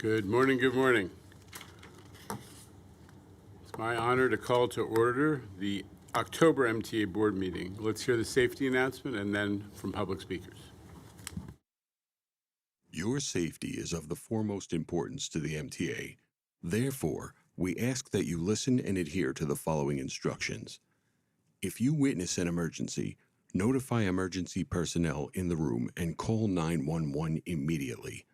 Good morning, good morning. It's my honor to call to order the October MTA Board Meeting. Let's hear the safety announcement and then from public speakers. Your safety is of the foremost importance to the MTA. Therefore, we ask that you listen and adhere to the following instructions. If you witness an emergency, notify emergency personnel in the room and call 911 immediately.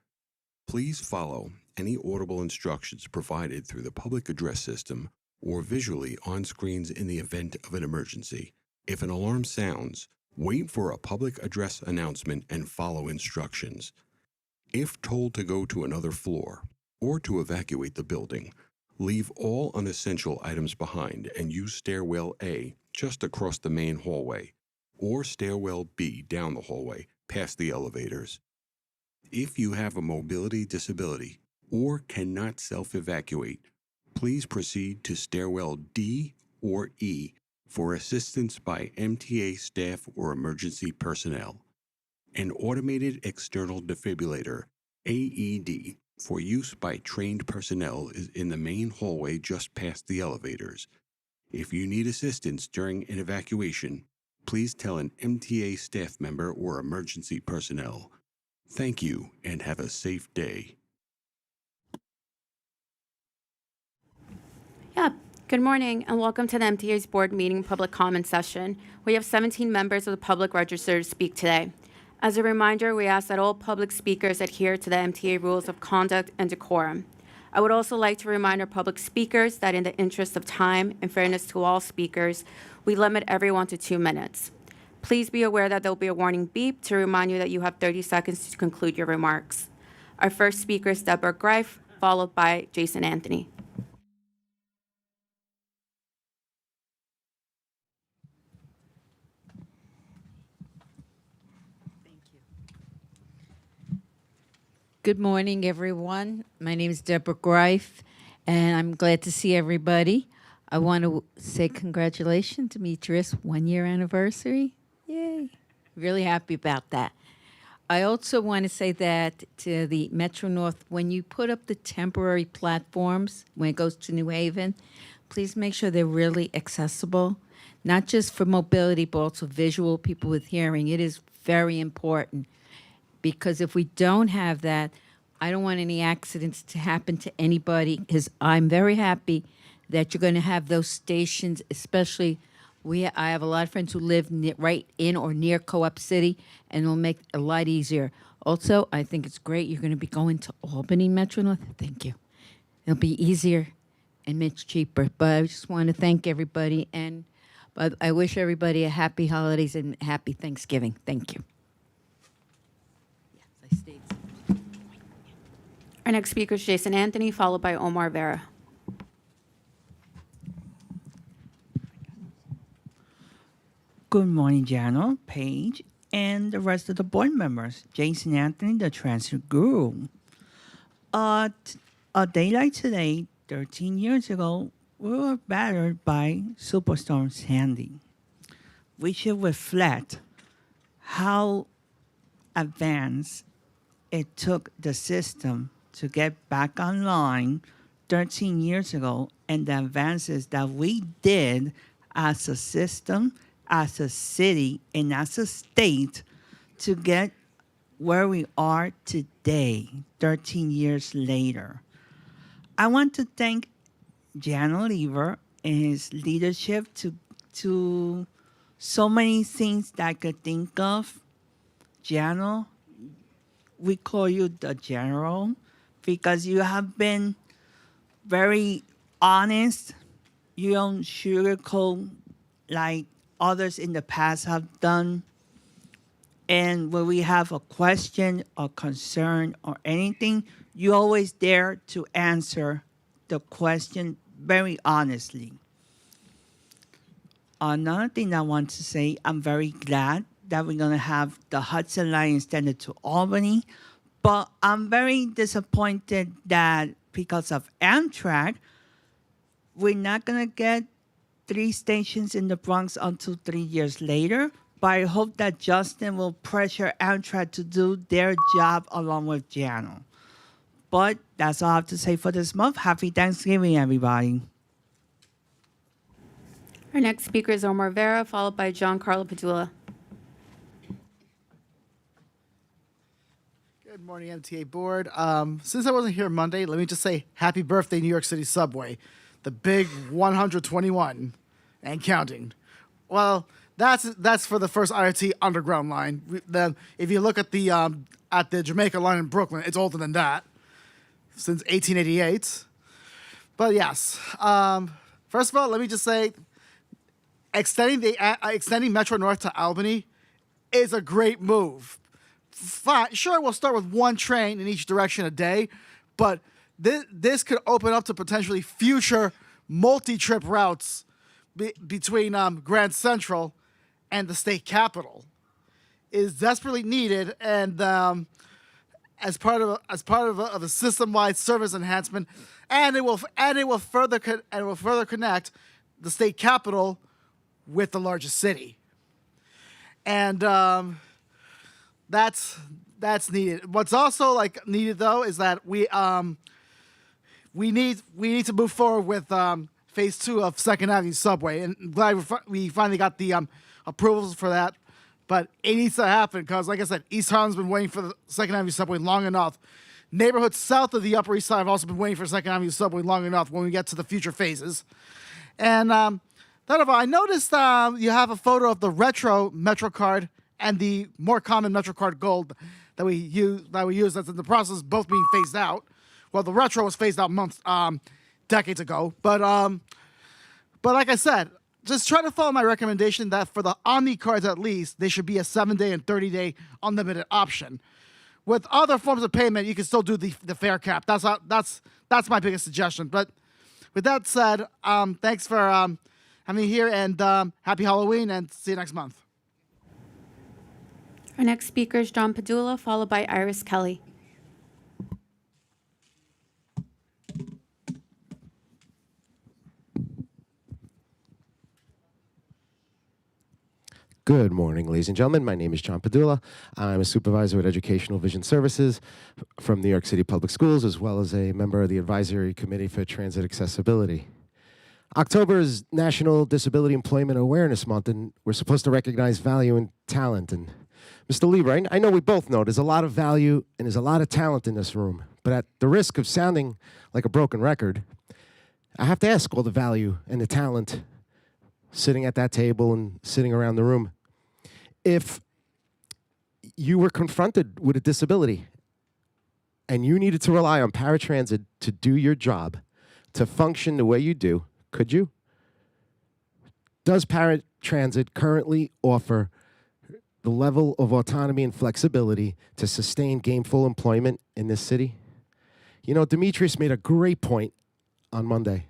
Please follow any audible instructions provided through the public address system or visually on screens in the event of an emergency. If an alarm sounds, wait for a public address announcement and follow instructions. If told to go to another floor or to evacuate the building, leave all unessential items behind and use stairwell A just across the main hallway or stairwell B down the hallway past the elevators. If you have a mobility disability or cannot self-evacuate, please proceed to stairwell D or E for assistance by MTA staff or emergency personnel. An automated external defibrillator, AED, for use by trained personnel is in the main hallway just past the elevators. If you need assistance during an evacuation, please tell an MTA staff member or emergency personnel. Thank you and have a safe day. Yeah, good morning and welcome to the MTA's board meeting public comment session. We have 17 members of the public registered to speak today. As a reminder, we ask that all public speakers adhere to the MTA rules of conduct and decorum. I would also like to remind our public speakers that in the interest of time and fairness to all speakers, we limit everyone to 2 minutes. Please be aware that there will be a warning beep to remind you that you have 30 seconds to conclude your remarks. Our first speaker is Deborah Greif, followed by Jason Anthony. Good morning, everyone. My name is Deborah Greif, and I'm glad to see everybody. I want to say congratulations, Demetrius, 1-year anniversary. Yay. Really happy about that. I also want to say that to the Metro North, when you put up the temporary platforms, when it goes to New Haven, please make sure they're really accessible, not just for mobility, but also visual people with hearing. It is very important. Because if we don't have that, I don't want any accidents to happen to anybody, because I'm very happy that you're going to have those stations, especially I have a lot of friends who live right in or near Co-op City, and it'll make it a lot easier. Also, I think it's great you're going to be going to Albany Metro North. Thank you. It'll be easier and much cheaper. But I just want to thank everybody, and I wish everybody a happy holidays and happy Thanksgiving. Thank you. Our next speaker is Jason Anthony, followed by Omar Vera. Good morning, Jano, Paige, and the rest of the board members. Jason Anthony, the transit guru. A day like today, 13 years ago, we were battered by Superstorm Sandy. We should reflect how advanced it took the system to get back online 13 years ago, and the advances that we did as a system, as a city, and as a state to get where we are today, 13 years later. I want to thank Jan Oliver and his leadership to so many things that I could think of. Jano, we call you the general because you have been very honest. You don't sugarcoat like others in the past have done. And when we have a question or concern or anything, you're always there to answer the question very honestly. Another thing I want to say, I'm very glad that we're going to have the Hudson Line extended to Albany. But I'm very disappointed that because of Amtrak, we're not going to get 3 stations in the Bronx until 3 years later. But I hope that Justin will pressure Amtrak to do their job along with Jano. But that's all I have to say for this month. Happy Thanksgiving, everybody. Our next speaker is Omar Vera, followed by Giancarlo Padula. Good morning, MTA Board. Since I wasn't here Monday, let me just say happy birthday, New York City Subway, the big 121 and counting. Well, that's for the first IRT Underground line. Then, if you look at the Jamaica line in Brooklyn, it's older than that, since 1888. But yes, first of all, let me just say, extending Metro North to Albany is a great move. Fine, sure, we'll start with one train in each direction a day, but this could open up to potentially future multi-trip routes between Grand Central and the state capital. Is desperately needed, and as part of a system-wide service enhancement, and it will further connect the state capital with the largest city, and that's needed. What's also needed though is that we need to move forward with phase 2 of Second Avenue Subway, and I'm glad we finally got the approvals for that. But it needs to happen because, like I said, East Harlem's been waiting for the Second Avenue Subway long enough. Neighborhoods south of the Upper East Side have also been waiting for Second Avenue Subway long enough when we get to the future phases. And I noticed you have a photo of the retro MetroCard and the more common MetroCard Gold that we use that's in the process of both being phased out. Well, the retro was phased out decades ago. But like I said, just try to follow my recommendation that for the Omni cards at least, they should be a 7-day and 30-day unlimited option. With other forms of payment, you can still do the fare cap. That's my biggest suggestion. But with that said, thanks for having me here, and happy Halloween, and see you next month. Our next speaker is John Padula, followed by Iris Kelly. Good morning, ladies and gentlemen. My name is John Padula. I'm a supervisor at Educational Vision Services from New York City Public Schools, as well as a member of the Advisory Committee for Transit Accessibility. October is National Disability Employment Awareness Month, and we're supposed to recognize value and talent. And Mr. Lieber, I know we both know there's a lot of value and there's a lot of talent in this room, but at the risk of sounding like a broken record, I have to ask all the value and the talent sitting at that table and sitting around the room, if you were confronted with a disability and you needed to rely on paratransit to do your job, to function the way you do, could you? Does paratransit currently offer the level of autonomy and flexibility to sustain gainful employment in this city? You know, Demetrius made a great point on Monday.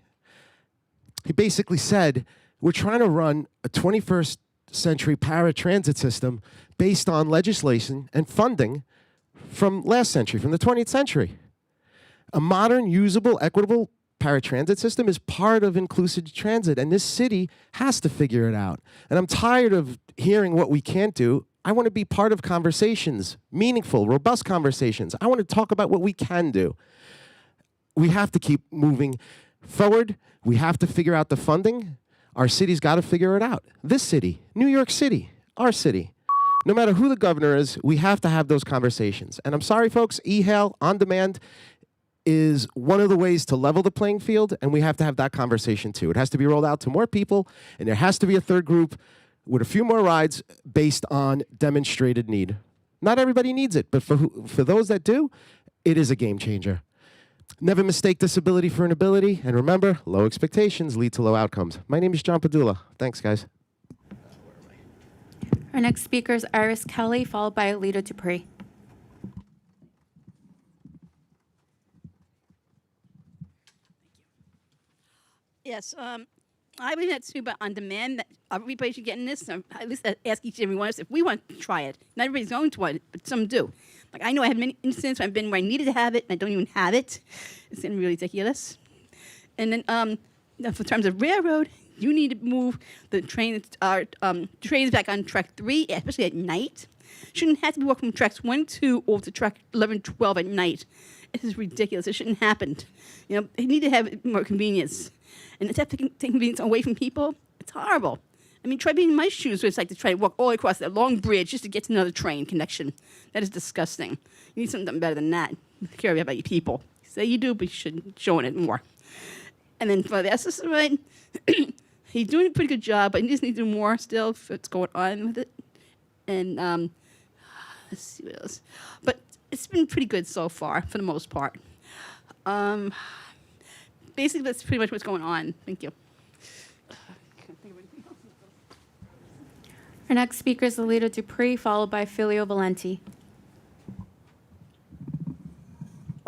He basically said, we're trying to run a 21st century paratransit system based on legislation and funding from last century, from the 20th century. A modern, usable, equitable paratransit system is part of inclusive transit, and this city has to figure it out. And I'm tired of hearing what we can't do. I want to be part of conversations, meaningful, robust conversations. I want to talk about what we can do. We have to keep moving forward. We have to figure out the funding. Our city's got to figure it out. This city, New York City, our city. No matter who the governor is, we have to have those conversations. And I'm sorry, folks, e-hail, on demand, is one of the ways to level the playing field, and we have to have that conversation too. It has to be rolled out to more people, and there has to be a third group with a few more rides based on demonstrated need. Not everybody needs it, but for those that do, it is a game changer. Never mistake disability for an ability, and remember, low expectations lead to low outcomes. My name is John Padula. Thanks, guys. Our next speaker is Iris Kelly, followed by Alita Dupree. Yes, I would have to about on demand that everybody should get in this. At least ask each and every one of us if we want to try it. Not everybody's going to try it, but some do. Like I know I had many instances where I've been where I needed to have it and I don't even have it. It's getting really ridiculous. And then, in terms of railroad, you need to move the trains back on track 3, especially at night. Shouldn't have to be walking from tracks 1, 2 over to track 11, 12 at night. This is ridiculous. It shouldn't happen. You know, they need to have more convenience. And instead of taking convenience away from people, it's horrible. I mean, try being in my shoes where it's like to try to walk all the way across that long bridge just to get to another train connection. That is disgusting. You need something better than that. Care about your people. Say you do, but you should showing it more. And then for the assistant, he's doing a pretty good job, but he just needs to do more still for what's going on with it. And let's see what else. But it's been pretty good so far, for the most part. Basically, that's pretty much what's going on. Thank you. Our next speaker is Alita Dupree, followed by Filio Valenti.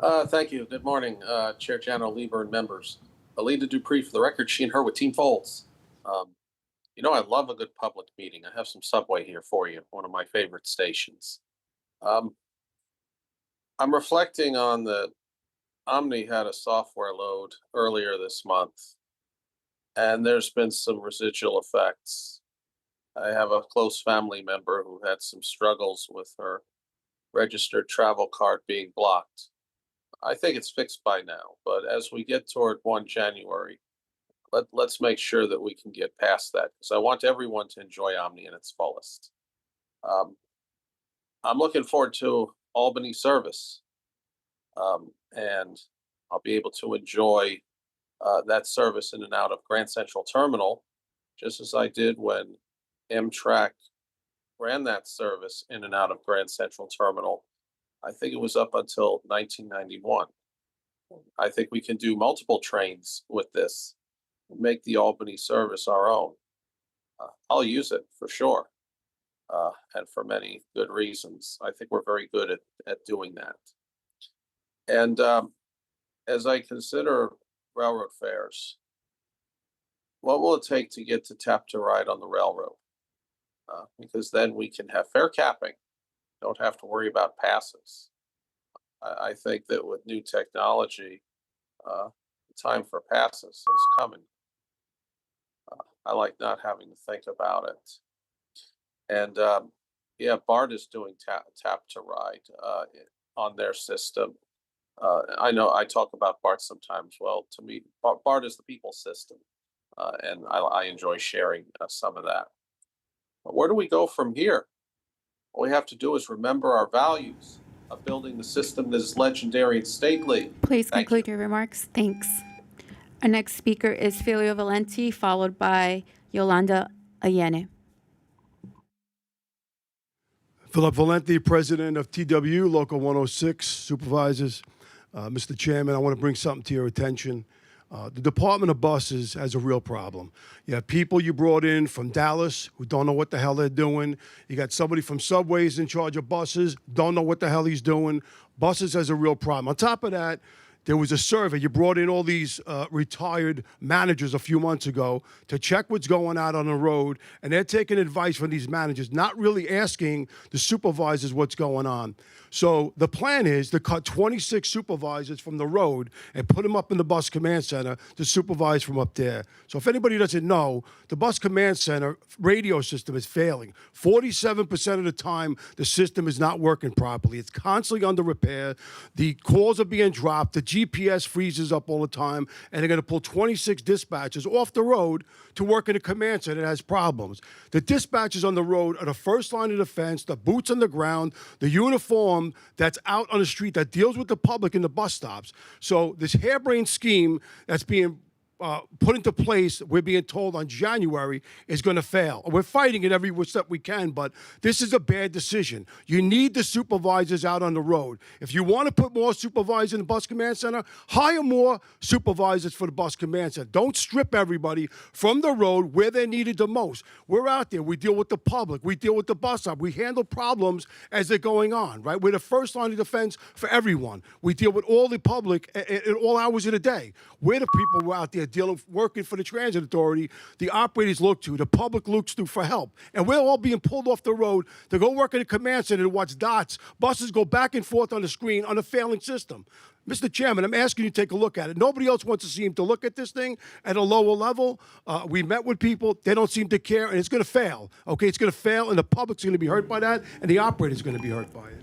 Thank you. Good morning, Chair Jano, Lieber, and members. Alita Dupree, for the record, she and her with Team Folds. You know, I love a good public meeting. I have some Subway here for you, one of my favorite stations. I'm reflecting on the Omni had a software load earlier this month, and there's been some residual effects. I have a close family member who had some struggles with her registered travel card being blocked. I think it's fixed by now, but as we get toward 1 January, let's make sure that we can get past that, because I want everyone to enjoy Omni in its fullest. I'm looking forward to Albany service, and I'll be able to enjoy that service in and out of Grand Central Terminal, just as I did when Amtrak ran that service in and out of Grand Central Terminal. I think it was up until 1991. I think we can do multiple trains with this and make the Albany service our own. I'll use it for sure, and for many good reasons. I think we're very good at doing that. And as I consider railroad fares, what will it take to get to tap to ride on the railroad? Because then we can have fare capping. Don't have to worry about passes. I think that with new technology, the time for passes is coming. I like not having to think about it. And yeah, BART is doing tap to ride on their system. I know I talk about BART sometimes. Well, to me, BART is the people's system, and I enjoy sharing some of that. But where do we go from here? All we have to do is remember our values of building the system that is legendary and stately. Please Thank conclude you. your remarks. Thanks. Our next speaker is Filio Valenti, followed by Yolanda Ayene. Philip Valenti, President of TW, Local 106, Supervisors. Mr. Chairman, I want to bring something to your attention. The Department of Buses has a real problem. You have people you brought in from Dallas who don't know what the hell they're doing. You got somebody from Subways in charge of buses, don't know what the hell he's doing. Buses has a real problem. On top of that, there was a survey. You brought in all these retired managers a few months ago to check what's going out on the road, and they're taking advice from these managers, not really asking the supervisors what's going on. So the plan is to cut 26 supervisors from the road and put them up in the bus command center to supervise from up there. So if anybody doesn't know, the bus command center radio system is failing. 47% of the time, the system is not working properly. It's constantly under repair. The calls are being dropped. The GPS freezes up all the time, and they're going to pull 26 dispatchers off the road to work in a command center that has problems. The dispatchers on the road are the first line of defense, the boots on the ground, the uniform that's out on the street that deals with the public in the bus stops. So this harebrained scheme that's being put into place, we're being told on January, is going to fail. We're fighting it every step we can, but this is a bad decision. You need the supervisors out on the road. If you want to put more supervisors in the bus command center, hire more supervisors for the bus command center. Don't strip everybody from the road where they're needed the most. We're out there. We deal with the public. We deal with the bus stop. We handle problems as they're going on, right? We're the first line of defense for everyone. We deal with all the public at all hours of the day. We're the people who are out there working for the transit authority. The operators look to, the public looks to for help. And we're all being pulled off the road to go work in a command center to watch dots. Buses go back and forth on the screen on a failing system. Mr. Chairman, I'm asking you to take a look at it. Nobody else wants to seem to look at this thing at a lower level. We met with people. They don't seem to care, and it's going to fail. Okay, it's going to fail, and the public's going to be hurt by that, and the operator's going to be hurt by it.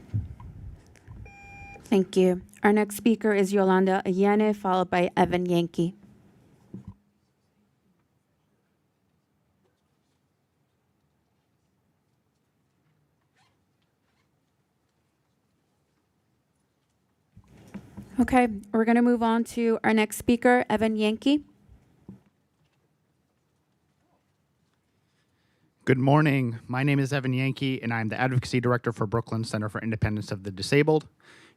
Thank you. Our next speaker is Yolanda Ayane, followed by Evan Yankee. Okay, we're going to move on to our next speaker, Evan Yankee. Good morning. My name is Evan Yankee, and I'm the Advocacy Director for Brooklyn Center for Independence of the Disabled.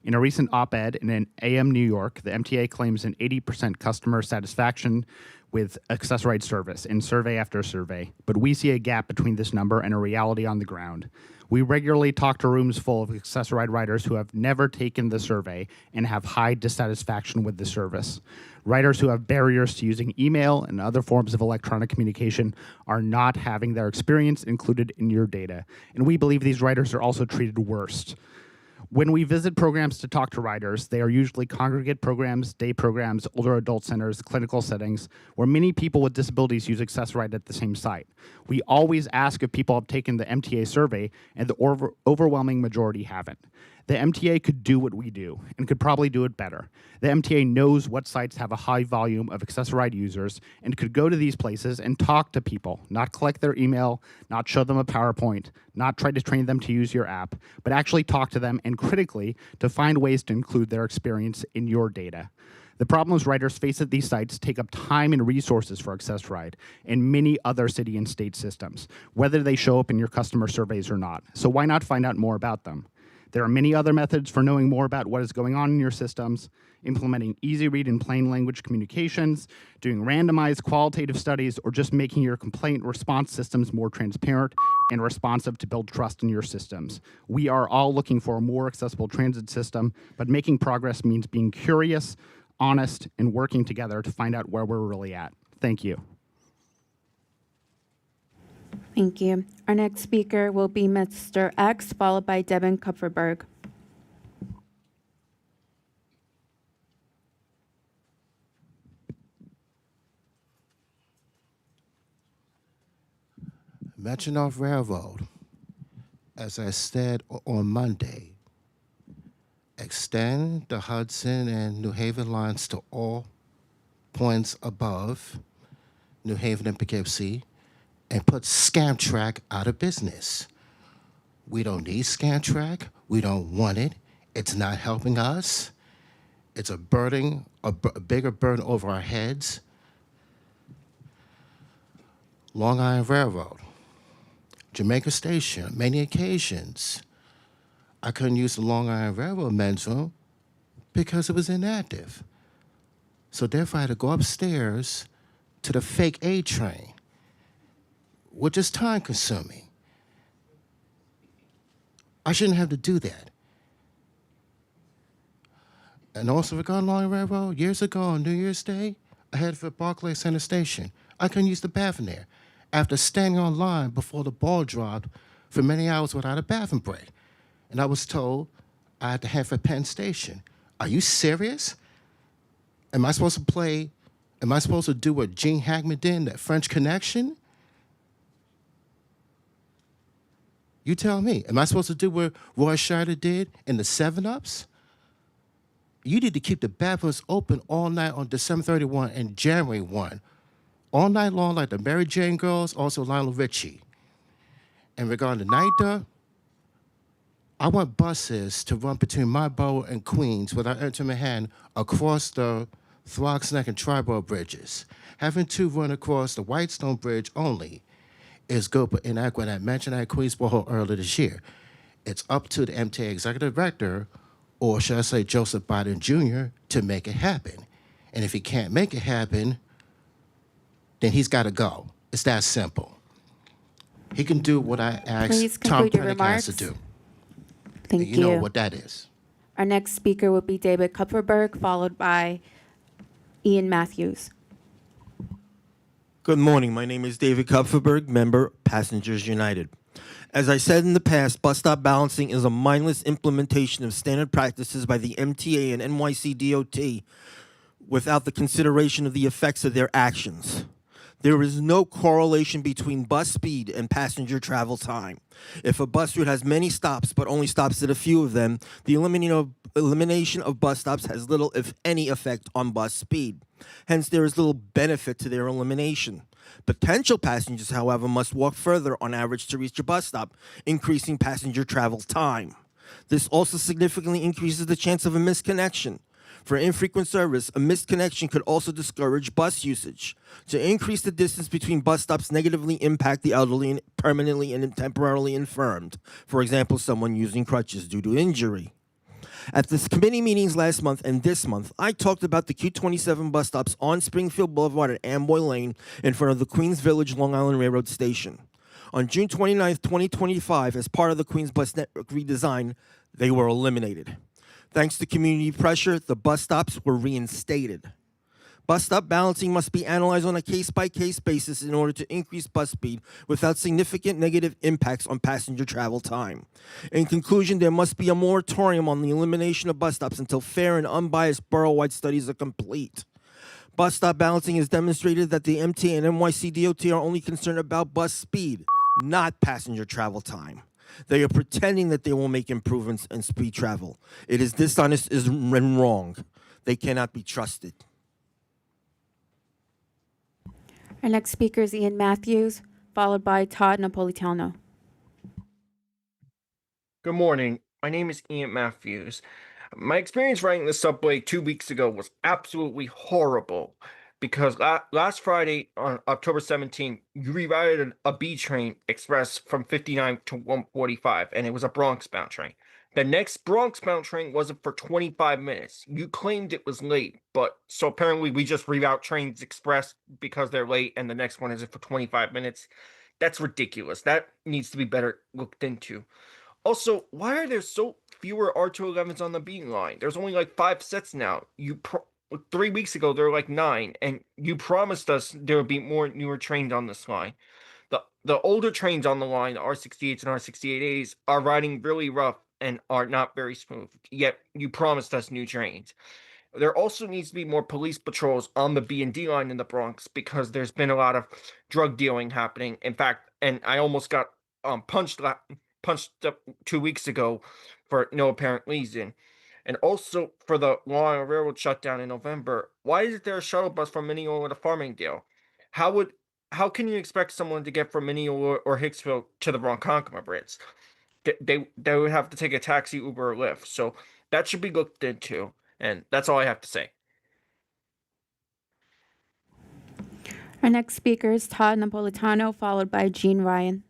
In a recent op-ed in an AM New York, the MTA claims an 80% customer satisfaction with access-ride service in survey after survey, but we see a gap between this number and a reality on the ground. We regularly talk to rooms full of access-ride riders who have never taken the survey and have high dissatisfaction with the service. Riders who have barriers to using email and other forms of electronic communication are not having their experience included in your data, and we believe these riders are also treated worst. When we visit programs to talk to riders, they are usually congregate programs, day programs, older adult centers, clinical settings, where many people with disabilities use AccessRide at the same site. We always ask if people have taken the MTA survey, and the overwhelming majority haven't. The MTA could do what we do, and could probably do it better. The MTA knows what sites have a high volume of AccessRide users, and could go to these places and talk to people, not collect their email, not show them a PowerPoint, not try to train them to use your app, but actually talk to them, and critically, to find ways to include their experience in your data. The problems riders face at these sites take up time and resources for AccessRide and many other city and state systems, whether they show up in your customer surveys or not. So why not find out more about them? There are many other methods for knowing more about what is going on in your systems, implementing easy read and plain language communications, doing randomized qualitative studies, or just making your complaint response systems more transparent and responsive to build trust in your systems. We are all looking for a more accessible transit system, but making progress means being curious, honest, and working together to find out where we're really at. Thank you. Thank you. Our next speaker will be Mr. X, followed by Devin Kupferberg. Metro-North Railroad, as I said on Monday, extend the Hudson and New Haven lines to all points above New Haven and Poughkeepsie, and put Scamtrack out of business. We don't need Scamtrack. We don't want it. It's not helping us. It's a burden, a bigger burden over our heads. Long Island Railroad, Jamaica Station, many occasions, I couldn't use the Long Island Railroad men's room because it was inactive. So therefore I had to go upstairs to the fake A train, which is time consuming. I shouldn't have to do that. And also regarding Long Island Railroad, years ago on New Year's Day, I headed for Barclay Center Station. I couldn't use the bathroom there after standing on line before the ball dropped for many hours without a bathroom break. And I was told I had to head for Penn Station. Are you serious? Am I supposed to do what Gene Hackman did in that French Connection? You tell me. Am I supposed to do what Roy Scheider did in the 7-Ups? You need to keep the bathrooms open all night on December 31 and January 1. All night long, like the Mary Jane Girls, also Lionel Richie. And regarding the NIDA, I want buses to run between my borough and Queens without entering Manhattan across the Throgs Neck and Triborough bridges. Having two run across the Whitestone Bridge only is good but inadequate. I mentioned that at Queensboro earlier this year. It's up to the MTA Executive Director, or should I say Joseph Biden Jr., to make it happen. And if he can't make it happen, then he's got to go. It's that simple. He can do what I Please asked Tom conclude your Prendergast to remarks. do. Thank You know what that is. Our next speaker will be David Kupferberg, followed by Ian Matthews. Good morning. My name is David Kupferberg, member Passengers United. As I said in the past, bus stop balancing is a mindless implementation of standard practices by the MTA and NYC DOT without the consideration of the effects of their actions. There is no correlation between bus speed and passenger travel time. If a bus route has many stops but only stops at a few of them, the elimination of bus stops has little, if any, effect on bus speed. Hence, there is little benefit to their elimination. Potential passengers, however, must walk further on average to reach a bus stop, increasing passenger travel time. This also significantly increases the chance of a missed connection. For infrequent service, a missed connection could also discourage bus usage. To increase the distance between bus stops negatively impact the elderly and permanently and temporarily infirmed. For example, someone using crutches due to injury. At the committee meetings last month and this month, I talked about the Q27 bus stops on Springfield Boulevard at Amboy Lane in front of the Queens Village Long Island Railroad Station. On June 29, 2025, as part of the Queens Bus Network redesign, they were eliminated. Thanks to community pressure, the bus stops were reinstated. Bus stop balancing must be analyzed on a case-by-case basis in order to increase bus speed without significant negative impacts on passenger travel time. In conclusion, there must be a moratorium on the elimination of bus stops until fair and unbiased borough-wide studies are complete. Bus stop balancing has demonstrated that the MTA and NYC DOT are only concerned about bus speed, not passenger travel time. They are pretending that they will make improvements in speed travel. It is dishonest and wrong. They cannot be trusted. Our next speaker is Ian Matthews, followed by Todd Napolitano. Good morning. My name is Ian Matthews. My experience riding the subway 2 weeks ago was absolutely horrible because last Friday on October 17th, you rerouted a B train express from 59 to 145, and it was a Bronx-bound train. The next Bronx-bound train wasn't for 25 minutes. You claimed it was late, but so apparently we just reroute trains express because they're late, and the next one isn't for 25 minutes. That's ridiculous. That needs to be better looked into. Also, why are there so fewer R211s on the B line? There's only like 5 sets now. 3 weeks ago there were like 9, and you promised us there would be more newer trains on this line. The older trains on the line, the R68s and R68As, are riding really rough and are not very smooth. Yet you promised us new trains. There also needs to be more police patrols on the B and D line in the Bronx because there's been a lot of drug dealing happening. In fact, and I almost got punched up 2 weeks ago for no apparent reason. And also for the Long Island Railroad shutdown in November, why isn't there a shuttle bus from Mineola to Farmingdale? How can you expect someone to get from Mineola or Hicksville to the Ronkonkoma Bridge? They would have to take a taxi, Uber, or Lyft. So that should be looked into. And that's all I have to say. Our next speaker is Todd Napolitano, followed by Gene Ryan.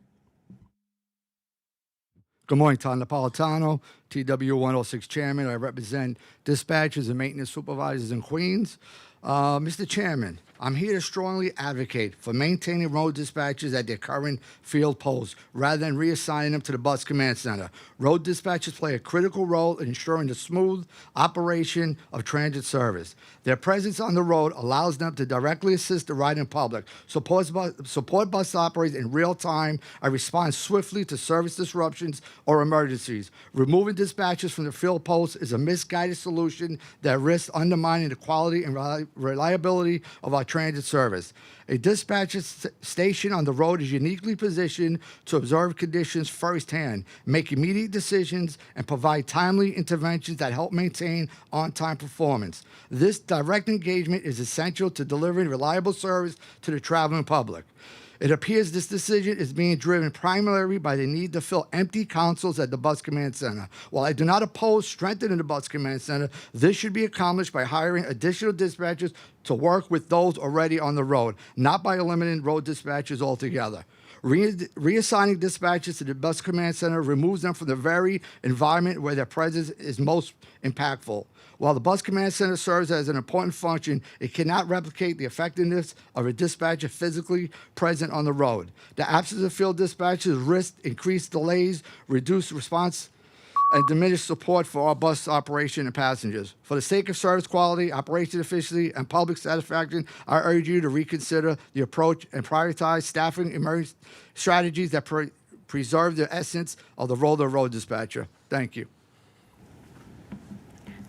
Good morning, Todd Napolitano, TW 106 Chairman. I represent dispatchers and maintenance supervisors in Queens. Mr. Chairman, I'm here to strongly advocate for maintaining road dispatchers at their current field posts rather than reassigning them to the bus command center. Road dispatchers play a critical role in ensuring the smooth operation of transit service. Their presence on the road allows them to directly assist the riding public, support bus operators in real time, and respond swiftly to service disruptions or emergencies. Removing dispatchers from the field posts is a misguided solution that risks undermining the quality and reliability of our transit service. A dispatcher station on the road is uniquely positioned to observe conditions firsthand, make immediate decisions, and provide timely interventions that help maintain on-time performance. This direct engagement is essential to delivering reliable service to the traveling public. It appears this decision is being driven primarily by the need to fill empty consoles at the bus command center. While I do not oppose strengthening the bus command center, this should be accomplished by hiring additional dispatchers to work with those already on the road, not by eliminating road dispatchers altogether. Reassigning dispatchers to the bus command center removes them from the very environment where their presence is most impactful. While the bus command center serves as an important function, it cannot replicate the effectiveness of a dispatcher physically present on the road. The absence of field dispatchers risks increased delays, reduced response, and diminished support for our bus operation and passengers. For the sake of service quality, operation efficiency, and public satisfaction, I urge you to reconsider the approach and prioritize staffing emergency strategies that preserve the essence of the role of the road dispatcher. Thank you.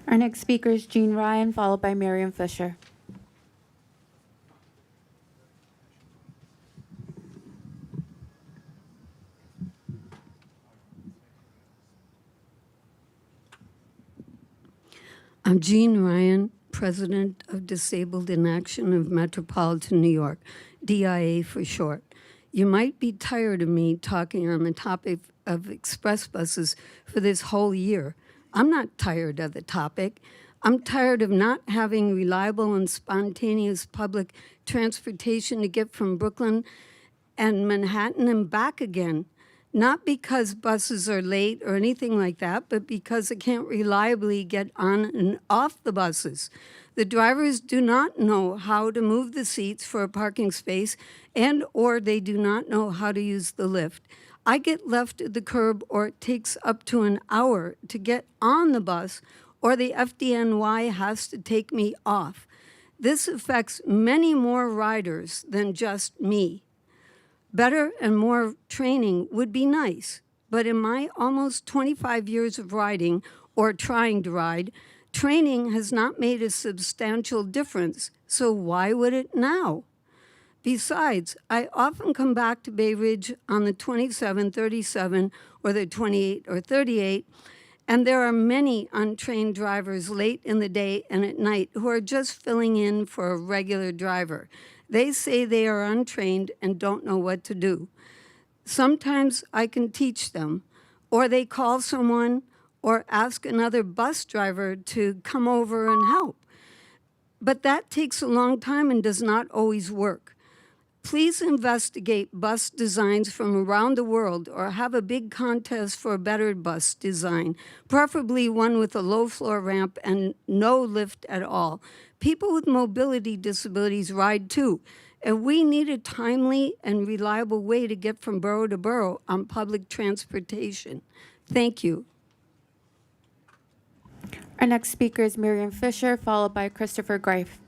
Our next speaker is Gene Ryan, followed by Miriam Fisher. I'm Jean Ryan, President of Disabled in Action of Metropolitan New York, DIA for short. You might be tired of me talking on the topic of express buses for this whole year. I'm not tired of the topic. I'm tired of not having reliable and spontaneous public transportation to get from Brooklyn and Manhattan and back again. Not because buses are late or anything like that, but because I can't reliably get on and off the buses. The drivers do not know how to move the seats for a parking space and or they do not know how to use the lift. I get left at the curb or it takes up to an hour to get on the bus or the FDNY has to take me off. This affects many more riders than just me. Better and more training would be nice, but in my almost 25 years of riding or trying to ride, training has not made a substantial difference, so why would it now? Besides, I often come back to Bay Ridge on the 27, 37, or the 28 or 38, and there are many untrained drivers late in the day and at night who are just filling in for a regular driver. They say they are untrained and don't know what to do. Sometimes I can teach them, or they call someone or ask another bus driver to come over and help. But that takes a long time and does not always work. Please investigate bus designs from around the world or have a big contest for a better bus design, preferably one with a low floor ramp and no lift at all. People with mobility disabilities ride too, and we need a timely and reliable way to get from borough to borough on public transportation. Thank you. Our next speaker is Miriam Fisher, followed by Christopher Greif.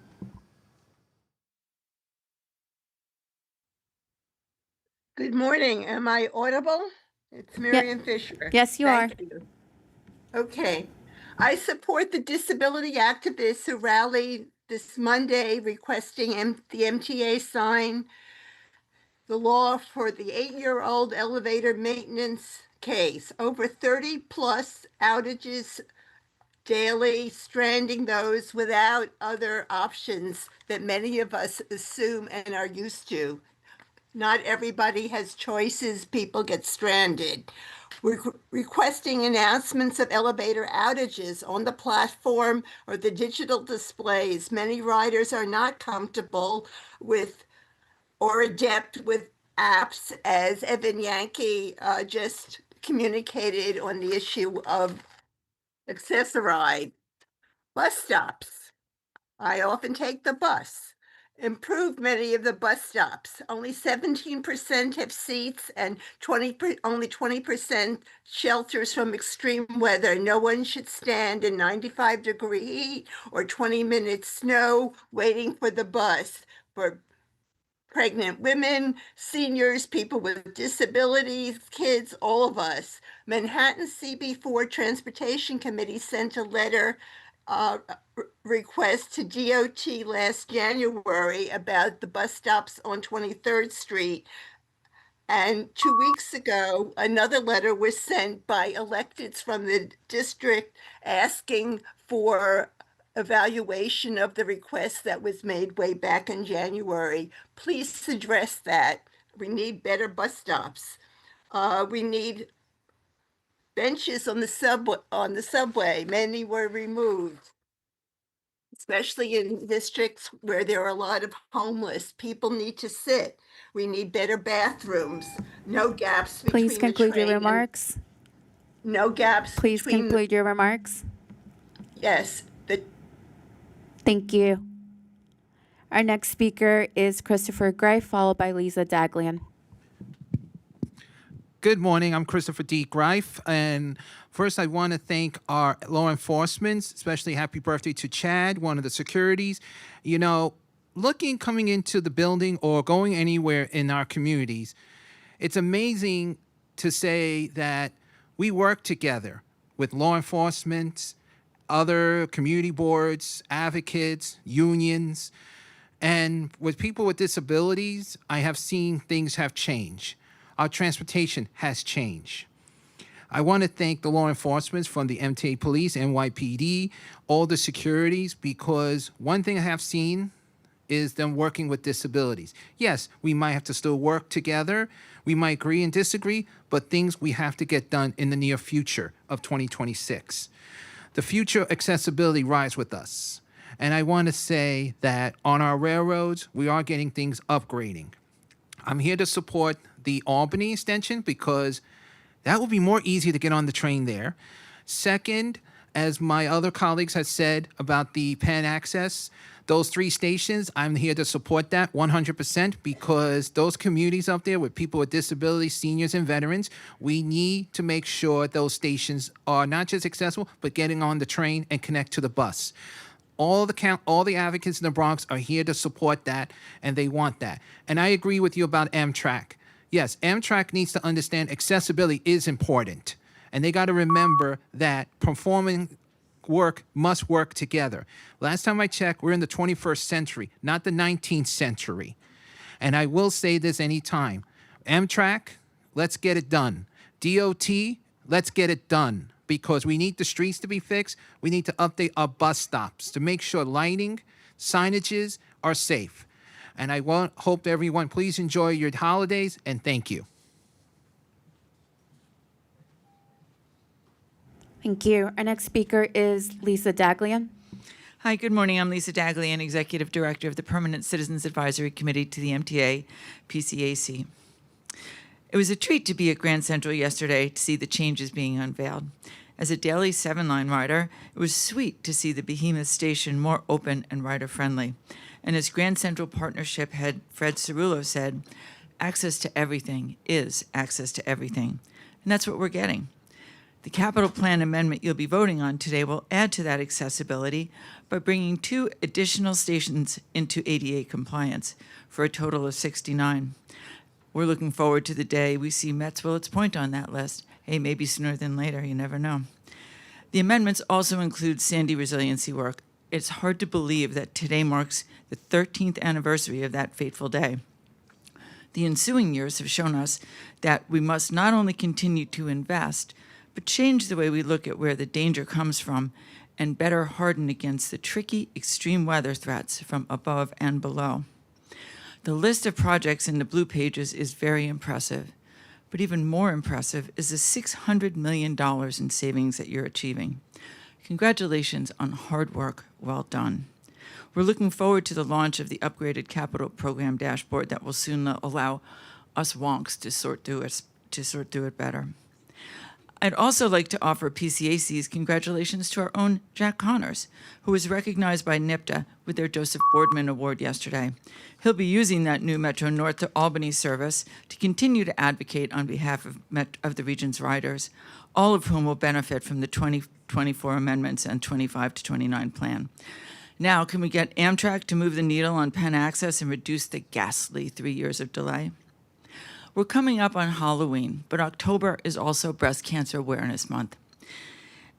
Good morning. Am I audible? It's Miriam Fisher. Yes, you Thank you. Okay. I support the disability activists who rallied this Monday requesting the MTA sign the law for the 8-year-old elevator maintenance case. Over 30 plus outages daily, stranding those without other options that many of us assume and are used to. Not everybody has choices. People get stranded. We're requesting announcements of elevator outages on the platform or the digital displays. Many riders are not comfortable with or adept with apps, as Evan Yankee just communicated on the issue of accessoride. Bus stops. I often take the bus. Improved many of the bus stops. Only 17% have seats and only 20% shelters from extreme weather. No one should stand in 95-degree heat or 20-minute snow waiting for the bus. For pregnant women, seniors, people with disabilities, kids, all of us. Manhattan CB4 Transportation Committee sent a letter request to DOT last January about the bus stops on 23rd Street. And 2 weeks ago, another letter was sent by electeds from the district asking for evaluation of the request that was made way back in January. Please address that. We need better bus stops. We need benches on the subway. Many were removed, especially in districts where there are a lot of homeless. People need to sit. We need better bathrooms. No gaps between Please conclude your remarks. No gaps. Please conclude your remarks. Yes. Thank you. Our next speaker is Christopher Greif, followed by Lisa Daglian. Good morning. I'm Christopher D. Greif, and first I want to thank our law enforcement, especially happy birthday to Chad, one of the securities. You know, coming into the building or going anywhere in our communities, it's amazing to say that we work together with law enforcement, other community boards, advocates, unions, and with people with disabilities, I have seen things have changed. Our transportation has changed. I want to thank the law enforcement from the MTA Police, NYPD, all the securities, because one thing I have seen is them working with disabilities. Yes, we might have to still work together. We might agree and disagree, but things we have to get done in the near future of 2026. The future accessibility rides with us. And I want to say that on our railroads, we are getting things upgrading. I'm here to support the Albany extension because that will be more easy to get on the train there. Second, as my other colleagues have said about the Penn Access, those 3 stations, I'm here to support that 100% because those communities up there with people with disabilities, seniors, and veterans, we need to make sure those stations are not just accessible, but getting on the train and connect to the bus. All the advocates in the Bronx are here to support that, and they want that. And I agree with you about Amtrak. Yes, Amtrak needs to understand accessibility is important, and they got to remember that performing work must work together. Last time I checked, we're in the 21st century, not the 19th century. And I will say this anytime. Amtrak, let's get it done. DOT, let's get it done. Because we need the streets to be fixed. We need to update our bus stops to make sure lighting, signages are safe. And I hope everyone, please enjoy your holidays, and thank you. Thank you. Our next speaker is Lisa Daglian. Hi, good morning. I'm Lisa Daglian, Executive Director of the Permanent Citizens Advisory Committee to the MTA PCAC. It was a treat to be at Grand Central yesterday to see the changes being unveiled. As a daily 7-line rider, it was sweet to see the behemoth station more open and rider-friendly. And as Grand Central Partnership head Fred Cerullo said, access to everything is access to everything. And that's what we're getting. The capital plan amendment you'll be voting on today will add to that accessibility by bringing 2 additional stations into ADA compliance for a total of 69. We're looking forward to the day we see Metz Willets Point on that list. Hey, maybe sooner than later, you never know. The amendments also include Sandy resiliency work. It's hard to believe that today marks the 13th anniversary of that fateful day. The ensuing years have shown us that we must not only continue to invest, but change the way we look at where the danger comes from and better harden against the tricky extreme weather threats from above and below. The list of projects in the blue pages is very impressive, but even more impressive is the $600 million in savings that you're achieving. Congratulations on hard work well done. We're looking forward to the launch of the upgraded capital program dashboard that will soon allow us wonks to sort through it better. I'd also like to offer PCAC's congratulations to our own Jack Connors, who was recognized by NIPTA with their Joseph Boardman Award yesterday. He'll be using that new Metro North to Albany service to continue to advocate on behalf of the region's riders, all of whom will benefit from the 2024 amendments and 25 to 29 plan. Now, can we get Amtrak to move the needle on Penn Access and reduce the ghastly 3 years of delay? We're coming up on Halloween, but October is also Breast Cancer Awareness Month.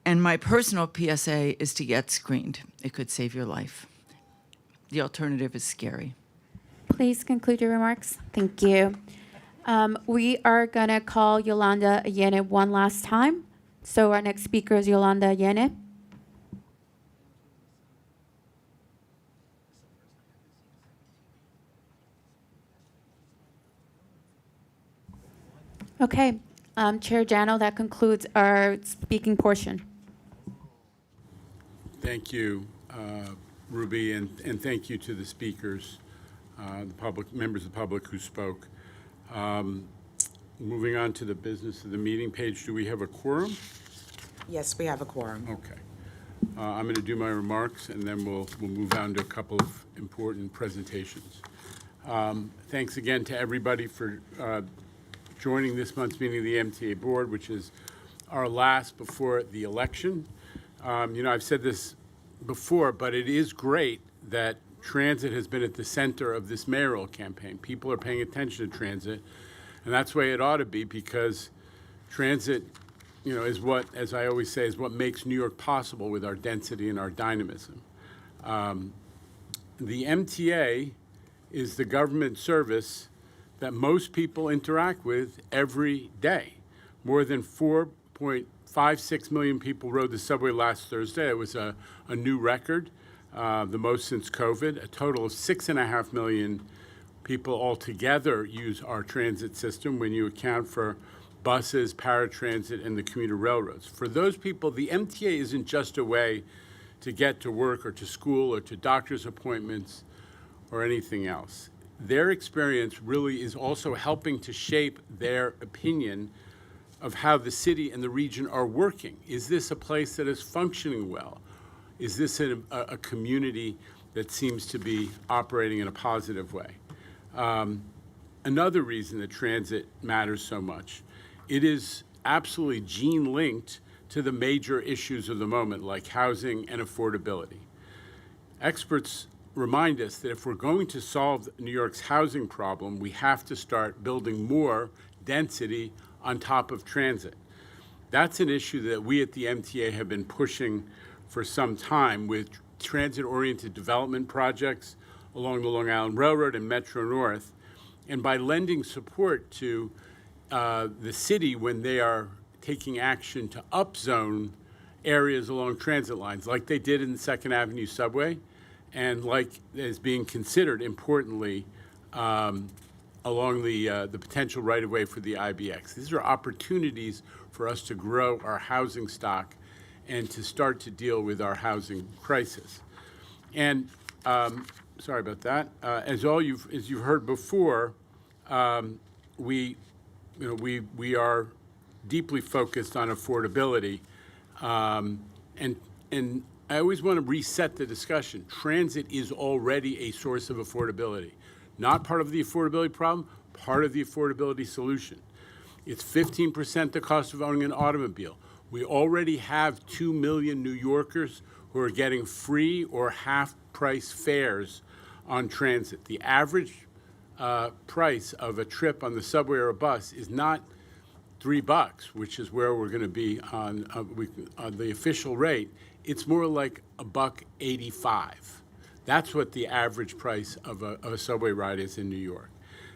And my personal PSA is to get screened. It could save your life. The alternative is scary. Please conclude your remarks. Thank you. We are going to call Yolanda Ayene one last time. So our next speaker is Yolanda Ayene. Okay, Chair Jano, that concludes our speaking portion. Thank you, Ruby, and thank you to the speakers, the public, members of the public who spoke. Moving on to the business of the meeting. Paige, do we have a quorum? Yes, we have a quorum. Okay. I'm going to do my remarks, and then we'll move on to a couple of important presentations. Thanks again to everybody for joining this month's meeting of the MTA Board, which is our last before the election. I've said this before, but it is great that transit has been at the center of this mayoral campaign. People are paying attention to transit, and that's the way it ought to be, because transit, is what, as I always say, is what makes New York possible with our density and our dynamism. The MTA is the government service that most people interact with every day. More than 5.56 million people rode the subway last Thursday. It was a new record, the most since COVID. A total of 6.5 million people altogether use our transit system when you account for buses, paratransit, and the commuter railroads. For those people, the MTA isn't just a way to get to work or to school or to doctor's appointments or anything else. Their experience really is also helping to shape their opinion of how the city and the region are working. Is this a place that is functioning well? Is this a community that seems to be operating in a positive way? Another reason that transit matters so much, it is absolutely gene-linked to the major issues of the moment, like housing and affordability. Experts remind us that if we're going to solve New York's housing problem, we have to start building more density on top of transit. That's an issue that we at the MTA have been pushing for some time with transit-oriented development projects along the Long Island Railroad and Metro North, and by lending support to the city when they are taking action to upzone areas along transit lines, like they did in the Second Avenue subway, and like is being considered, importantly, along the potential right-of-way for the IBX. These are opportunities for us to grow our housing stock and to start to deal with our housing crisis. And sorry about that. As you've heard before, we are deeply focused on affordability, and I always want to reset the discussion. Transit is already a source of affordability, not part of the affordability problem, part of the affordability solution. It's 15% the cost of owning an automobile. We already have 2 million New Yorkers who are getting free or half-price fares on transit. The average price of a trip on the subway or a bus is not $3, which is where we're going to be on the official rate. It's more like $1.85. That's what the average price of a subway ride is in New York.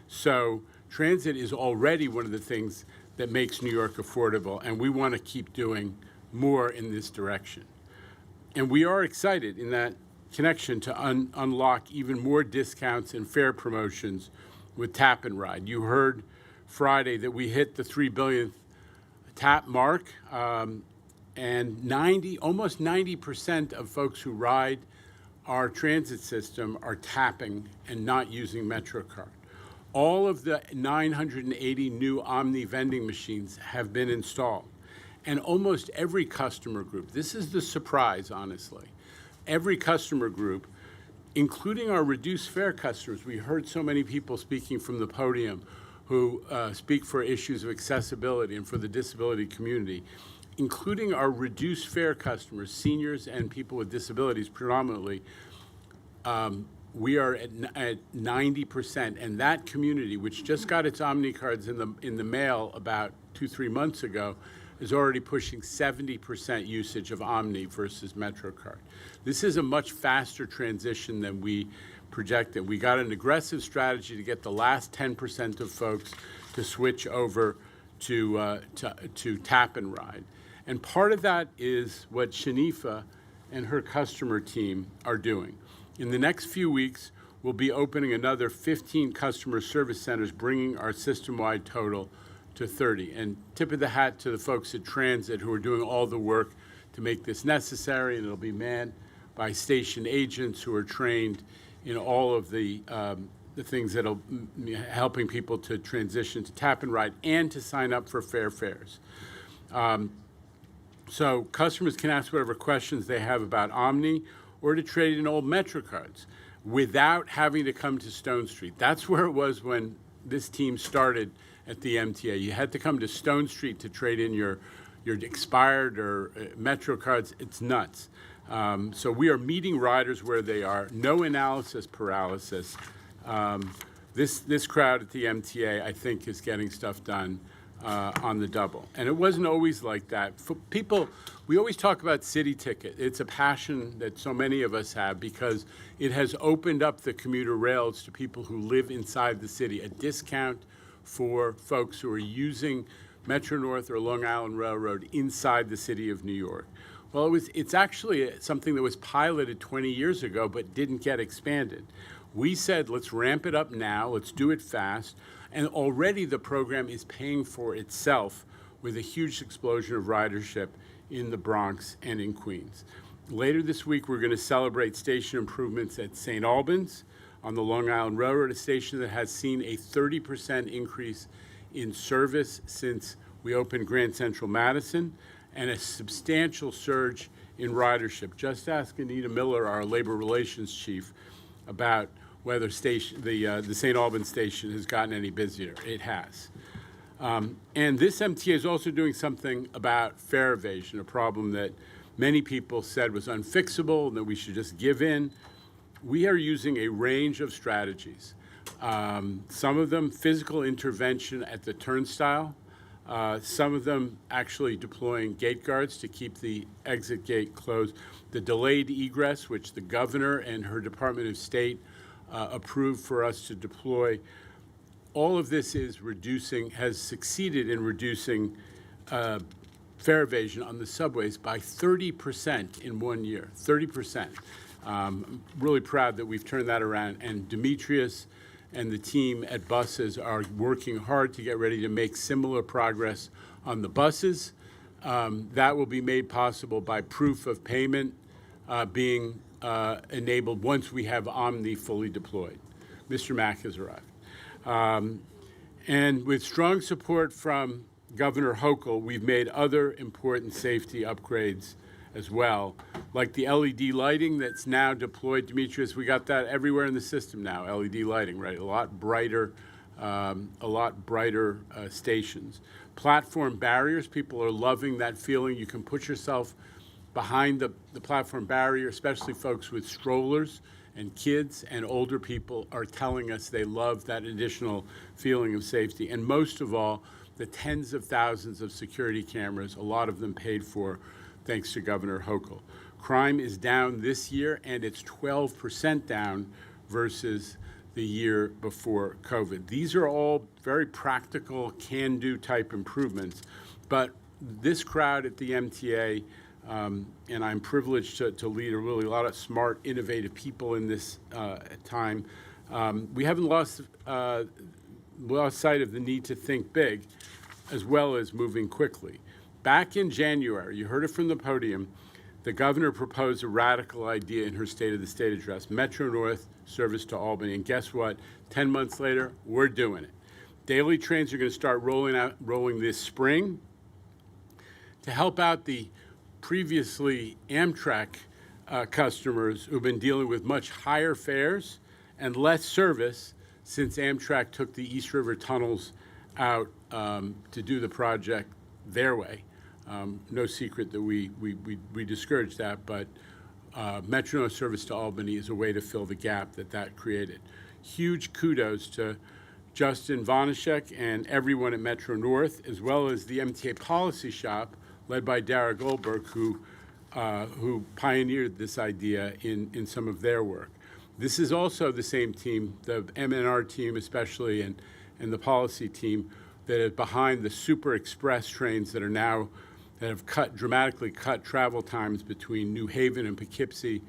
So transit is already one of the things that makes New York affordable, and we want to keep doing more in this direction. And we are excited in that connection to unlock even more discounts and fare promotions with Tap and Ride. You heard Friday that we hit the 3 billionth tap mark, and almost 90% of folks who ride our transit system are tapping and not using MetroCard. All of the 980 new Omni vending machines have been installed. And almost every customer group, this is the surprise, honestly, every customer group, including our reduced fare customers, we heard so many people speaking from the podium who speak for issues of accessibility and for the disability community, including our reduced fare customers, seniors and people with disabilities predominantly, we are at 90%, and that community, which just got its Omni cards in the mail about 2-3 months ago, is already pushing 70% usage of Omni versus MetroCard. This is a much faster transition than we projected. We got an aggressive strategy to get the last 10% of folks to switch over to Tap and Ride. And part of that is what Shanifa and her customer team are doing. In the next few weeks, we'll be opening another 15 customer service centers, bringing our system-wide total to 30. And tip of the hat to the folks at Transit who are doing all the work to make this necessary, and it'll be manned by station agents who are trained in all of the things that'll helping people to transition to Tap and Ride and to sign up for fair fares. So customers can ask whatever questions they have about Omni or to trade in old MetroCards without having to come to Stone Street. That's where it was when this team started at the MTA. You had to come to Stone Street to trade in your expired or MetroCards. It's nuts. So we are meeting riders where they are. No analysis paralysis. This crowd at the MTA, I think, is getting stuff done on the double. And it wasn't always like that. For people, we always talk about City Ticket. It's a passion that so many of us have because it has opened up the commuter rails to people who live inside the city, a discount for folks who are using Metro North or Long Island Railroad inside the city of New York. Well, it's actually something that was piloted 20 years ago but didn't get expanded. We said, let's ramp it up now, let's do it fast, and already the program is paying for itself with a huge explosion of ridership in the Bronx and in Queens. Later this week, we're going to celebrate station improvements at St. Albans on the Long Island Railroad, a station that has seen a 30% increase in service since we opened Grand Central Madison, and a substantial surge in ridership. Just ask Anita Miller, our labor relations chief, about whether the St. Albans station has gotten any busier. It has. And this MTA is also doing something about fare evasion, a problem that many people said was unfixable and that we should just give in. We are using a range of strategies. Some of them physical intervention at the turnstile, some of them actually deploying gate guards to keep the exit gate closed, the delayed egress, which the governor and her Department of State approved for us to deploy. All of this has succeeded in reducing fare evasion on the subways by 30% in 1 year, 30%. I'm really proud that we've turned that around, and Demetrius and the team at buses are working hard to get ready to make similar progress on the buses. That will be made possible by proof of payment being enabled once we have Omni fully deployed. Mr. Mack has arrived. And with strong support from Governor Hochul, we've made other important safety upgrades as well, like the LED lighting that's now deployed. Demetrius, we got that everywhere in the system now, LED lighting, right? A lot brighter stations. Platform barriers, people are loving that feeling. You can put yourself behind the platform barrier, especially folks with strollers and kids and older people are telling us they love that additional feeling of safety. And most of all, the tens of thousands of security cameras, a lot of them paid for thanks to Governor Hochul. Crime is down this year, and it's 12% down versus the year before COVID. These are all very practical, can-do type improvements, but this crowd at the MTA, and I'm privileged to lead a lot of smart, innovative people in this time. We haven't lost sight of the need to think big, as well as moving quickly. Back in January, you heard it from the podium, the governor proposed a radical idea in her State of the State address, Metro North service to Albany. And guess what? 10 months later, we're doing it. Daily trains are going to start rolling this spring to help out the previously Amtrak customers who've been dealing with much higher fares and less service since Amtrak took the East River tunnels out to do the project their way. No secret that we discouraged that, but Metro North service to Albany is a way to fill the gap that created. Huge kudos to Justin Vonishek and everyone at Metro North, as well as the MTA Policy Shop, led by Dara Goldberg, who pioneered this idea in some of their work. This is also the same team, the M&R team especially, and the policy team that is behind the super express trains that have dramatically cut travel times between New Haven and Poughkeepsie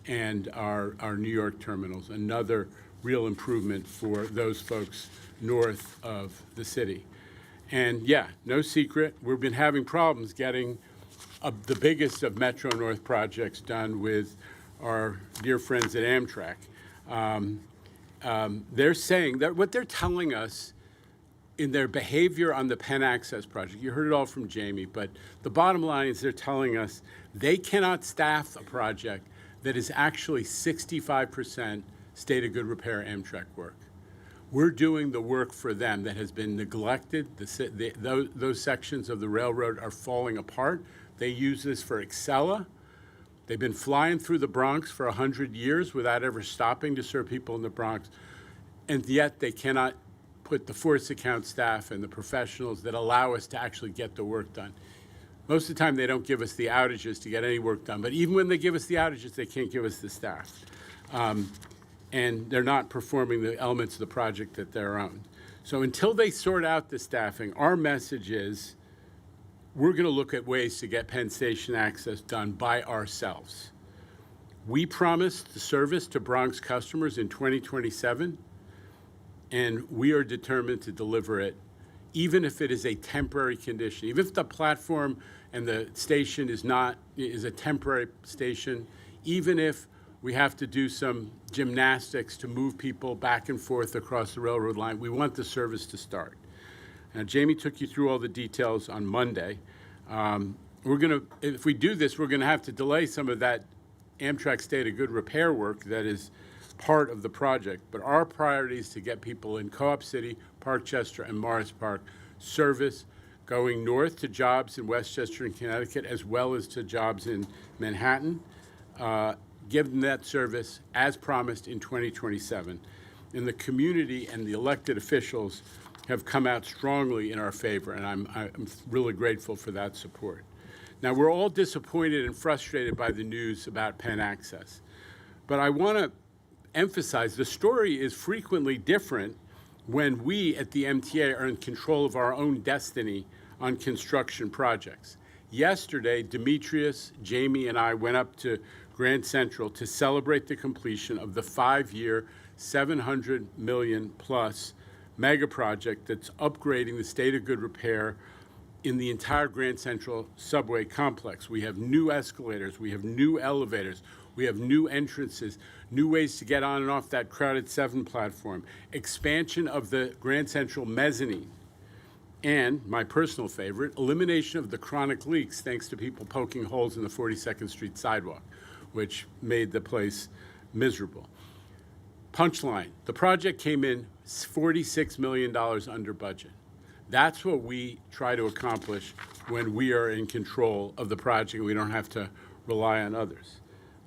and our New York terminals. Another real improvement for those folks north of the city. And yeah, no secret, we've been having problems getting the biggest of Metro North projects done with our dear friends at Amtrak. They're saying that what they're telling us in their behavior on the Penn Access project, you heard it all from Jamie, but the bottom line is they're telling us they cannot staff a project that is actually 65% state of good repair Amtrak work. We're doing the work for them that has been neglected. Those sections of the railroad are falling apart. They use this for Excella. They've been flying through the Bronx for 100 years without ever stopping to serve people in the Bronx, and yet they cannot put the force account staff and the professionals that allow us to actually get the work done. Most of the time, they don't give us the outages to get any work done, but even when they give us the outages, they can't give us the staff. And they're not performing the elements of the project that they're owned. So until they sort out the staffing, our message is we're going to look at ways to get Penn Station access done by ourselves. We promised the service to Bronx customers in 2027, and we are determined to deliver it, even if it is a temporary condition. Even if the platform and the station is a temporary station, even if we have to do some gymnastics to move people back and forth across the railroad line, we want the service to start. Now, Jamie took you through all the details on Monday. If we do this, we're gonna have to delay some of that Amtrak State of Good repair work that is part of the project. But our priority is to get people in Co-op City, Parkchester, and Morris Park service going north to jobs in Westchester and Connecticut, as well as to jobs in Manhattan. Give them that service as promised in 2027. And the community and the elected officials have come out strongly in our favor, and I'm really grateful for that support. Now, we're all disappointed and frustrated by the news about Penn Access, but I want to emphasize the story is frequently different when we at the MTA are in control of our own destiny on construction projects. Yesterday, Demetrius, Jamie, and I went up to Grand Central to celebrate the completion of the 5-year, $700 million plus mega project that's upgrading the state of good repair in the entire Grand Central subway complex. We have new escalators, we have new elevators, we have new entrances, new ways to get on and off that crowded 7 platform, expansion of the Grand Central mezzanine, and my personal favorite, elimination of the chronic leaks thanks to people poking holes in the 42nd Street sidewalk, which made the place miserable. Punchline, the project came in $46 million under budget. That's what we try to accomplish when we are in control of the project and we don't have to rely on others.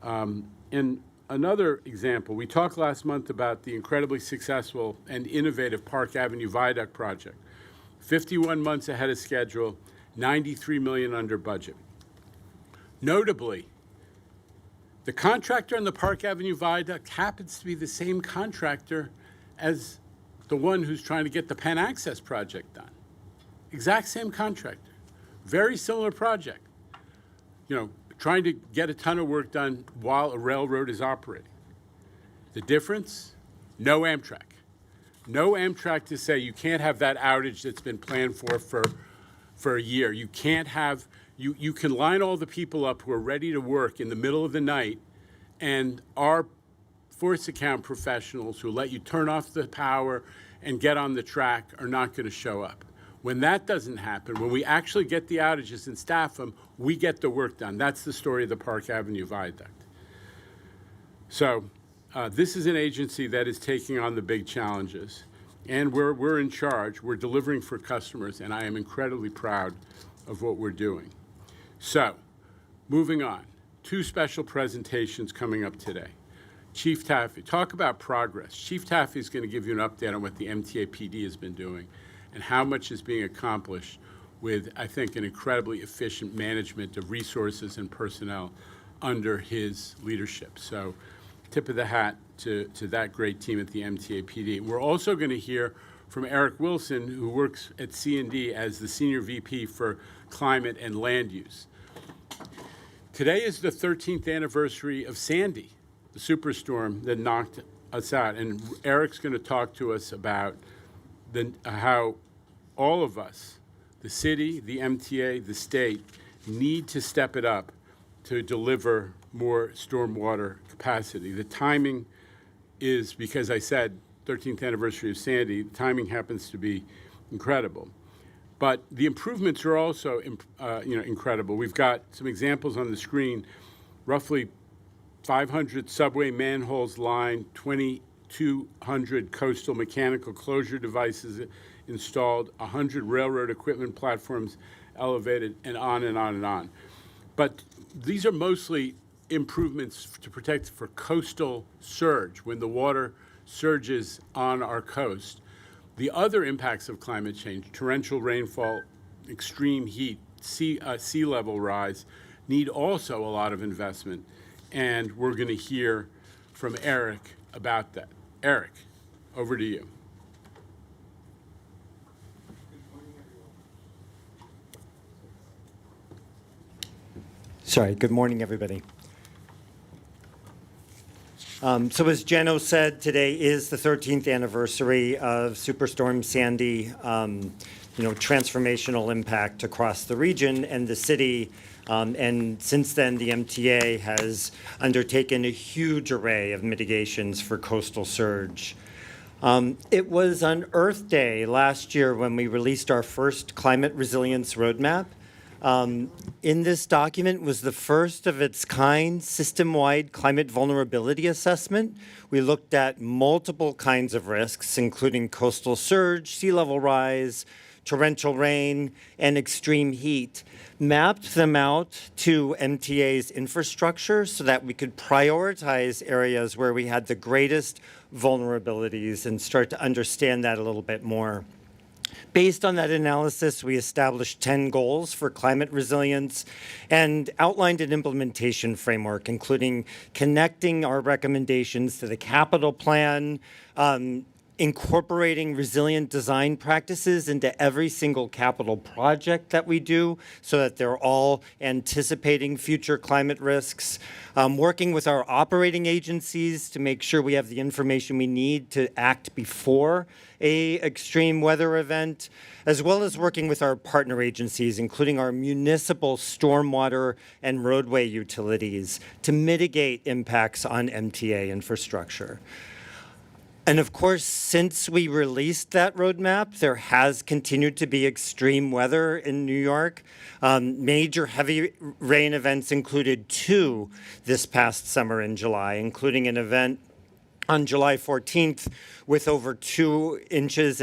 And another example, we talked last month about the incredibly successful and innovative Park Avenue Viaduct project. 51 months ahead of schedule, $93 million under budget. Notably, the contractor on the Park Avenue Viaduct happens to be the same contractor as the one who's trying to get the Penn Access project done. Exact same contractor. Very similar project. You know, trying to get a ton of work done while a railroad is operating. The difference? No Amtrak. No Amtrak to say you can't have that outage that's been planned for a year. You can't have, you can line all the people up who are ready to work in the middle of the night, and our force account professionals who let you turn off the power and get on the track are not going to show up. When that doesn't happen, when we actually get the outages and staff them, we get the work done. That's the story of the Park Avenue Viaduct. So this is an agency that is taking on the big challenges, and we're in charge. We're delivering for customers, and I am incredibly proud of what we're doing. So, moving on, 2 special presentations coming up today. Chief Taffy, talk about progress. Chief Taffy is going to give you an update on what the MTA PD has been doing and how much is being accomplished with, I think, an incredibly efficient management of resources and personnel under his leadership. So, tip of the hat to that great team at the MTA PD. We're also going to hear from Eric Wilson, who works at C&D as the Senior VP for Climate and Land Use. Today is the 13th anniversary of Sandy, the superstorm that knocked us out. And Eric's going to talk to us about how all of us, the city, the MTA, the state, need to step it up to deliver more stormwater capacity. The timing is, because I said 13th anniversary of Sandy, the timing happens to be incredible. But the improvements are also incredible. We've got some examples on the screen, roughly 500 subway manholes lined, 2,200 coastal mechanical closure devices installed, 100 railroad equipment platforms elevated, and on and on and on. But these are mostly improvements to protect for coastal surge, when the water surges on our coast. The other impacts of climate change, torrential rainfall, extreme heat, sea level rise, need also a lot of investment. And we're going to hear from Eric about that. Eric, over to you. Sorry, good morning, everybody. So as Jano said, today is the 13th anniversary of Superstorm Sandy, transformational impact across the region and the city. And since then, the MTA has undertaken a huge array of mitigations for coastal surge. It was on Earth Day last year when we released our first climate resilience roadmap. In this document was the first of its kind system-wide climate vulnerability assessment. We looked at multiple kinds of risks, including coastal surge, sea level rise, torrential rain, and extreme heat, mapped them out to MTA's infrastructure so that we could prioritize areas where we had the greatest vulnerabilities and start to understand that a little bit more. Based on that analysis, we established 10 goals for climate resilience and outlined an implementation framework, including connecting our recommendations to the capital plan, incorporating resilient design practices into every single capital project that we do so that they're all anticipating future climate risks, working with our operating agencies to make sure we have the information we need to act before an extreme weather event, as well as working with our partner agencies, including our municipal stormwater and roadway utilities, to mitigate impacts on MTA infrastructure. And of course, since we released that roadmap, there has continued to be extreme weather in New York. Major heavy rain events included 2 this past summer in July, including an event on July 14th with over 2 inches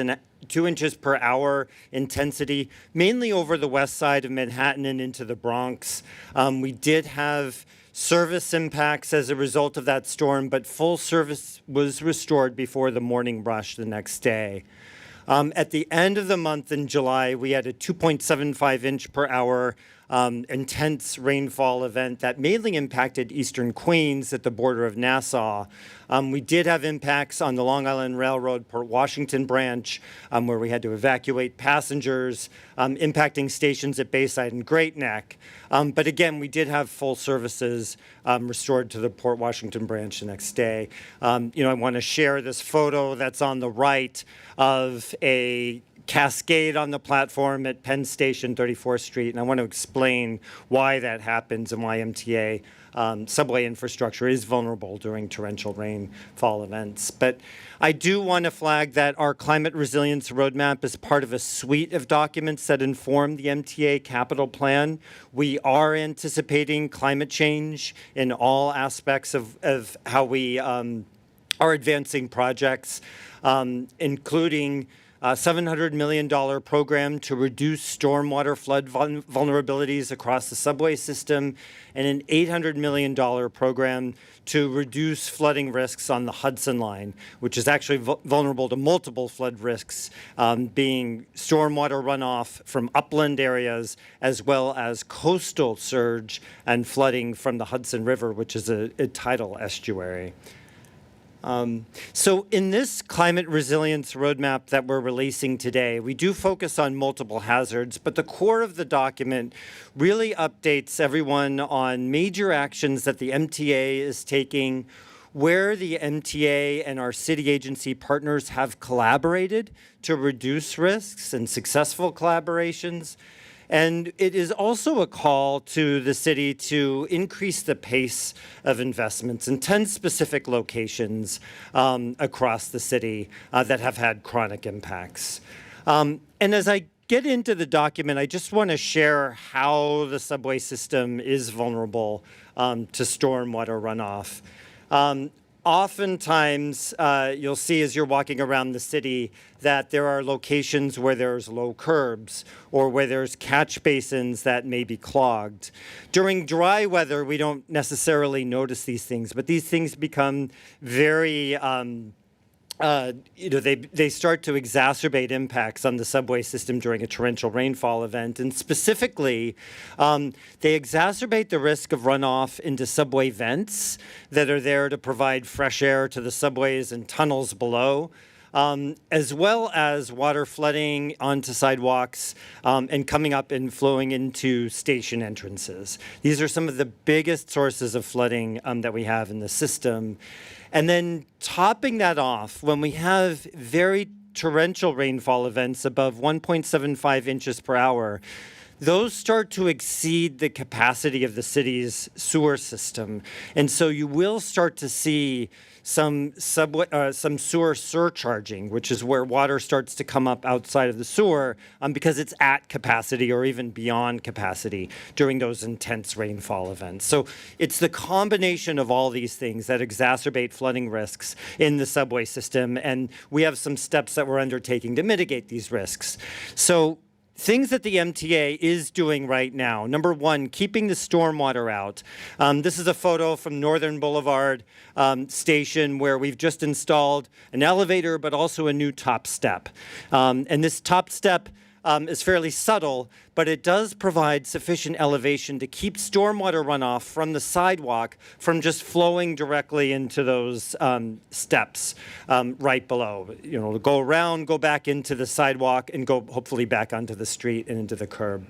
per hour intensity, mainly over the west side of Manhattan and into the Bronx. We did have service impacts as a result of that storm, but full service was restored before the morning rush the next day. At the end of the month in July, we had a 2.75 inch per hour intense rainfall event that mainly impacted eastern Queens at the border of Nassau. We did have impacts on the Long Island Railroad Port Washington branch, where we had to evacuate passengers, impacting stations at Bayside and Great Neck. But again, we did have full services restored to the Port Washington branch the next day. I want to share this photo that's on the right of a cascade on the platform at Penn Station, 34th Street, and I want to explain why that happens and why MTA subway infrastructure is vulnerable during torrential rainfall events. But I do want to flag that our climate resilience roadmap is part of a suite of documents that inform the MTA capital plan. We are anticipating climate change in all aspects of how we are advancing projects, including a $700 million program to reduce stormwater flood vulnerabilities across the subway system, and an $800 million program to reduce flooding risks on the Hudson Line, which is actually vulnerable to multiple flood risks, being stormwater runoff from upland areas, as well as coastal surge and flooding from the Hudson River, which is a tidal estuary. So in this climate resilience roadmap that we're releasing today, we do focus on multiple hazards, but the core of the document really updates everyone on major actions that the MTA is taking, where the MTA and our city agency partners have collaborated to reduce risks and successful collaborations. And it is also a call to the city to increase the pace of investments in 10 specific locations across the city that have had chronic impacts. And as I get into the document, I just want to share how the subway system is vulnerable to stormwater runoff. Oftentimes, you'll see as you're walking around the city that there are locations where there's low curbs or where there's catch basins that may be clogged. During dry weather, we don't necessarily notice these things, but these things become very they start to exacerbate impacts on the subway system during a torrential rainfall event. And specifically, they exacerbate the risk of runoff into subway vents that are there to provide fresh air to the subways and tunnels below. as well as water flooding onto sidewalks and coming up and flowing into station entrances. These are some of the biggest sources of flooding that we have in the system. And then topping that off, when we have very torrential rainfall events above 1.75 inches per hour, those start to exceed the capacity of the city's sewer system. And so you will start to see some sewer surcharging, which is where water starts to come up outside of the sewer because it's at capacity or even beyond capacity during those intense rainfall events. So it's the combination of all these things that exacerbate flooding risks in the subway system, and we have some steps that we're undertaking to mitigate these risks. So things that the MTA is doing right now. Number one, keeping the stormwater out. This is a photo from Northern Boulevard station where we've just installed an elevator, but also a new top step. And this top step is fairly subtle, but it does provide sufficient elevation to keep stormwater runoff from the sidewalk from just flowing directly into those steps right below. You know, go around, go back into the sidewalk, and go hopefully back onto the street and into the curb.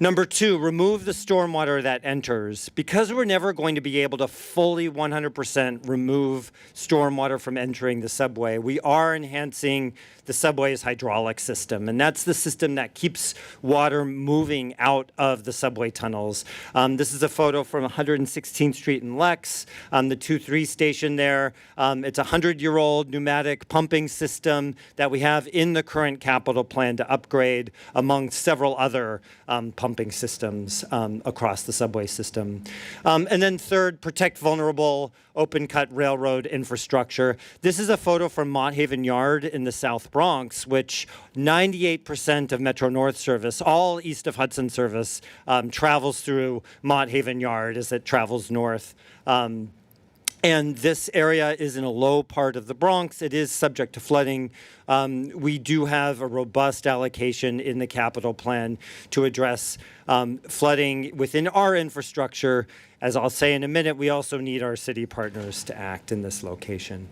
Number two, remove the stormwater that enters. Because we're never going to be able to fully 100% remove stormwater from entering the subway, we are enhancing the subway's hydraulic system. And that's the system that keeps water moving out of the subway tunnels. This is a photo from 116th Street in Lex, the 2-3 station there. It's a 100-year-old pneumatic pumping system that we have in the current capital plan to upgrade among several other pumping systems across the subway system. And then third, protect vulnerable open-cut railroad infrastructure. This is a photo from Mott Haven Yard in the South Bronx, which 98% of Metro North service, all east of Hudson service, travels through Mott Haven Yard as it travels north. And this area is in a low part of the Bronx. It is subject to flooding. We do have a robust allocation in the capital plan to address flooding within our infrastructure. As I'll say in a minute, we also need our city partners to act in this location.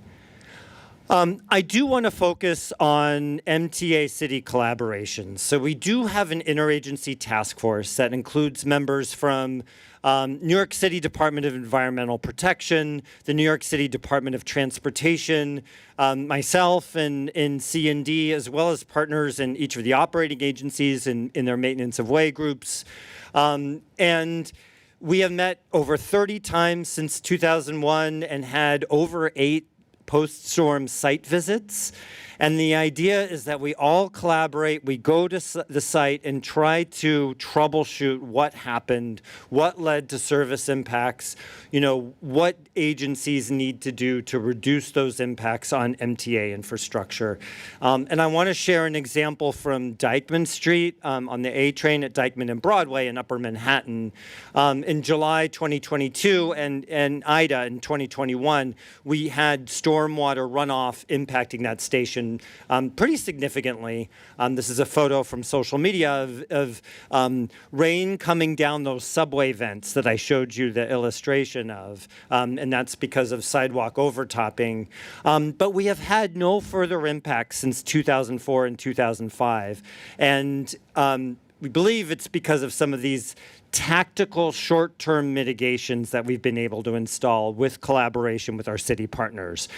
I do want to focus on MTA city collaboration. So we do have an interagency task force that includes members from New York City Department of Environmental Protection, the New York City Department of Transportation, myself and C&D, as well as partners in each of the operating agencies in their maintenance of way groups. And we have met over 30 times since 2001 and had over 8 post-storm site visits. And the idea is that we all collaborate, we go to the site and try to troubleshoot what happened, what led to service impacts, you know, what agencies need to do to reduce those impacts on MTA infrastructure. And I want to share an example from Dyckman Street on the A train at Dyckman and Broadway in Upper Manhattan. In July 2022 and Ida in 2021, we had stormwater runoff impacting that station pretty significantly. This is a photo from social media of rain coming down those subway vents that I showed you the illustration of, and that's because of sidewalk overtopping. But we have had no further impacts since 2004 and 2005, and we believe it's because of some of these tactical short-term mitigations that we've been able to install with collaboration with our city partners.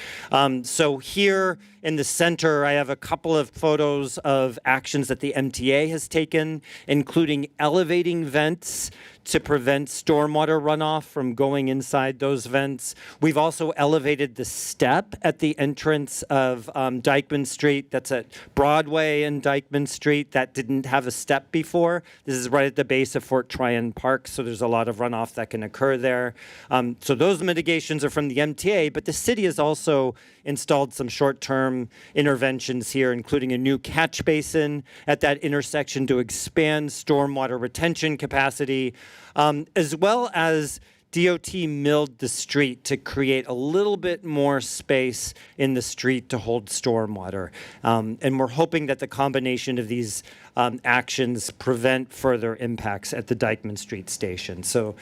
So here in the center, I have a couple of photos of actions that the MTA has taken, including elevating vents to prevent stormwater runoff from going inside those vents. We've also elevated the step at the entrance of Dyckman Street. That's at Broadway and Dyckman Street. That didn't have a step before. This is right at the base of Fort Tryon Park, so there's a lot of runoff that can occur there. So those mitigations are from the MTA, but the city has also installed some short-term interventions here, including a new catch basin at that intersection to expand stormwater retention capacity, as well as DOT milled the street to create a little bit more space in the street to hold stormwater. And we're hoping that the combination of these actions prevent further impacts at the Dyckman Street station. So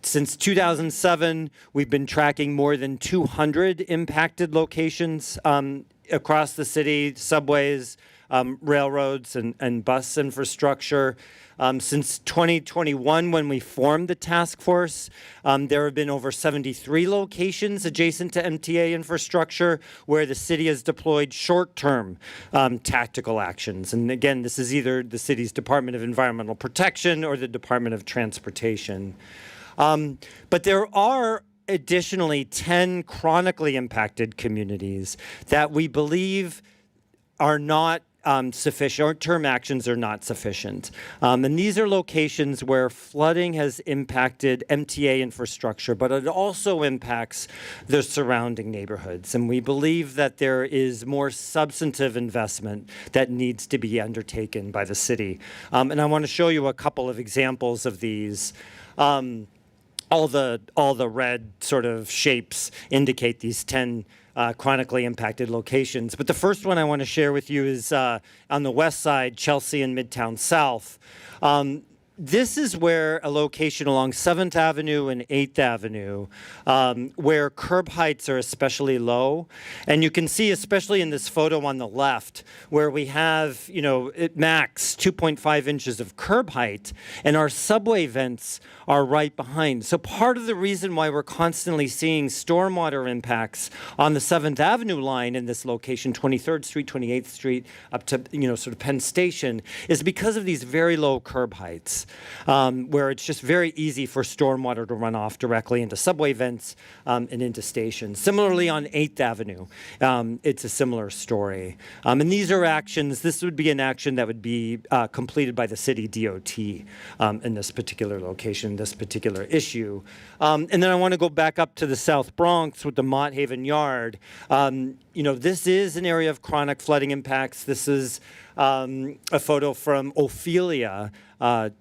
Since 2007, we've been tracking more than 200 impacted locations across the city, subways, railroads, and bus infrastructure. Since 2021, when we formed the task force, there have been over 73 locations adjacent to MTA infrastructure where the city has deployed short-term tactical actions. And again, this is either the city's Department of Environmental Protection or the Department of Transportation. But there are additionally 10 chronically impacted communities that we believe are not sufficient, short-term actions are not sufficient. And these are locations where flooding has impacted MTA infrastructure, but it also impacts the surrounding neighborhoods. And we believe that there is more substantive investment that needs to be undertaken by the city. And I want to show you a couple of examples of these. All the red sort of shapes indicate these 10 chronically impacted locations. But the first one I want to share with you is on the west side, Chelsea and Midtown South. This is where a location along 7th Avenue and 8th Avenue where curb heights are especially low. And you can see, especially in this photo on the left, where we have, at max 2.5 inches of curb height, and our subway vents are right behind. So part of the reason why we're constantly seeing stormwater impacts on the 7th Avenue line in this location, 23rd Street, 28th Street, up to, sort of Penn Station, is because of these very low curb heights. Where it's just very easy for stormwater to run off directly into subway vents and into stations. Similarly, on 8th Avenue, it's a similar story. And these are actions, this would be an action that would be completed by the city DOT in this particular location, this particular issue. And then I want to go back up to the South Bronx with the Mott Haven Yard. This is an area of chronic flooding impacts. This is a photo from Ophelia,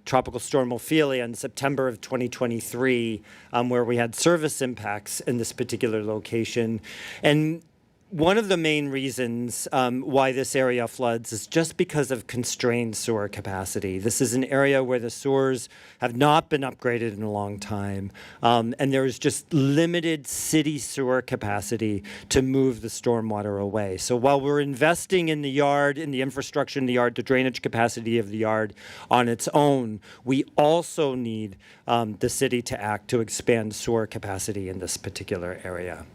Tropical Storm Ophelia in September of 2023, where we had service impacts in this particular location. And one of the main reasons why this area floods is just because of constrained sewer capacity. This is an area where the sewers have not been upgraded in a long time, and there is just limited city sewer capacity to move the stormwater away. So while we're investing in the yard, in the infrastructure in the yard, the drainage capacity of the yard on its own, we also need the city to act to expand sewer capacity in this particular area.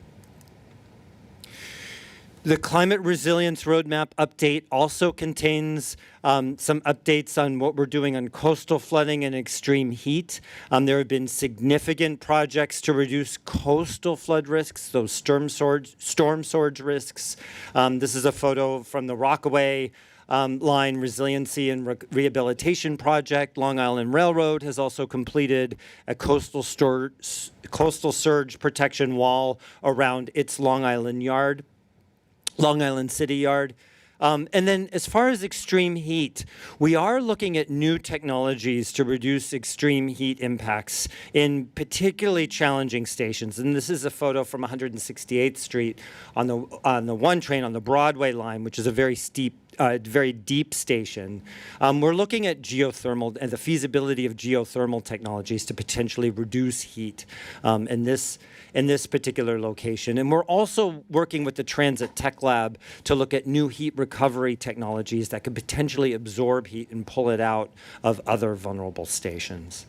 The Climate Resilience Roadmap update also contains some updates on what we're doing on coastal flooding and extreme heat. There have been significant projects to reduce coastal flood risks, those storm surge risks. This is a photo from the Rockaway Line Resiliency and Rehabilitation Project. Long Island Railroad has also completed a coastal surge protection wall around its Long Island City Yard. And then as far as extreme heat, we are looking at new technologies to reduce extreme heat impacts in particularly challenging stations. And this is a photo from 168th Street on the one train on the Broadway line, which is a very steep, very deep station. We're looking at geothermal and the feasibility of geothermal technologies to potentially reduce heat in this particular location. And we're also working with the Transit Tech Lab to look at new heat recovery technologies that could potentially absorb heat and pull it out of other vulnerable stations.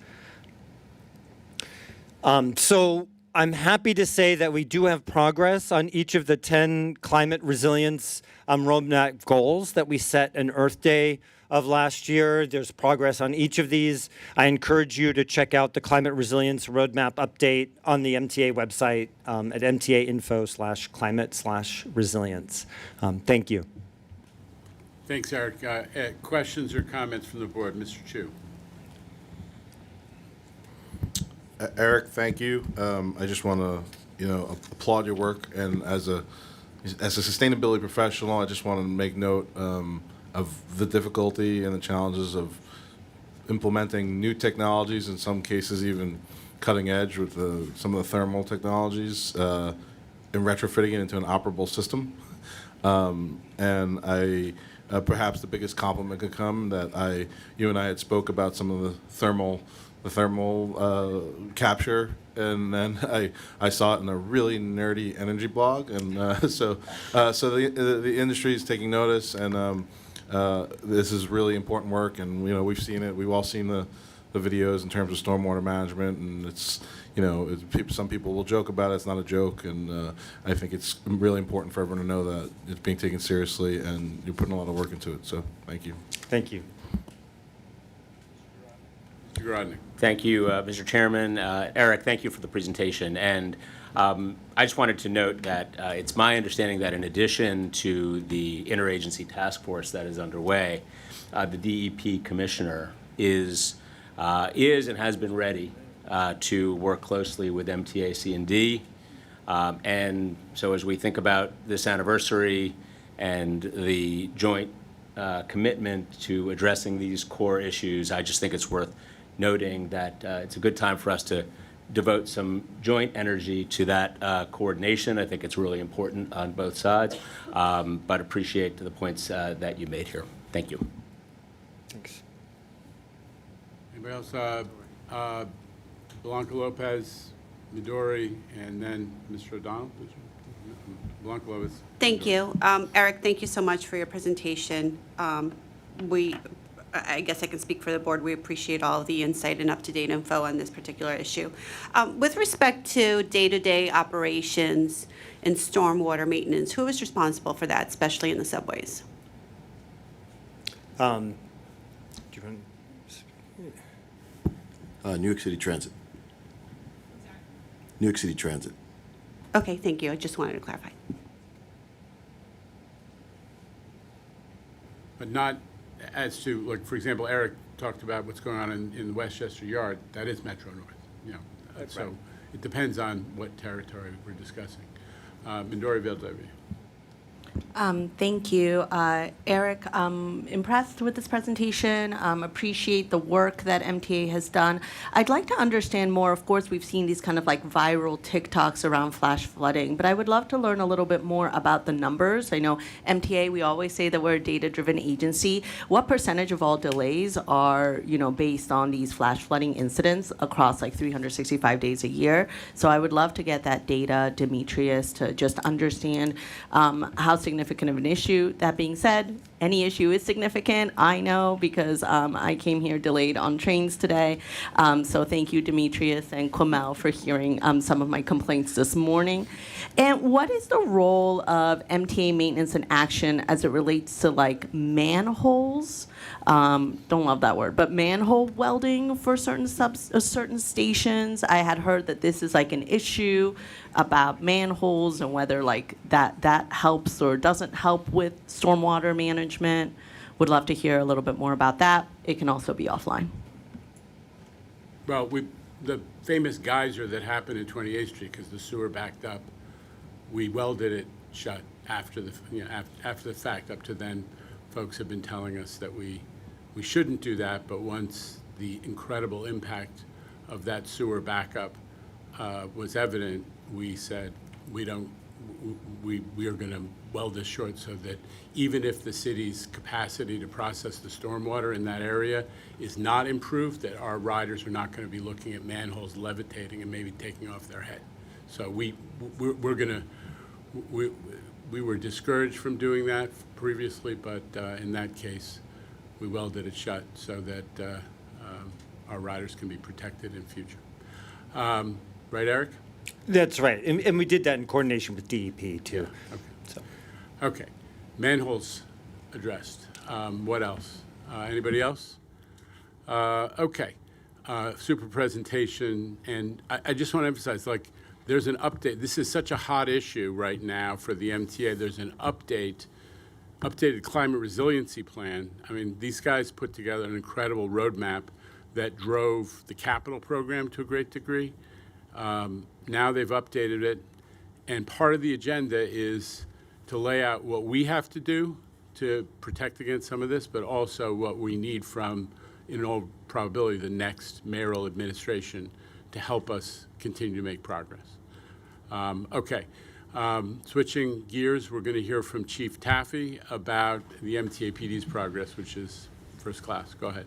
So I'm happy to say that we do have progress on each of the 10 climate resilience roadmap goals that we set in Earth Day of last year. There's progress on each of these. I encourage you to check out the Climate Resilience Roadmap update on the MTA website at mtainfo/climate/resilience. Thank you. Thanks, Eric. Questions or comments from the board? Mr. Chu. Eric, thank you. I just want to, applaud your work. And as a sustainability professional, I just want to make note of the difficulty and the challenges of implementing new technologies, in some cases even cutting edge with some of the thermal technologies, and retrofitting it into an operable system. And perhaps the biggest compliment could come that you and I had spoke about some of the thermal thermal capture, and then I saw it in a really nerdy energy blog, and so the industry is taking notice, and this is really important work, and we've seen it. We've all seen the videos in terms of stormwater management, and it's some people will joke about it. It's not a joke, and I think it's really important for everyone to know that it's being taken seriously, and you're putting a lot of work into it. So thank you. Thank you. Mr. Grodnick. Thank you, Mr. Chairman. Eric, thank you for the presentation. And I just wanted to note that it's my understanding that in addition to the interagency task force that is underway, the DEP commissioner is and has been ready to work closely with MTA C&D. And so as we think about this anniversary and the joint commitment to addressing these core issues, I just think it's worth noting that it's a good time for us to devote some joint energy to that coordination. I think it's really important on both sides, but appreciate the points that you made here. Thank you. Thanks. Anybody else? Blanca Lopez, Midori, and then Mr. O'Donnell. Blanca Lopez. Thank you. Eric, thank you so much for your presentation. I guess I can speak for the board. We appreciate all of the insight and up-to-date info on this particular issue. With respect to day-to-day operations and stormwater maintenance, who is responsible for that, especially in the subways? Do you want New York City Transit. New York City Transit. Okay, thank you. I just wanted to clarify. But not as to, like, for example, Eric talked about what's going on in the Westchester Yard. That is Metro North, That's so right. it depends on what territory we're discussing. Midori Vildevi. Thank you. Eric, impressed with this presentation, appreciate the work that MTA has done. I'd like to understand more. Of course, we've seen these kind of like viral TikToks around flash flooding, but I would love to learn a little bit more about the numbers. I know MTA, we always say that we're a data-driven agency. What percentage of all delays are, based on these flash flooding incidents across like 365 days a year? So I would love to get that data, Demetrius, to just understand how significant of an issue. That being said, any issue is significant. I know because I came here delayed on trains today. So thank you, Demetrius and Quamel, for hearing some of my complaints this morning. And what is the role of MTA maintenance and action as it relates to like manholes? Don't love that word, but manhole welding for certain stations. I had heard that this is like an issue about manholes and whether like that helps or doesn't help with stormwater management. Would love to hear a little bit more about that. It can also be offline. Well, the famous geyser that happened in 28th Street because the sewer backed up, we welded it shut after the after the fact. Up to then, folks have been telling us that we shouldn't do that, but once the incredible impact of that sewer backup was evident, we said we are going to weld this short so that even if the city's capacity to process the stormwater in that area is not improved, that our riders are not going to be looking at manholes levitating and maybe taking off their head. So we were discouraged from doing that previously, but in that case, we welded it shut so that our riders can be protected in future. Right, Eric? That's right. And we did that in coordination with DEP, too. Okay. Okay. Manholes addressed. What else? Anybody else? Okay. Super presentation. And I just want to emphasize, like, there's an update. This is such a hot issue right now for the MTA. There's an updated climate resiliency plan. I mean, these guys put together an incredible roadmap that drove the capital program to a great degree. Now they've updated it, and part of the agenda is to lay out what we have to do to protect against some of this, but also what we need from, in all probability, the next mayoral administration to help us continue to make progress. Okay. Switching gears, we're going to hear from Chief Taffy about the MTA PD's progress, which is first class. Go ahead.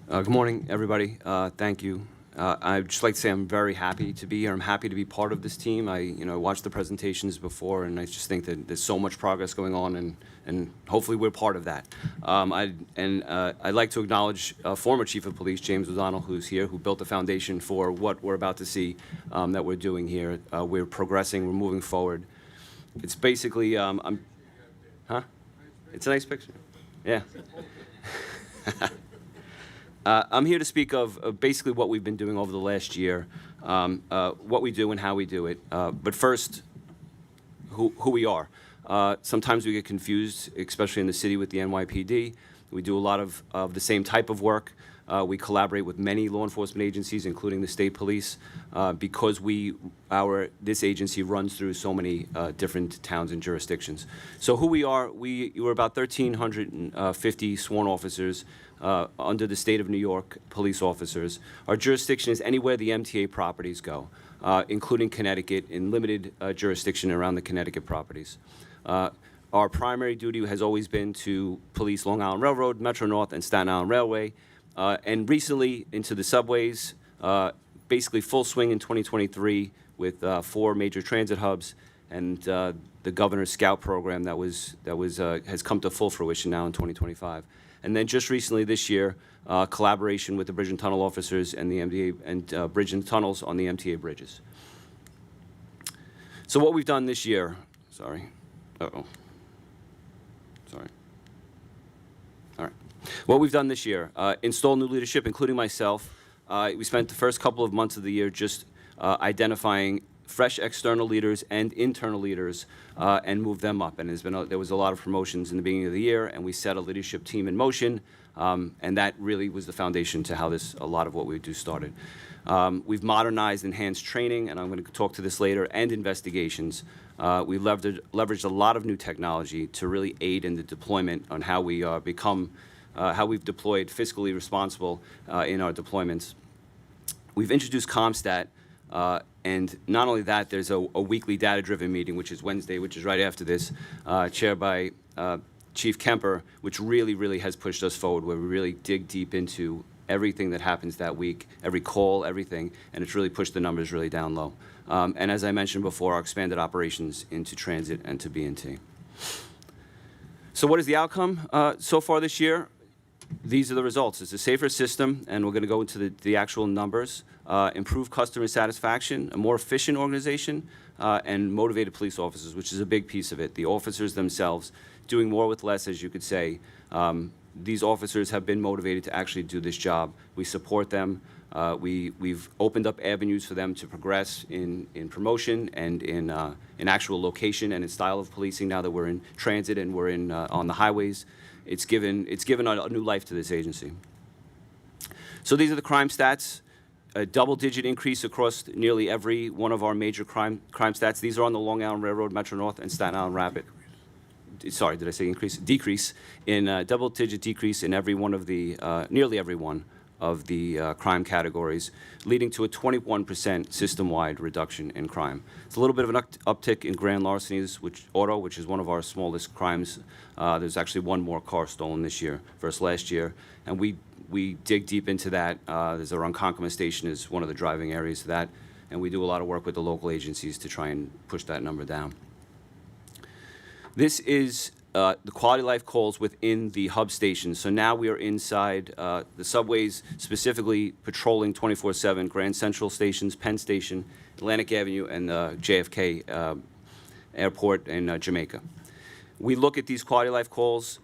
Good morning, everybody. Thank you. I'd just like to say I'm very happy to be here. I'm happy to be part of this team. I watched the presentations before, and I just think that there's so much progress going on, and hopefully we're part of that. I'd like to acknowledge former Chief of Police, James O'Donnell, who's here, who built the foundation for what we're about to see that we're doing here. We're progressing. We're moving forward. It's basically, It's a nice picture. Yeah. I'm here to speak of basically what we've been doing over the last year, what we do and how we do it. But first, who we are. Sometimes we get confused, especially in the city with the NYPD. We do a lot of the same type of work. We collaborate with many law enforcement agencies, including the state police, because this agency runs through so many different towns and jurisdictions. So who we are, we're about 1,350 sworn officers under the state of New York police officers. Our jurisdiction is anywhere the MTA properties go, including Connecticut, in limited jurisdiction around the Connecticut properties. Our primary duty has always been to police Long Island Railroad, Metro North, and Staten Island Railway, and recently into the subways, basically full swing in 2023 with 4 major transit hubs and the governor's scout program that has come to full fruition now in 2025. And then just recently this year, collaboration with the bridge and tunnel officers and the MTA and bridge and tunnels on the MTA bridges. So what we've done this year, sorry. All right. What we've done this year, install new leadership, including myself. We spent the first couple of months of the year just identifying fresh external leaders and internal leaders and move them up. And there was a lot of promotions in the beginning of the year, and we set a leadership team in motion, and that really was the foundation to how a lot of what we do started. We've modernized, enhanced training, and I'm going to talk to this later, and investigations. We leveraged a lot of new technology to really aid in the deployment on how we how we've deployed fiscally responsible in our deployments. We've introduced CompStat, and not only that, there's a weekly data-driven meeting, which is Wednesday, which is right after this, chaired by Chief Kemper, which really has pushed us forward, where we really dig deep into everything that happens that week, every call, everything, and it's really pushed the numbers really down low. And as I mentioned before, our expanded operations into transit and to B&T. So what is the outcome so far this year? These are the results. It's a safer system, and we're going to go into the actual numbers. Improved customer satisfaction, a more efficient organization, and motivated police officers, which is a big piece of it. The officers themselves doing more with less, as you could say. These officers have been motivated to actually do this job. We support them. We've opened up avenues for them to progress in promotion and in actual location and in style of policing now that we're in transit and we're on the highways. It's given a new life to this agency. So these are the crime stats. A double-digit increase across nearly every one of our major crime stats. These are on the Long Island Railroad, Metro North, and Staten Island Rapid. Sorry, did I say increase? Decrease. In double-digit decrease in every one of the, nearly every one of the crime categories, leading to a 21% system-wide reduction in crime. It's a little bit of an uptick in grand larcenies, which is one of our smallest crimes. There's actually one more car stolen this year versus last year, and we dig deep into that. There's our Ronkonkoma station is one of the driving areas of that, and we do a lot of work with the local agencies to try and push that number down. This is the quality of life calls within the hub stations. So now we are inside the subways, specifically patrolling 24/7 Grand Central stations, Penn Station, Atlantic Avenue, and JFK Airport in Jamaica. We look at these quality of life calls.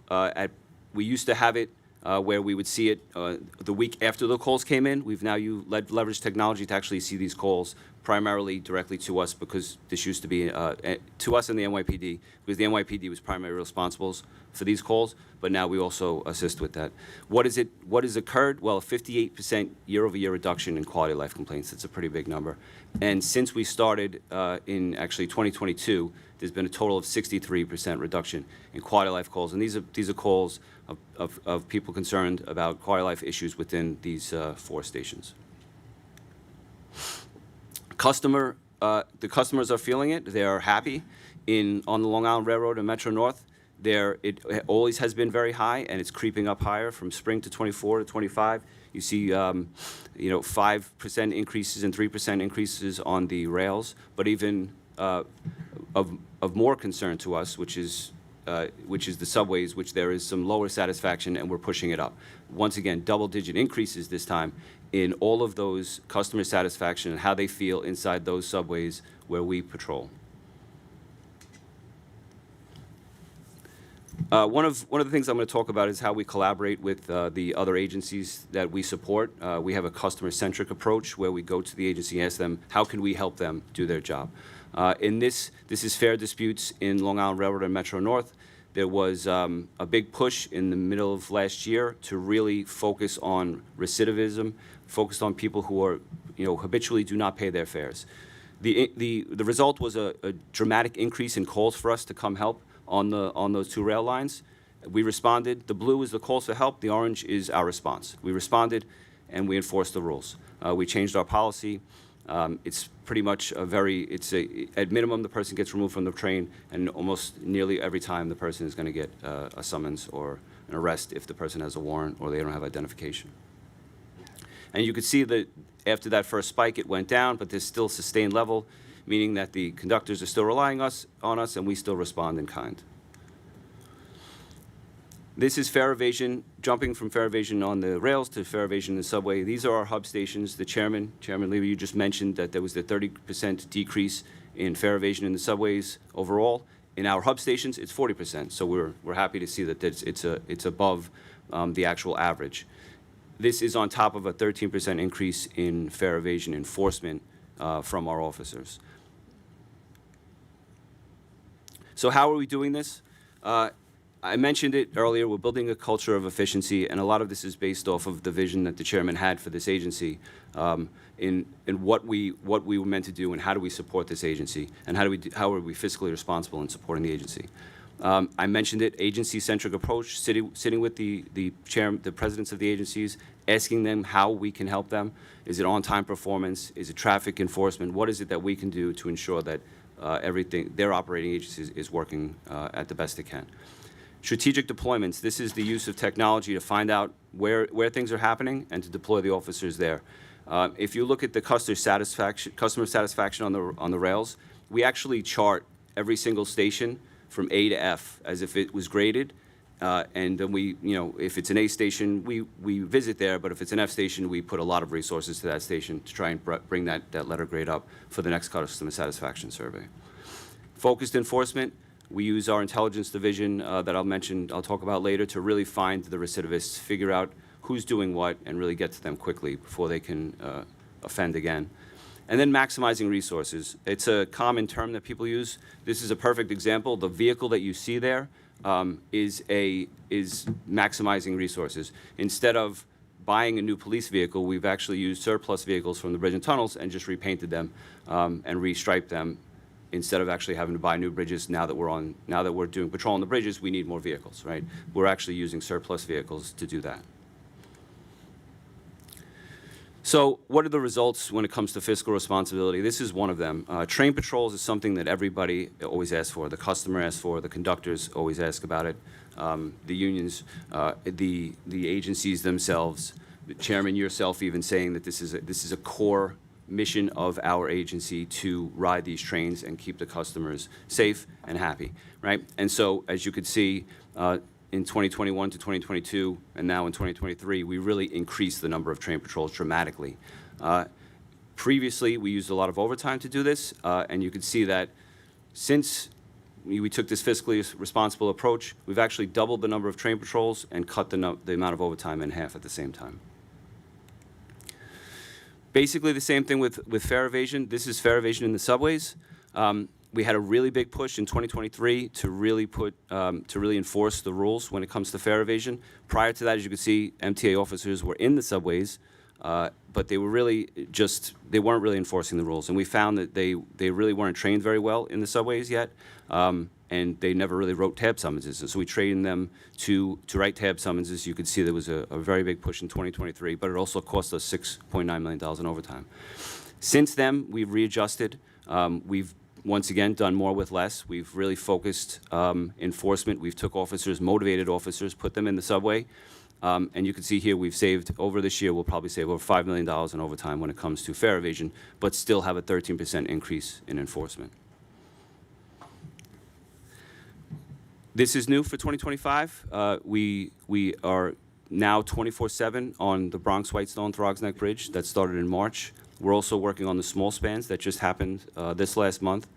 We used to have it where we would see it the week after the calls came in. We've now leveraged technology to actually see these calls primarily directly to us, because this used to be to us and the NYPD, because the NYPD was primarily responsible for these calls, but now we also assist with that. What has occurred? Well, a 58% year-over-year reduction in quality of life complaints. That's a pretty big number. And since we started in actually 2022, there's been a total of 63% reduction in quality of life calls. And these are calls of people concerned about quality of life issues within these 4 stations. The customers are feeling it. They are happy on the Long Island Railroad and Metro North. It always has been very high, and it's creeping up higher from spring to 24 to 25. You see, 5% increases and 3% increases on the rails, but even of more concern to us, which is the subways, which there is some lower satisfaction, and we're pushing it up. Once again, double-digit increases this time in all of those customer satisfaction and how they feel inside those subways where we patrol. One of the things I'm going to talk about is how we collaborate with the other agencies that we support. We have a customer-centric approach where we go to the agency and ask them, how can we help them do their job? This is fare disputes in Long Island Railroad and Metro North. There was a big push in the middle of last year to really focus on recidivism, focused on people who are, habitually do not pay their fares. The result was a dramatic increase in calls for us to come help on those two rail lines. We responded. The blue is the calls for help. The orange is our response. We responded, and we enforced the rules. We changed our policy. It's pretty much at minimum, the person gets removed from the train, and almost nearly every time the person is going to get a summons or an arrest if the person has a warrant or they don't have identification. And you could see that after that first spike, it went down, but there's still sustained level, meaning that the conductors are still relying on us, and we still respond in kind. This is fare evasion, jumping from fare evasion on the rails to fare evasion in the subway. These are our hub stations. Chairman Levy, you just mentioned that there was the 30% decrease in fare evasion in the subways overall. In our hub stations, it's 40%. So we're happy to see that it's above the actual average. This is on top of a 13% increase in fare evasion enforcement from our officers. So how are we doing this? I mentioned it earlier, we're building a culture of efficiency, and a lot of this is based off of the vision that the chairman had for this agency in what we were meant to do and how do we support this agency and how are we fiscally responsible in supporting the agency. I mentioned it, agency-centric approach, sitting with the presidents of the agencies, asking them how we can help them. Is it on-time performance? Is it traffic enforcement? What is it that we can do to ensure that their operating agency is working at the best it can? Strategic deployments. This is the use of technology to find out where things are happening and to deploy the officers there. If you look at the customer satisfaction on the rails, we actually chart every single station from A to F as if it was graded. And then if it's an A station, we visit there, but if it's an F station, we put a lot of resources to that station to try and bring that letter grade up for the next customer satisfaction survey. Focused enforcement. We use our intelligence division that I'll talk about later to really find the recidivists, figure out who's doing what, and really get to them quickly before they can offend again. And then maximizing resources. It's a common term that people use. This is a perfect example. The vehicle that you see there is maximizing resources. Instead of buying a new police vehicle, we've actually used surplus vehicles from the bridge and tunnels and just repainted them and restriped them. Instead of actually having to buy new bridges, now that we're doing patrol on the bridges, we need more vehicles, right? We're actually using surplus vehicles to do that. So what are the results when it comes to fiscal responsibility? This is one of them. Train patrols is something that everybody always asks for. The customer asks for, the conductors always ask about it. The unions, the agencies themselves, the chairman yourself even saying that this is a core mission of our agency to ride these trains and keep the customers safe and happy, right? And so, as you could see, in 2021 to 2022, and now in 2023, we really increased the number of train patrols dramatically. Previously, we used a lot of overtime to do this, and you could see that since we took this fiscally responsible approach, we've actually doubled the number of train patrols and cut the amount of overtime in half at the same time. Basically the same thing with fare evasion. This is fare evasion in the subways. We had a really big push in 2023 to really enforce the rules when it comes to fare evasion. Prior to that, as you can see, MTA officers were in the subways, but they weren't really enforcing the rules. And we found that they really weren't trained very well in the subways yet, and they never really wrote tab summonses. And so we trained them to write tab summonses. You could see there was a very big push in 2023, but it also cost us $6.9 million in overtime. Since then, we've readjusted. once again, done more with less. We've really focused enforcement. We've took officers, motivated officers, put them in the subway. And you can see here we've saved, over this year, we'll probably save over $5 million in overtime when it comes to fare evasion, but still have a 13% increase in enforcement. This is new for 2025. We are now 24/7 on the Bronx-Whitestone-Throgs Neck Bridge that started in March. We're also working on the small spans that just happened this last month.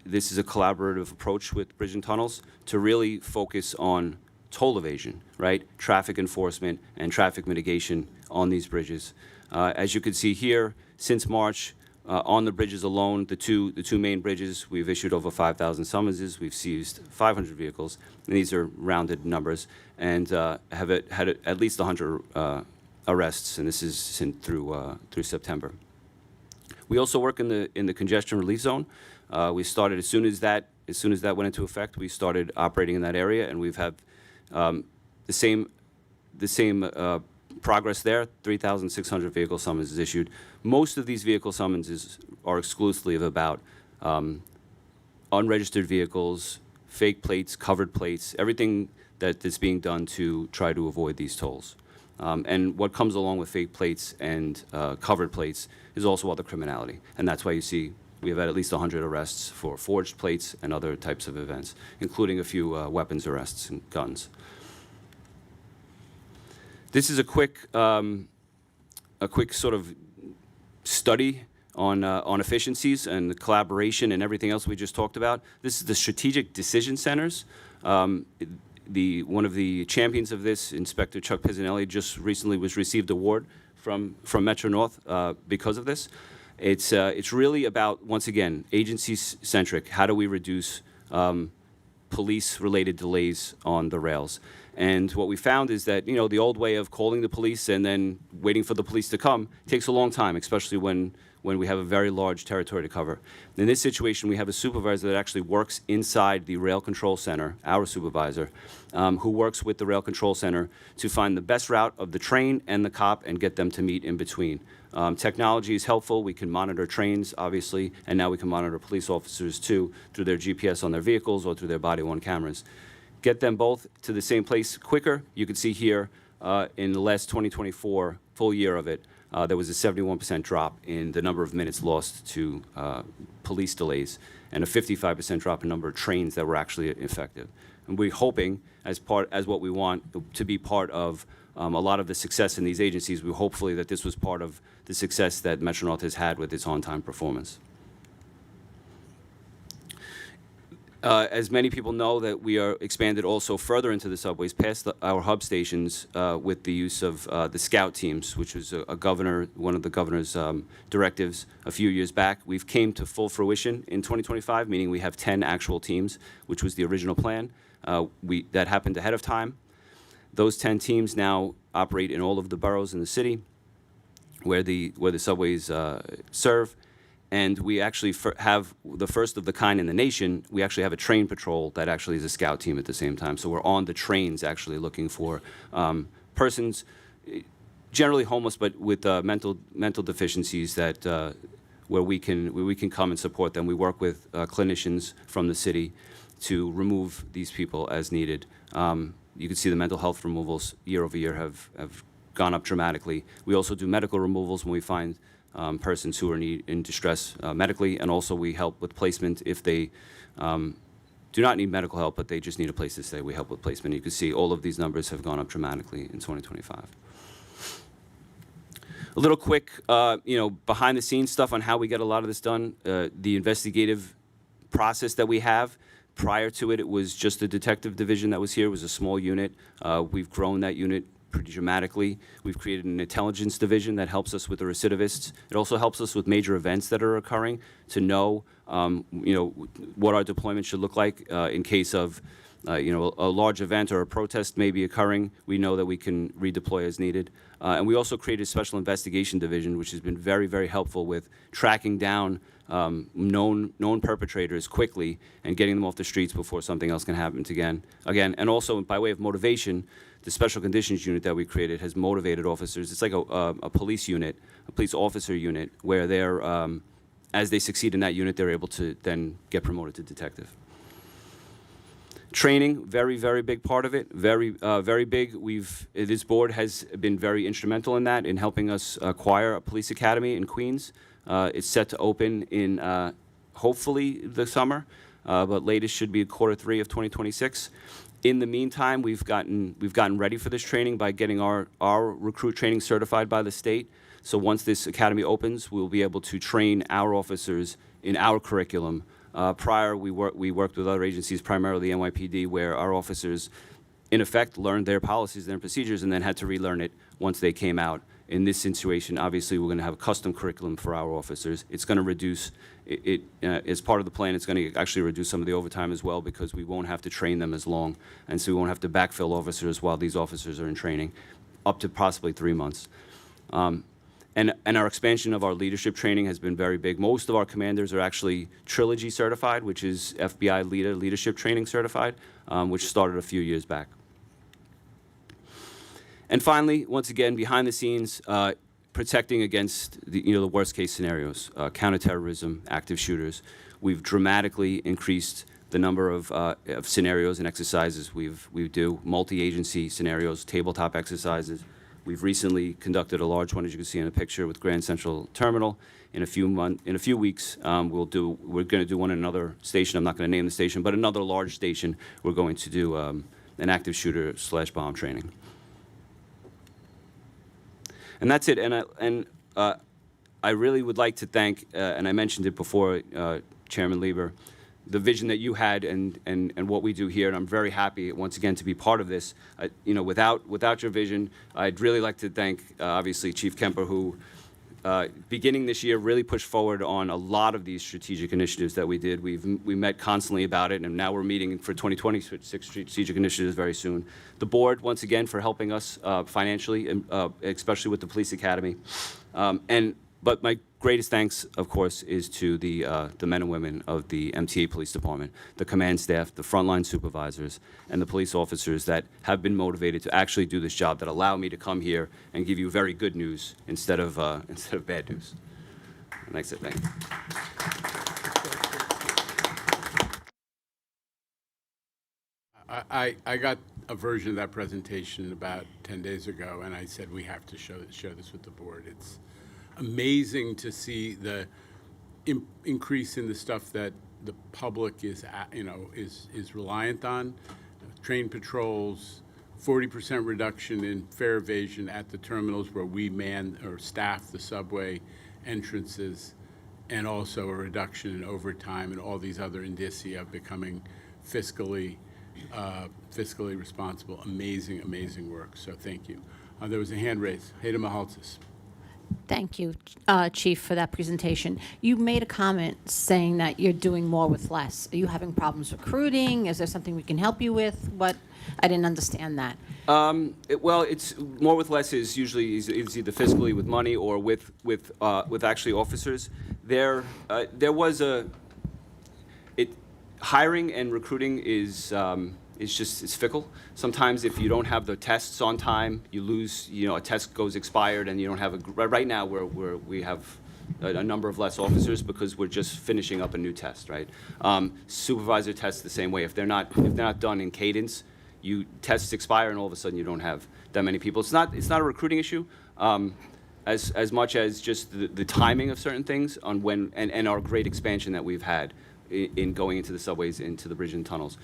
This is a collaborative approach with Bridge and Tunnels to really focus on toll evasion, right? Traffic enforcement and traffic mitigation on these bridges. As you can see here, since March, on the bridges alone, the two main bridges, we've issued over 5,000 summonses. We've seized 500 vehicles, and these are rounded numbers, and have had at least 100 arrests, and this is through September. We also work in the congestion relief zone. We started as soon as that went into effect. We started operating in that area, and we've had the same progress there. 3,600 vehicle summonses issued. Most of these vehicle summonses are exclusively about unregistered vehicles, fake plates, covered plates, everything that is being done to try to avoid these tolls. And what comes along with fake plates and covered plates is also other criminality. And that's why you see we have had at least 100 arrests for forged plates and other types of events, including a few weapons arrests and guns. This is a quick sort of study on efficiencies and the collaboration and everything else we just talked about. This is the strategic decision centers. One of the champions of this, Inspector Chuck Pizzanelli, just recently received an award from Metro North because of this. It's really about, once again, agency-centric. How do we reduce police-related delays on the rails? And what we found is that, the old way of calling the police and then waiting for the police to come takes a long time, especially when we have a very large territory to cover. In this situation, we have a supervisor that actually works inside the rail control center, our supervisor, who works with the rail control center to find the best route of the train and the cop and get them to meet in between. Technology is helpful. We can monitor trains, obviously, and now we can monitor police officers, too, through their GPS on their vehicles or through their body-worn cameras. Get them both to the same place quicker. You can see here in the last 2024 full year of it, there was a 71% drop in the number of minutes lost to police delays and a 55% drop in number of trains that were actually effective. And we're hoping, as what we want to be part of a lot of the success in these agencies, we hopefully that this was part of the success that Metro North has had with its on-time performance. As many people know, that we are expanded also further into the subways, past our hub stations, with the use of the scout teams, which was one of the governor's directives a few years back. We've came to full fruition in 2025, meaning we have 10 actual teams, which was the original plan. That happened ahead of time. Those 10 teams now operate in all of the boroughs in the city where the subways serve. And we actually have the first of the kind in the nation. We actually have a train patrol that actually is a scout team at the same time. So we're on the trains actually looking for persons, generally homeless, but with mental deficiencies that where we can come and support them. We work with clinicians from the city to remove these people as needed. You can see the mental health removals year over year have gone up dramatically. We also do medical removals when we find persons who are in distress medically, and also we help with placement if they do not need medical help, but they just need a place to stay. We help with placement. You can see all of these numbers have gone up dramatically in 2025. A little quick, behind-the-scenes stuff on how we get a lot of this done. The investigative process that we have. Prior to it, it was just the detective division that was here. It was a small unit. We've grown that unit pretty dramatically. We've created an intelligence division that helps us with the recidivists. It also helps us with major events that are occurring to know, what our deployment should look like in case of, a large event or a protest may be occurring. We know that we can redeploy as needed. And we also created a special investigation division, which has been very, very helpful with tracking down known perpetrators quickly and getting them off the streets before something else can happen again. And also, by way of motivation, the special conditions unit that we created has motivated officers. It's like a police unit, a police officer unit, where they're as they succeed in that unit, they're able to then get promoted to detective. Training, very, very big part of it. Very big. This board has been very instrumental in that, in helping us acquire a police academy in Queens. It's set to open in hopefully the summer, but latest should be Q3 of 2026. In the meantime, we've gotten ready for this training by getting our recruit training certified by the state. So once this academy opens, we'll be able to train our officers in our curriculum. Prior, we worked with other agencies, primarily the NYPD, where our officers, in effect, learned their policies and their procedures and then had to relearn it once they came out. In this situation, obviously, we're going to have a custom curriculum for our officers. It's going to reduce, as part of the plan, it's going to actually reduce some of the overtime as well, because we won't have to train them as long, and so we won't have to backfill officers while these officers are in training, up to possibly 3 months. And our expansion of our leadership training has been very big. Most of our commanders are actually Trilogy certified, which is FBI leadership training certified, which started a few years back. And finally, once again, behind the scenes, protecting against the worst case scenarios, counterterrorism, active shooters. We've dramatically increased the number of scenarios and exercises we do, multi-agency scenarios, tabletop exercises. We've recently conducted a large one, as you can see in the picture, with Grand Central Terminal. In a few weeks, we're going to do one in another station. I'm not going to name the station, but another large station. We're going to do an active shooter / bomb training. And that's it. And I really would like to thank, and I mentioned it before, Chairman Lieber, the vision that you had and what we do here, and I'm very happy once again to be part of this. Without your vision, I'd really like to thank obviously Chief Kemper, who beginning this year really pushed forward on a lot of these strategic initiatives that we did. We met constantly about it, and now we're meeting for 2026 strategic initiatives very soon. The board, once again, for helping us financially, especially with the police academy. But my greatest thanks, of course, is to the men and women of the MTA Police Department, the command staff, the frontline supervisors, and the police officers that have been motivated to actually do this job, that allow me to come here and give you very good news instead of bad news. And that's it. Thank you. I got a version of that presentation about 10 days ago, and I said we have to share this with the board. It's amazing to see the increase in the stuff that the public is reliant on. Train patrols, 40% reduction in fare evasion at the terminals where we man or staff the subway entrances, and also a reduction in overtime and all these other indicia of becoming fiscally responsible. Amazing, amazing work. So thank you. There was a hand raised. Hayden Mahaltzis. Thank you, Chief, for that presentation. You made a comment saying that you're doing more with less. Are you having problems recruiting? Is there something we can help you with? I didn't understand that. Well, it's more with less is usually it's either fiscally with money or with actually officers. Hiring and recruiting is it's fickle. Sometimes if you don't have the tests on time, you lose, a test goes expired and you don't have right now we have a number of less officers because we're just finishing up a new test, right? Supervisor tests the same way. If they're not done in cadence, tests expire and all of a sudden you don't have that many people. It's not a recruiting issue. As much as just the timing of certain things on when and our great expansion that we've had in going into the subways, into the bridge and tunnels.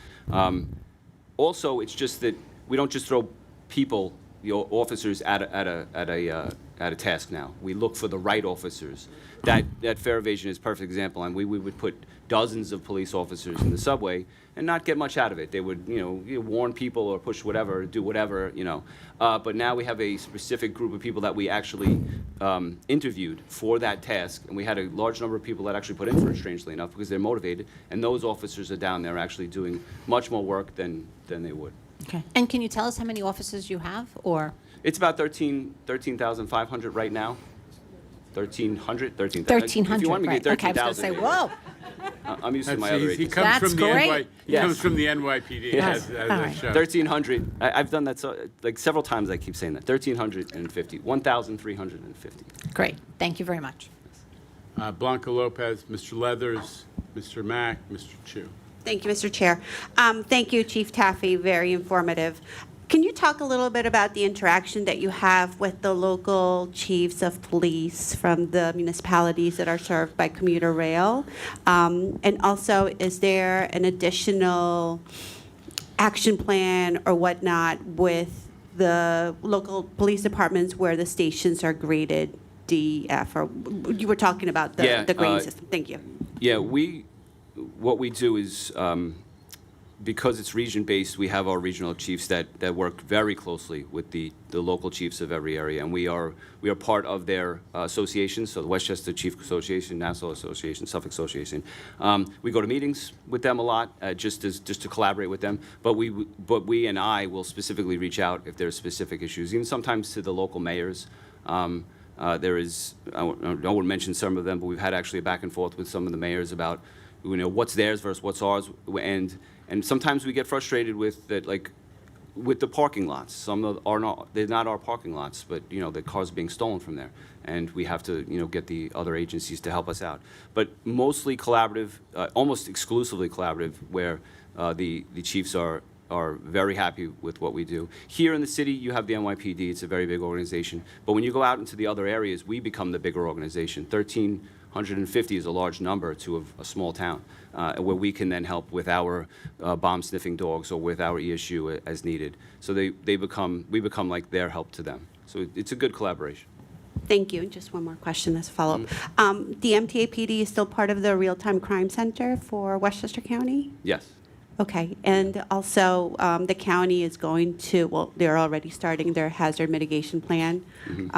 Also, it's just that we don't just throw people, officers at a task now. We look for the right officers. That fare evasion is a perfect example, and we would put dozens of police officers in the subway and not get much out of it. They would, warn people or push whatever, do whatever, But now we have a specific group of people that we actually interviewed for that task, and we had a large number of people that actually put in for it, strangely enough, because they're motivated, and those officers are down there actually doing much more work than they would. Okay. And can you tell us how many officers you have, or? It's about 13,500 right now. 1,300, 13,000. 1,300, If you want me to get right. Okay, I was going to 13,000. say, whoa. I'm used to my other He agencies. comes That's from the great. He comes from the NYPD. Yes. As a show. 1,300. I've done that several times. I keep saying that. 1,350. 1,350. Great. Thank you very much. Blanca Lopez, Mr. Leathers, Mr. Mack, Mr. Chu. Thank you, Mr. Chair. Thank you, Chief Taffy, very informative. Can you talk a little bit about the interaction that you have with the local chiefs of police from the municipalities that are served by commuter rail? And also, is there an additional action plan or whatnot with the local police departments where the stations are graded DF? Or you were talking about the grading system. Thank you. Yeah, what we do is, because it's region-based, we have our regional chiefs that work very closely with the local chiefs of every area, and we are part of their associations, so the Westchester Chief Association, Nassau Association, Suffolk Association. We go to meetings with them a lot, just to collaborate with them, but we and I will specifically reach out if there's specific issues, even sometimes to the local mayors. There is, I won't mention some of them, but we've had actually a back and forth with some of the mayors about, what's theirs versus what's ours, and sometimes we get frustrated with that, like with the parking lots. Some they're not our parking lots, but the cars being stolen from there, and we have to get the other agencies to help us out. But mostly collaborative, almost exclusively collaborative, where the chiefs are very happy with what we do. Here in the city, you have the NYPD. It's a very big organization. But when you go out into the other areas, we become the bigger organization. 1,350 is a large number to a small town, where we can then help with our bomb-sniffing dogs or with our ESU as needed. So we become like their help to them. So it's a good collaboration. Thank you. Just one more question as a follow-up. The MTA PD is still part of the Real-Time Crime Center for Westchester County? Yes. Okay, and also the county is going to, well, they're already starting their hazard mitigation plan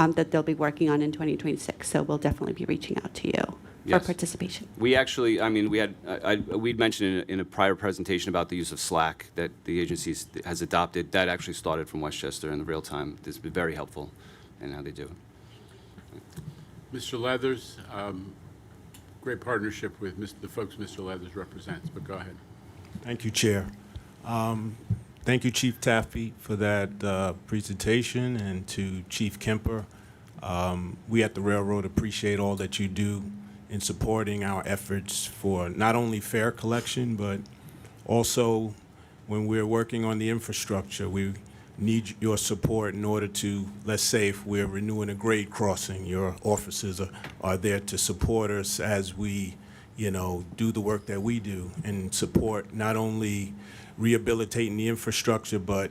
that they'll be working on in 2026. So we'll definitely be reaching out to you for participation. We actually, we'd mentioned in a prior presentation about the use of Slack that the agency has adopted. That actually started from Westchester in the real time. It's been very helpful in how they do it. Mr. Leathers, great partnership with the folks Mr. Leathers represents, but go ahead. Thank you, Chair. Thank you, Chief Taffy, for that presentation, and to Chief Kemper. We at the Railroad appreciate all that you do in supporting our efforts for not only fare collection, but also when we're working on the infrastructure. We need your support in order to, let's say, if we're renewing a grade crossing, your officers are there to support us as we do the work that we do and support not only rehabilitating the infrastructure, but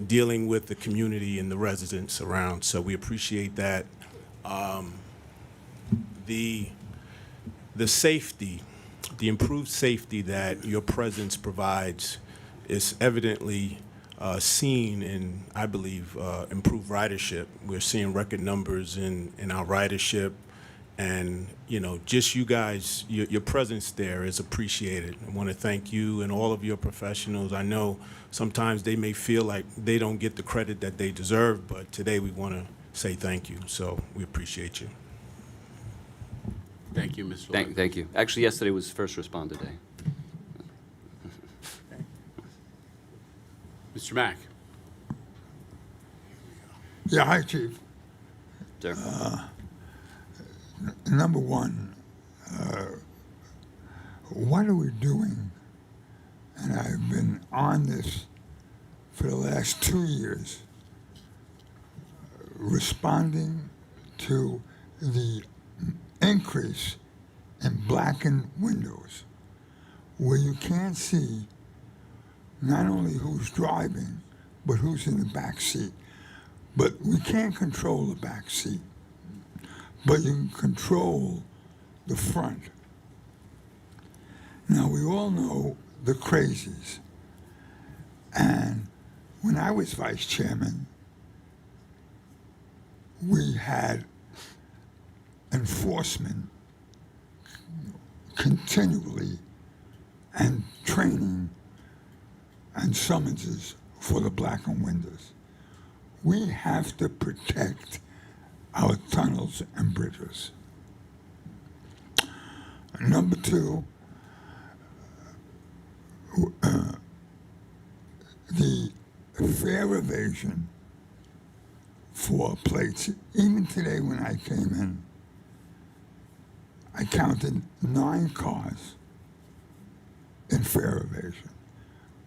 dealing with the community and the residents around. So we appreciate that. The safety, the improved safety that your presence provides is evidently seen in, I believe, improved ridership. We're seeing record numbers in our ridership. And, just you guys, your presence there is appreciated. I want to thank you and all of your professionals. I know sometimes they may feel like they don't get the credit that they deserve, but today we want to say thank you. So we appreciate you. Thank you, Mr. Leathers. Thank you. Actually, yesterday was First Responder Day. Mr. Mack. Yeah, hi, Chief. Sir. Number one, what are we doing? And I've been on this for the last 2 years, responding to the increase in blackened windows, where you can't see not only who's driving, but who's in the back seat. But we can't control the back seat, but you can control the front. Now, we all know the crazies. And when I was vice chairman, we had enforcement continually and training and summonses for the blackened windows. We have to protect our tunnels and bridges. Number two, the fare evasion for plates. Even today when I came in, I counted 9 cars in fare evasion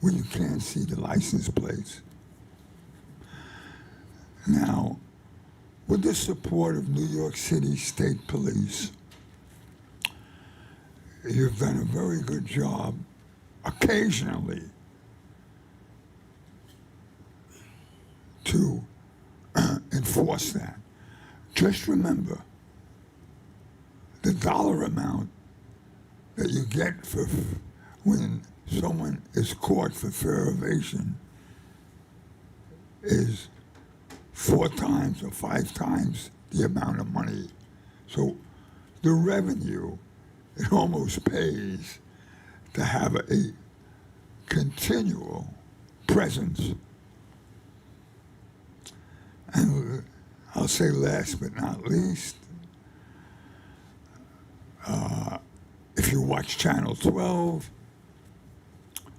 where you can't see the license plates. Now, with the support of New York City State Police, you've done a very good job occasionally to enforce that. Just remember, the dollar amount that you get for when someone is caught for fare evasion is 4 times or 5 times the amount of money. So the revenue, it almost pays to have a continual presence. And I'll say last but not least, if you watch Channel 12,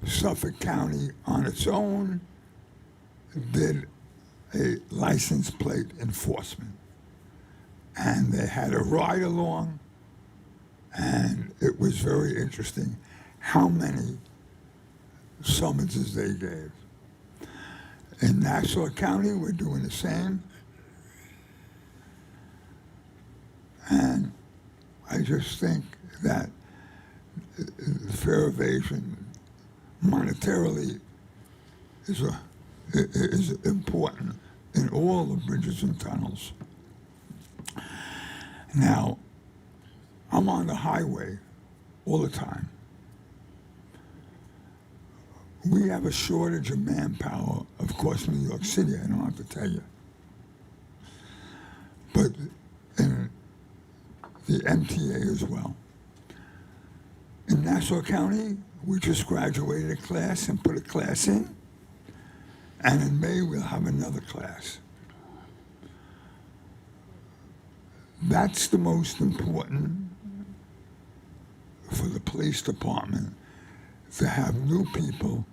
Suffolk County on its own did a license plate enforcement. And they had a ride along, and it was very interesting how many summonses they gave. In Nassau County, we're doing the same. And I just think that fare evasion monetarily is important in all the bridges and tunnels. Now, I'm on the highway all the time. We have a shortage of manpower, of course, New York City, I don't have to tell you. But in the MTA as well. In Nassau County, we just graduated a class and put a class in. And in May, we'll have another class. That's the most important for the police department, to have new people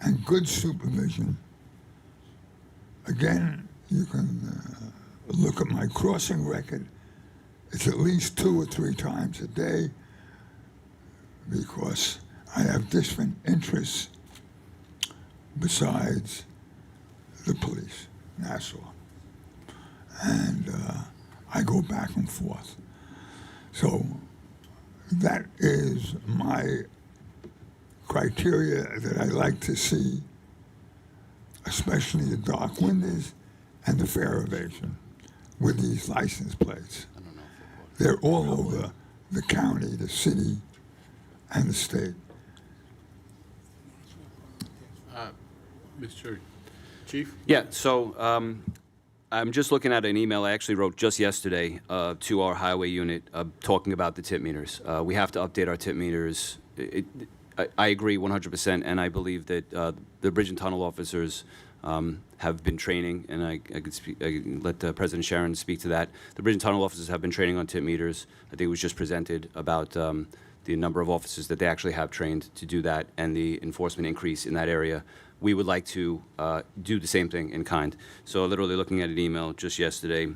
and good supervision. Again, you can look at my crossing record. It's at least 2 or 3 times a day because I have different interests besides the police, Nassau. And I go back and forth. So that is my criteria that I like to see, especially the dark windows and the fare evasion with these license plates. They're all over the county, the city, and the state. Mr. Chief? Yeah, so I'm just looking at an email I actually wrote just yesterday to our highway unit talking about the tip meters. We have to update our tip meters. I agree 100%, and I believe that the bridge and tunnel officers have been training, and I can let President Sharon speak to that. The bridge and tunnel officers have been training on tip meters. I think it was just presented about the number of officers that they actually have trained to do that and the enforcement increase in that area. We would like to do the same thing in kind. So literally looking at an email just yesterday,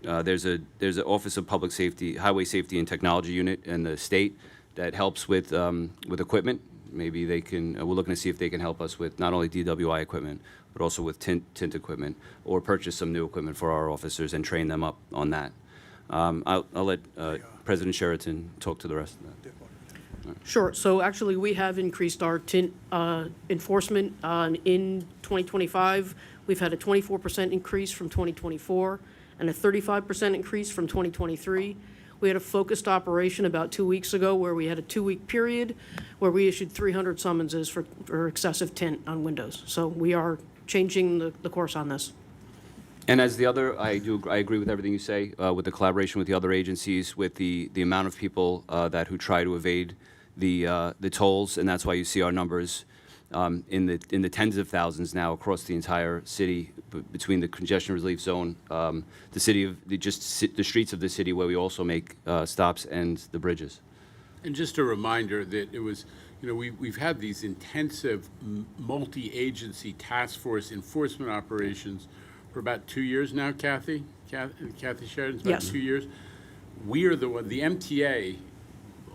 there's an Office of Public Safety, Highway Safety and Technology unit in the state that helps with equipment. Maybe they can, we're looking to see if they can help us with not only DWI equipment, but also with tint equipment, or purchase some new equipment for our officers and train them up on that. I'll let President Sheraton talk to the rest of that. Sure. So actually, we have increased our tint enforcement in 2025. We've had a 24% increase from 2024 and a 35% increase from 2023. We had a focused operation about 2 weeks ago where we had a 2-week period where we issued 300 summonses for excessive tint on windows. So we are changing the course on this. And as the other, I agree with everything you say, with the collaboration with the other agencies, with the amount of people who try to evade the tolls, and that's why you see our numbers in the tens of thousands now across the entire city, between the congestion relief zone, the streets of the city where we also make stops, and the bridges. And just a reminder that it was, we've had these intensive multi-agency task force enforcement operations for about 2 years now, Kathy? Kathy Sheridan, it's about Yes. 2 years. we are the MTA,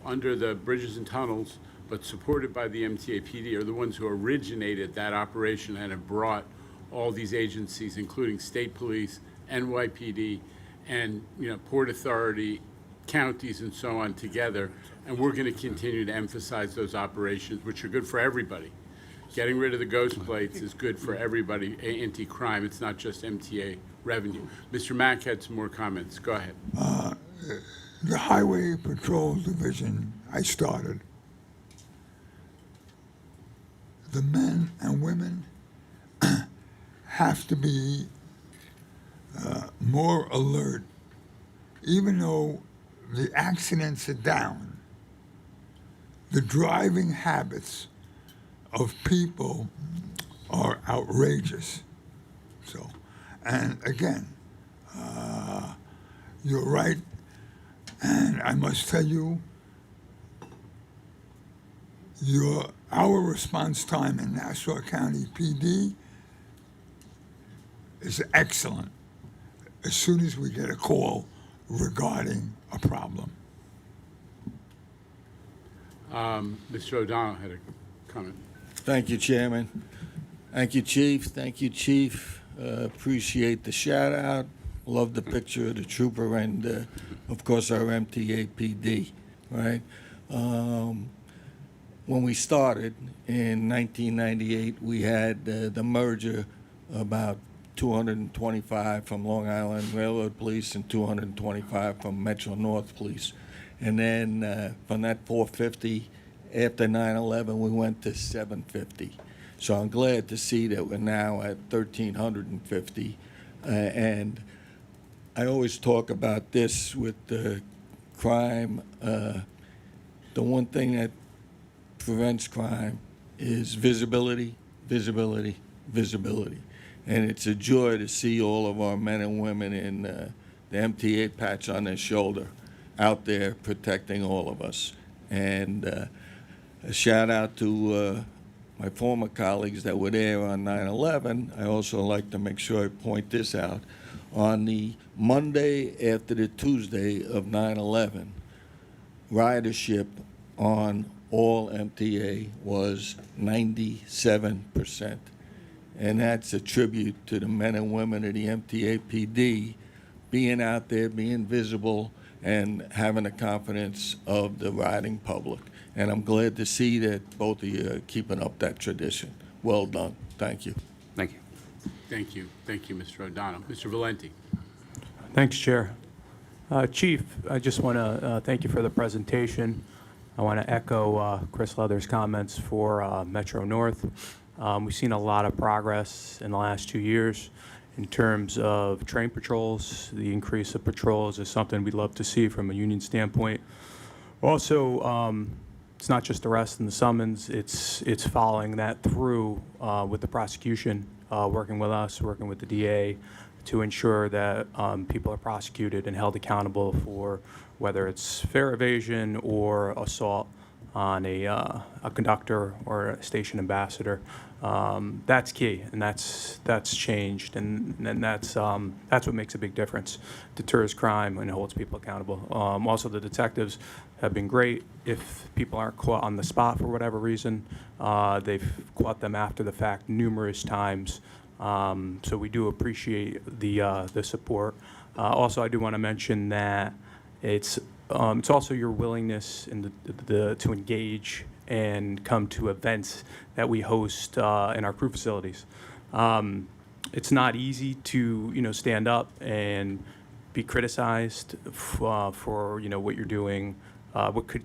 under the Bridges and Tunnels, but supported by the MTA PD, are the ones who originated that operation and have brought all these agencies, including state police, NYPD, and Port Authority, counties, and so on together. And we're going to continue to emphasize those operations, which are good for everybody. Getting rid of the ghost plates is good for everybody, anti-crime. It's not just MTA revenue. Mr. Mack had some more comments. Go ahead. The Highway Patrol Division I started, the men and women have to be more alert. Even though the accidents are down, the driving habits of people are outrageous. So, and again, you're right, and I must tell you, our response time in Nassau County PD is excellent as soon as we get a call regarding a problem. Mr. O'Donnell had a comment. Thank you, Chairman. Thank you, Chief. Thank you, Chief. Appreciate the shout out. Love the picture of the trooper and, of course, our MTA PD, right? When we started in 1998, we had the merger about 225 from Long Island Railroad Police and 225 from Metro North Police. And then from that 450, after 9/11, we went to 750. So I'm glad to see that we're now at 1,350. And I always talk about this with the crime. The one thing that prevents crime is visibility, visibility, visibility. And it's a joy to see all of our men and women in the MTA patch on their shoulder out there protecting all of us. And a shout out to my former colleagues that were there on 9/11. I also like to make sure I point this out. On the Monday after the Tuesday of 9/11, ridership on all MTA was 97%. And that's a tribute to the men and women of the MTA PD being out there, being visible, and having the confidence of the riding public. And I'm glad to see that both of you are keeping up that tradition. Well done. Thank you. Thank you. Thank you. Thank you, Mr. O'Donnell. Mr. Valenti. Thanks, Chair. Chief, I just want to thank you for the presentation. I want to echo Chris Leather's comments for Metro North. We've seen a lot of progress in the last 2 years in terms of train patrols. The increase of patrols is something we'd love to see from a union standpoint. Also, it's not just arrest and the summons, it's following that through with the prosecution, working with us, working with the DA to ensure that people are prosecuted and held accountable for whether it's fare evasion or assault on a conductor or a station ambassador. That's key, and that's changed, and that's what makes a big difference. Deters crime and holds people accountable. Also, the detectives have been great. If people aren't caught on the spot for whatever reason, they've caught them after the fact numerous times. So we do appreciate the support. Also, I do want to mention that it's also your willingness in to engage and come to events that we host in our crew facilities. It's not easy to stand up and be criticized for what you're doing,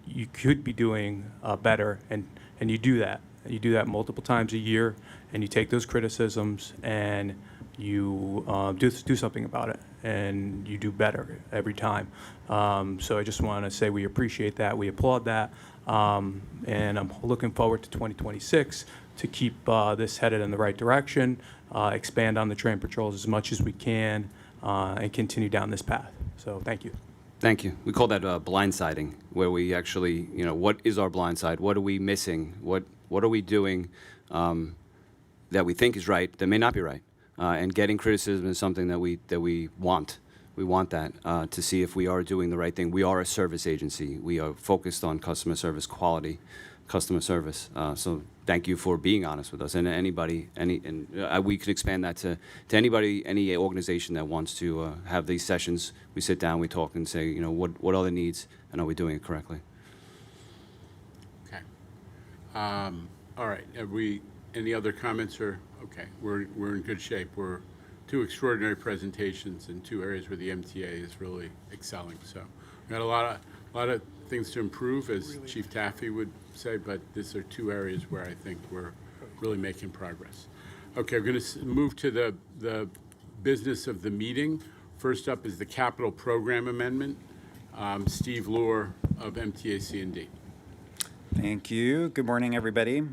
you could be doing better, and you do that. You do that multiple times a year, and you take those criticisms and you do something about it, and you do better every time. So I just want to say we appreciate that, we applaud that, and I'm looking forward to 2026 to keep this headed in the right direction, expand on the train patrols as much as we can, and continue down this path. So thank you. Thank you. We call that blindsiding, where we actually, what is our blind side? What are we missing? What are we doing that we think is right that may not be right? And getting criticism is something that we want, We want that to see if we are doing the right thing. We are a service agency. We are focused on customer service, quality customer service. So thank you for being honest with us. And anybody, we can expand that to anybody, any organization that wants to have these sessions. We sit down, we talk, and say, what are the needs, and are we doing it correctly? Okay. All right. Any other comments or, okay, we're in good shape. We're two extraordinary presentations in two areas where the MTA is really excelling. So we got a lot of things to improve, as Chief Taffy would say, but these are two areas where I think we're really making progress. Okay, we're going to move to the business of the meeting. First up is the capital program amendment. Steve Lohr of MTA C&D. Thank you. Good morning, everybody.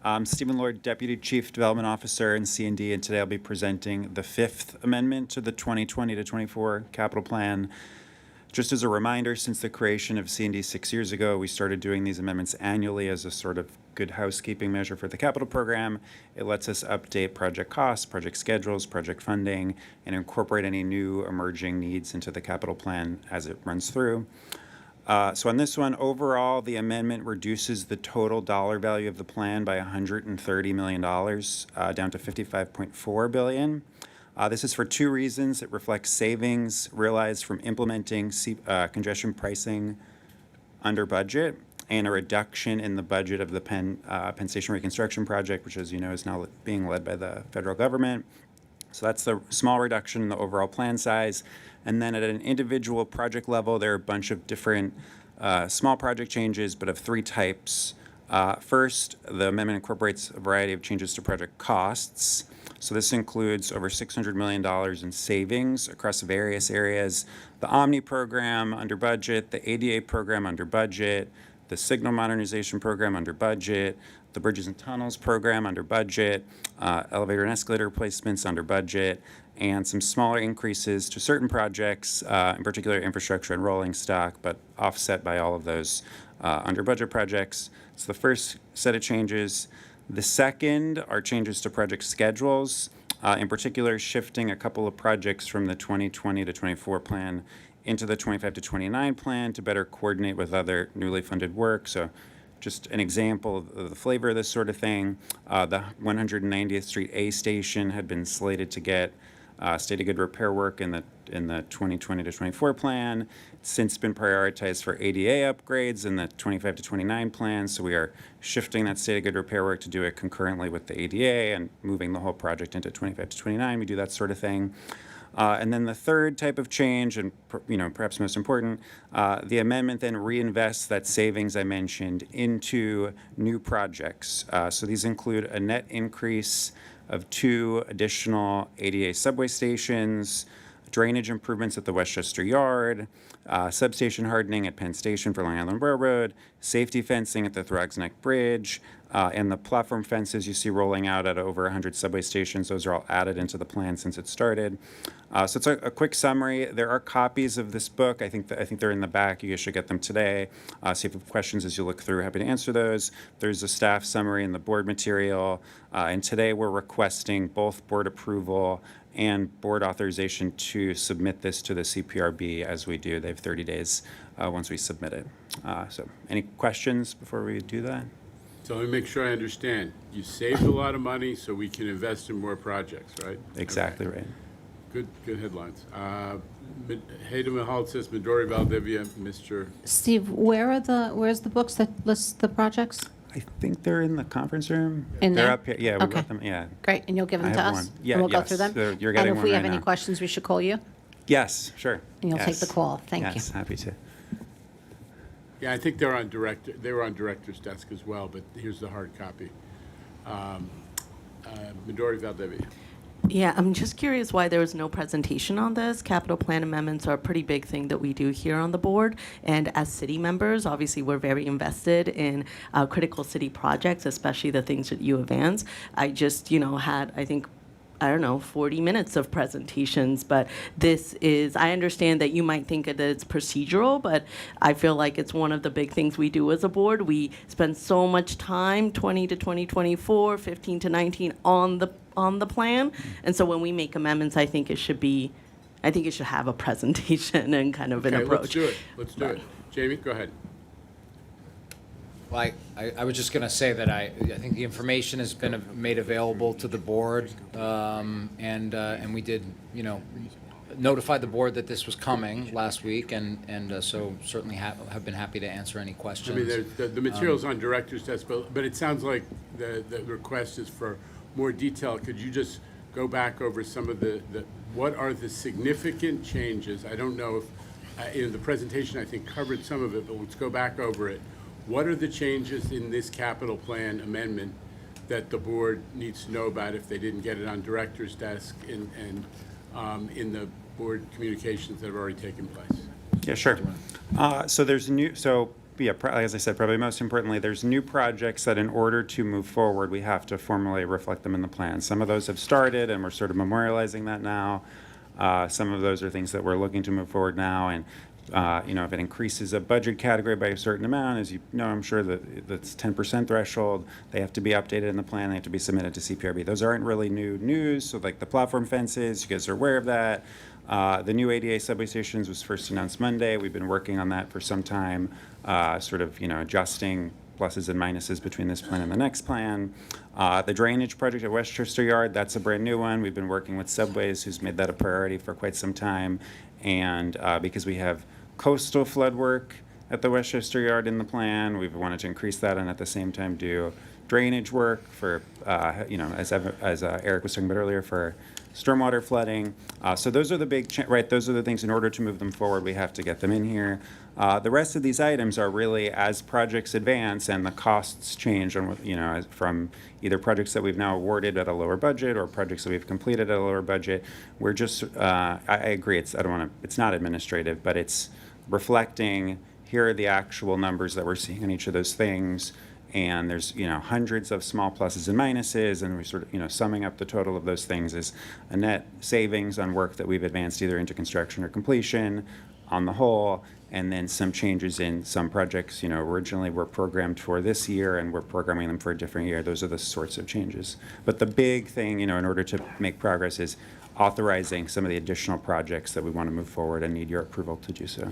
I'm Stephen Lord, Deputy Chief Development Officer in C&D, and today I'll be presenting the fifth amendment to the 2020 to 24 capital plan. Just as a reminder, since the creation of C&D 6 years ago, we started doing these amendments annually as a sort of good housekeeping measure for the capital program. It lets us update project costs, project schedules, project funding, and incorporate any new emerging needs into the capital plan as it runs through. So on this one, overall, the amendment reduces the total dollar value of the plan by $130 million, down to $55.4 billion. This is for two reasons. It reflects savings realized from implementing congestion pricing under budget, and a reduction in the budget of the Penn Station reconstruction project, which, as you know, is now being led by the federal government. So that's the small reduction in the overall plan size. And then at an individual project level, there are a bunch of different small project changes, but of three types. First, the amendment incorporates a variety of changes to project costs. So this includes over $600 million in savings across various areas. The Omni program under budget, the ADA program under budget, the signal modernization program under budget, the Bridges and Tunnels program under budget, elevator and escalator replacements under budget, and some smaller increases to certain projects, in particular infrastructure and rolling stock, but offset by all of those under budget projects. So the first set of changes. The second are changes to project schedules, in particular shifting a couple of projects from the 2020 to 24 plan into the 25 to 29 plan to better coordinate with other newly funded work. So just an example of the flavor of this sort of thing, the 190th Street A station had been slated to get state of good repair work in the 2020 to 24 plan. It's since been prioritized for ADA upgrades in the 25 to 29 plan, so we are shifting that state of good repair work to do it concurrently with the ADA and moving the whole project into 25 to 29. We do that sort of thing. And then the third type of change, and perhaps most important, the amendment then reinvests that savings I mentioned into new projects. So these include a net increase of 2 additional ADA subway stations, drainage improvements at the Westchester Yard, substation hardening at Penn Station for Long Island Railroad, safety fencing at the Throgs Neck Bridge, and the platform fences you see rolling out at over 100 subway stations. Those are all added into the plan since it started. So it's a quick summary. There are copies of this book. I think they're in the back. You guys should get them today. So if you have questions as you look through, happy to answer those. There's a staff summary in the board material. And today we're requesting both board approval and board authorization to submit this to the CPRB as we do. They have 30 days once we submit it. So any questions before we do that? So let me make sure I understand. You saved a lot of money so we can invest in more projects, right? Exactly right. Good headlines. Hayden Mahal says Midori Valdivia, Mr. Steve, where's the books that list the projects? I think they're in the conference room. In They're there? up here. Yeah, we Okay. got them. Yeah. Great, and you'll give them I to have us? one. Yeah, And we'll go yes. through them? You're getting And if one we right have any now. questions, we should call you? Yes, sure. And you'll take Yes. the call. Thank you. Yes, happy to. Yeah, I think they were on director's desk as well, but here's the hard copy. Midori Valdivia. Yeah, I'm just curious why there was no presentation on this. Capital plan amendments are a pretty big thing that we do here on the board. And as city members, obviously, we're very invested in critical city projects, especially the things that you advance. I just, had, I think, 40 minutes of presentations, but this is, I understand that you might think that it's procedural, but I feel like it's one of the big things we do as a board. We spend so much time, 20 to 2024, 15 to 19, on the plan, and so when we make amendments, I think it should be I think you should have a presentation and kind of an Okay, approach. let's do it. Let's do it. Jamie, go ahead. Well, I was just going to say that I think the information has been made available to the board, and we did, notify the board that this was coming last week, and so certainly have been happy to answer any I questions. mean, the material's on director's desk, but it sounds like the request is for more detail. Could you just go back over some of what are the significant changes? I don't know if, in the presentation, I think covered some of it, but let's go back over it. What are the changes in this capital plan amendment that the board needs to know about if they didn't get it on director's desk and in the board communications that have already taken place? Yeah, sure. So there's as I said, probably most importantly, there's new projects that in order to move forward, we have to formally reflect them in the plan. Some of those have started, and we're sort of memorializing that now. Some of those are things that we're looking to move forward now, and if it increases a budget category by a certain amount, as you know, I'm sure that's 10% threshold, they have to be updated in the plan, they have to be submitted to CPRB. Those aren't really new news, so like the platform fences, you guys are aware of that. The new ADA subway stations was first announced Monday. We've been working on that for some time, adjusting pluses and minuses between this plan and the next plan. The drainage project at Westchester Yard, that's a brand new one. We've been working with Subways, who's made that a priority for quite some time. And because we have coastal flood work at the Westchester Yard in the plan, we've wanted to increase that and at the same time do drainage work for, as Eric was talking about earlier, for stormwater flooding. So those are the big, those are the things in order to move them forward, we have to get them in here. The rest of these items are really as projects advance and the costs change on, from either projects that we've now awarded at a lower budget or projects that we've completed at a lower budget. We're just, I agree, it's not administrative, but it's reflecting, here are the actual numbers that we're seeing in each of those things. And there's, hundreds of small pluses and minuses, and we're sort of, summing up the total of those things is a net savings on work that we've advanced either into construction or completion on the whole, and then some changes in some projects, originally were programmed for this year and we're programming them for a different year. Those are the sorts of changes. But the big thing, in order to make progress is authorizing some of the additional projects that we want to move forward and need your approval to do so.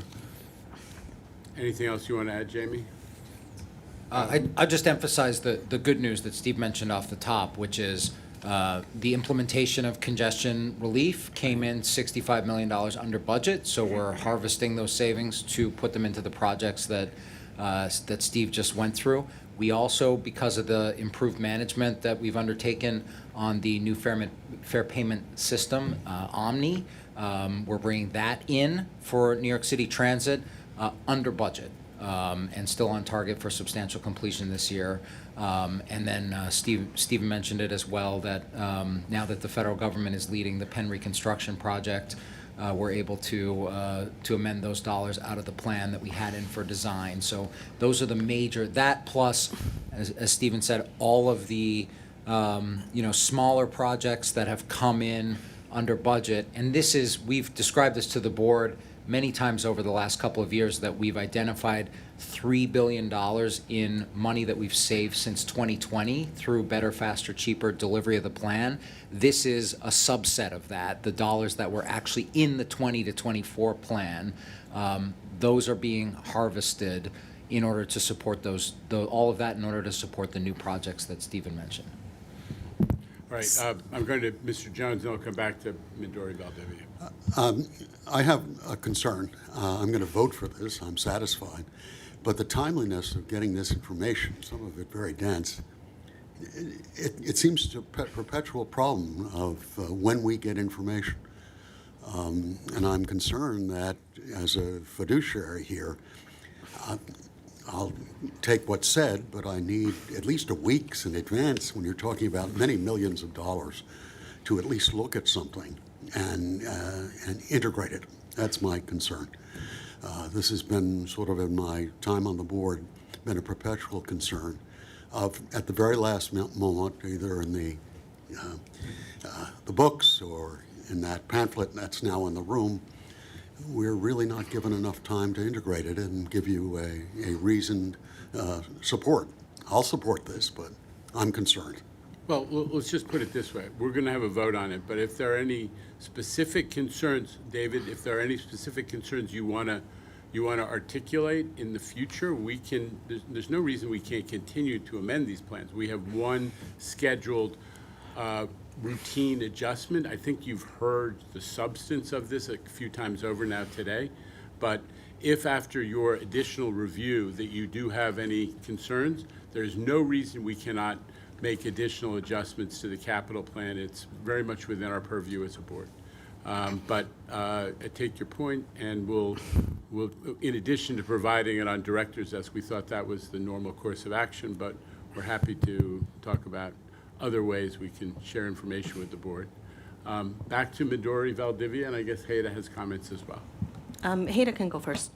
Anything else you want to add, Jamie? I just emphasize the good news that Steve mentioned off the top, which is the implementation of congestion relief came in $65 million under budget, so we're harvesting those savings to put them into the projects that Steve just went through. We also, because of the improved management that we've undertaken on the new fair payment system, Omni, we're bringing that in for New York City Transit under budget. And still on target for substantial completion this year. And then Steve mentioned it as well, that now that the federal government is leading the Penn reconstruction project, we're able to amend those dollars out of the plan that we had in for design. So those are the major, that plus, as Stephen said, all of the smaller projects that have come in under budget. And we've described this to the board many times over the last couple of years, that we've identified $3 billion in money that we've saved since 2020 through better, faster, cheaper delivery of the plan. This is a subset of that, the dollars that were actually in the 20 to 24 plan. Those are being harvested in order to support all of that in order to support the new projects that Stephen mentioned. All right, I'm going to Mr. Jones, and I'll come back to Midori Valdivia. I have a concern. I'm going to vote for this. I'm satisfied. But the timeliness of getting this information, some of it very dense, it seems to be a perpetual problem of when we get information. And I'm concerned that as a fiduciary here, I'll take what's said, but I need at least a week's in advance when you're talking about many millions of dollars to at least look at something and integrate it. That's my concern. This has been sort of in my time on the board, been a perpetual concern of at the very last moment, either in the books or in that pamphlet that's now in the room, we're really not given enough time to integrate it and give you a reasoned support. I'll support this, but I'm concerned. Well, let's just put it this way. We're going to have a vote on it, but if there are any specific concerns, David, if there are any specific concerns you want to articulate in the future, we can, there's no reason we can't continue to amend these plans. We have one scheduled routine adjustment. I think you've heard the substance of this a few times over now today, but if after your additional review that you do have any concerns, there's no reason we cannot make additional adjustments to the capital plan. It's very much within our purview as a board. But I take your point, and we'll, in addition to providing it on director's desk, we thought that was the normal course of action, but we're happy to talk about other ways we can share information with the board. Back to Midori Valdivia, and I guess Hayda has comments as well. Hayda can go first.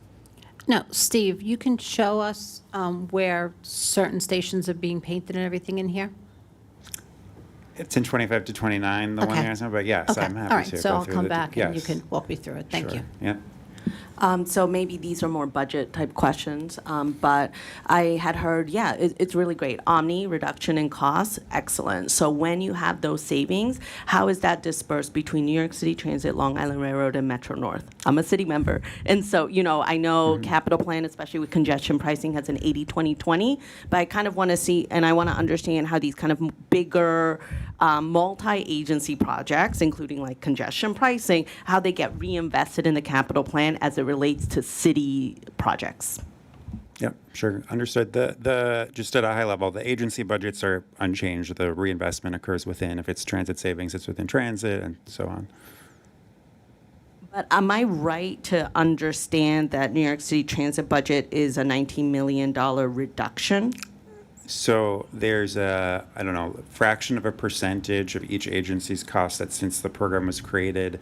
No, Steve, you can show us where certain stations are being painted and everything in here? It's in 25 to 29, the one Okay. you're asking, but yes, Okay, I'm happy all right, to so go I'll through come the- back and you yes. can walk me through it. Thank Sure. you. Yeah. So maybe these are more budget type questions, but I had heard, it's really great. Omni, reduction in costs, excellent. So when you have those savings, how is that dispersed between New York City Transit, Long Island Railroad, and Metro North? I'm a city member. And so, I know capital plan, especially with congestion pricing, has an 80-20-20, but I kind of want to see, and I want to understand how these kind of bigger multi-agency projects, including like congestion pricing, how they get reinvested in the capital plan as it relates to city projects. Yep, sure, understood. The just at a high level, the agency budgets are unchanged. The reinvestment occurs within. If it's transit savings, it's within transit, and so on. But am I right to understand that New York City Transit budget is a $19 million reduction? So there's a, I don't know, fraction of a percentage of each agency's cost that since the program was created,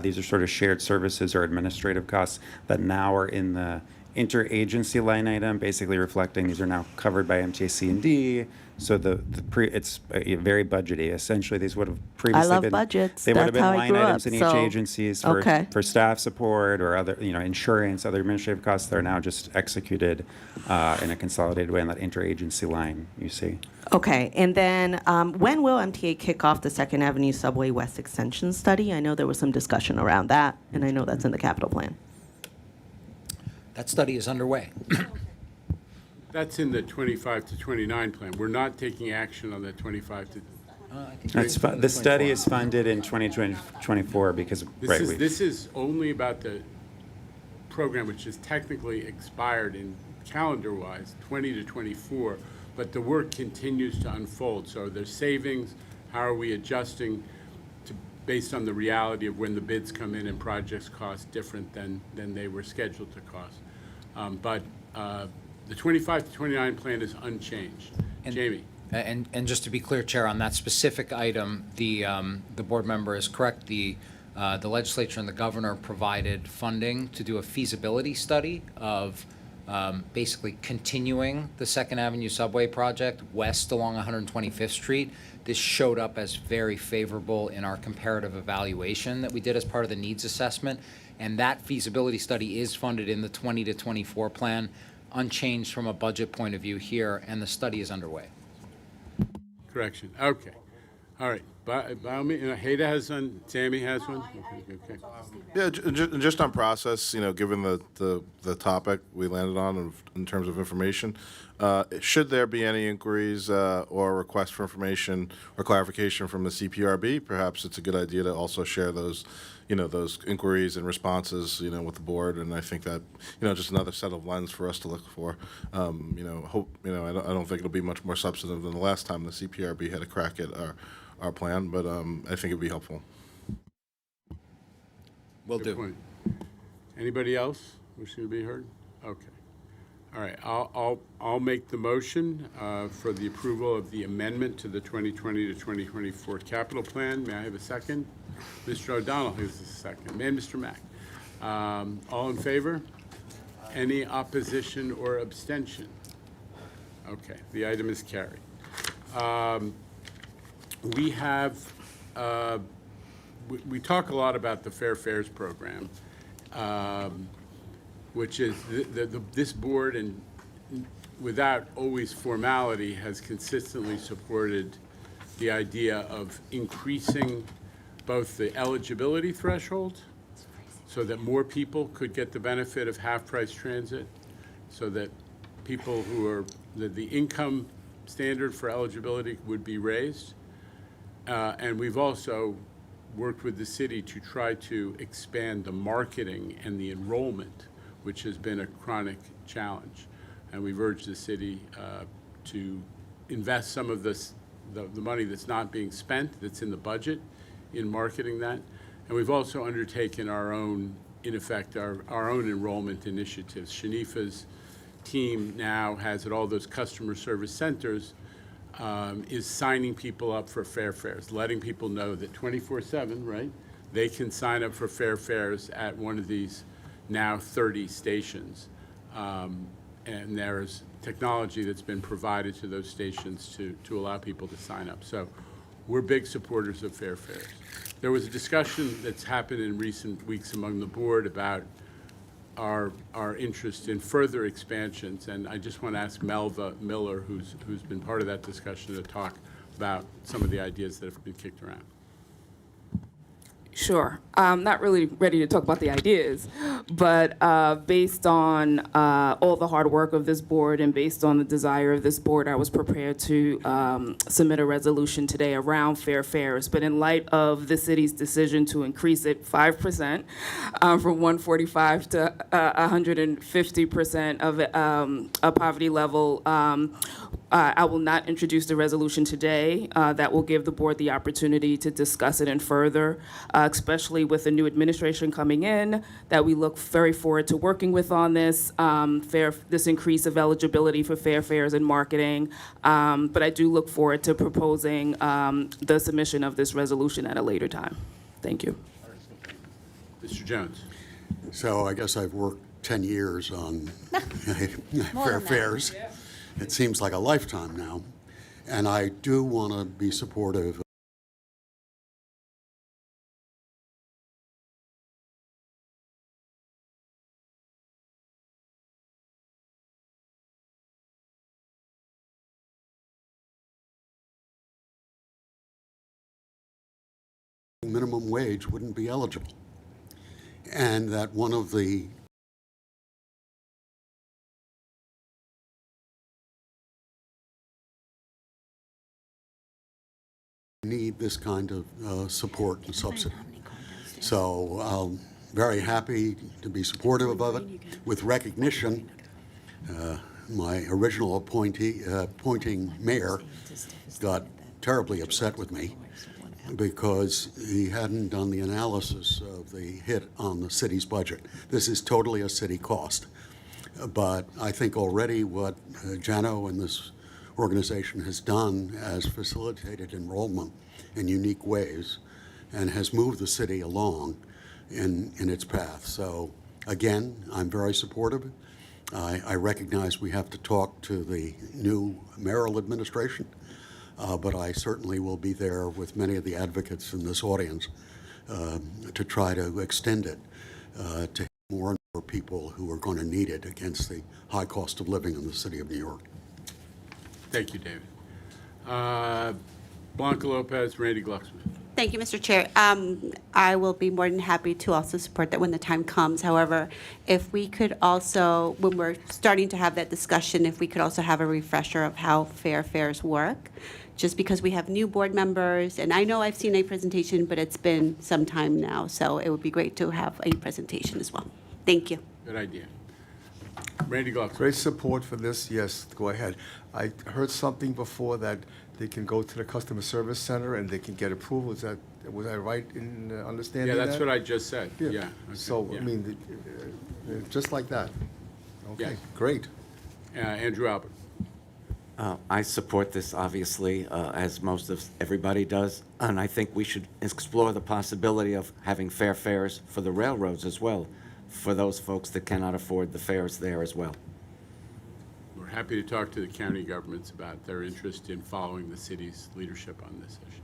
these are sort of shared services or administrative costs that now are in the interagency line item, basically reflecting these are now covered by MTA C&D. So it's very budgety. Essentially, these would have previously I love been budgets. They would have That's been how I line grew items up, in each so- agencies Okay. for staff support or other, insurance, other administrative costs. They're now just executed in a consolidated way in that interagency line. You see. Okay, and then when will MTA kick off the Second Avenue Subway West Extension study? I know there was some discussion around that, and I know that's in the capital plan. That study is underway. That's in the 25 to 29 plan. We're not taking action on the 25 to. The study is funded in 2024 because This is only about the program, which is technically expired in calendar-wise, 20 to 24, but the work continues to unfold. So there's savings. How are we adjusting based on the reality of when the bids come in and projects cost different than they were scheduled to cost? But the 25 to 29 plan is unchanged. Jamie. And just to be clear, Chair, on that specific item, the board member is correct. The legislature and the governor provided funding to do a feasibility study of basically continuing the Second Avenue Subway project west along 125th Street. This showed up as very favorable in our comparative evaluation that we did as part of the needs assessment. And that feasibility study is funded in the 20 to 24 plan, unchanged from a budget point of view here, and the study is underway. Correction. Okay. All right. By all means, Hayda has one. Sammy has one. Okay. Yeah, just on process, given the topic we landed on in terms of information, should there be any inquiries or requests for information or clarification from the CPRB, perhaps it's a good idea to also share those, those inquiries and responses, with the board. And I think that, just another set of lens for us to look for. I don't think it'll be much more substantive than the last time the CPRB had a crack at our plan, but I think it'd be helpful. Will Good do. point. Anybody else wishing to be heard? Okay. All right. I'll make the motion for the approval of the amendment to the 2020 to 2024 capital plan. May I have a second? Mr. O'Donnell has a second. And Mr. Mack. All in favor? Any opposition or abstention? Okay. The item is carried. We have. We talk a lot about the Fair Fares program, which is this board, and without always formality, has consistently supported the idea of increasing both the eligibility threshold so that more people could get the benefit of half-price transit, so that people who are, the income standard for eligibility would be raised. And we've also worked with the city to try to expand the marketing and the enrollment, which has been a chronic challenge. And we've urged the city to invest some of this, the money that's not being spent, that's in the budget, in marketing that. And we've also undertaken our own, in effect, our own enrollment initiatives. Shanifa's team now has at all those customer service centers is signing people up for fair fares, letting people know that 24/7, right, they can sign up for fair fares at one of these now 30 stations. And there's technology that's been provided to those stations to allow people to sign up. So we're big supporters of fair fares. There was a discussion that's happened in recent weeks among the board about our interest in further expansions, and I just want to ask Melva Miller, who's been part of that discussion, to talk about some of the ideas that have been kicked around. Sure. I'm not really ready to talk about the ideas, but based on all the hard work of this board and based on the desire of this board, I was prepared to submit a resolution today around fair fares. But in light of the city's decision to increase it 5% from 145 to 150% of a poverty level, I will not introduce the resolution today. That will give the board the opportunity to discuss it in further, especially with the new administration coming in, that we look very forward to working with on this, this increase of eligibility for fair fares and marketing. But I do look forward to proposing the submission of this resolution at a later time. Thank you. Mr. Jones. So I guess I've worked 10 years on fair fares. It seems like a lifetime now. And I do want to be supportive minimum wage wouldn't be eligible. And that one of the need this kind of support and subsidy. So I'm very happy to be supportive of it with recognition. My original appointing mayor got terribly upset with me because he hadn't done the analysis of the hit on the city's budget. This is totally a city cost. But I think already what Jano and this organization has done has facilitated enrollment in unique ways and has moved the city along in its path. So again, I'm very supportive. I recognize we have to talk to the new mayoral administration, but I certainly will be there with many of the advocates in this audience to try to extend it to more and more people who are going to need it against the high cost of living in the city of New York. Thank you, David. Blanca Lopez, Randy Glucksman. Thank you, Mr. Chair. I will be more than happy to also support that when the time comes. However, if we could also, when we're starting to have that discussion, if we could also have a refresher of how fair fares work, just because we have new board members, and I know I've seen a presentation, but it's been some time now, so it would be great to have a presentation as well. Thank you. Good idea. Randy Glucksman. Great support for this. Yes, go ahead. I heard something before that they can go to the customer service center and they can get approval. Was I right in understanding that? Yeah, that's what I just said. Yeah. Okay. So, Yeah. I mean, just like that. Okay, Yes. great. Andrew Albert. I support this, obviously, as most of everybody does, and I think we should explore the possibility of having fair fares for the railroads as well, for those folks that cannot afford the fares there as well. We're happy to talk to the county governments about their interest in following the city's leadership on this issue.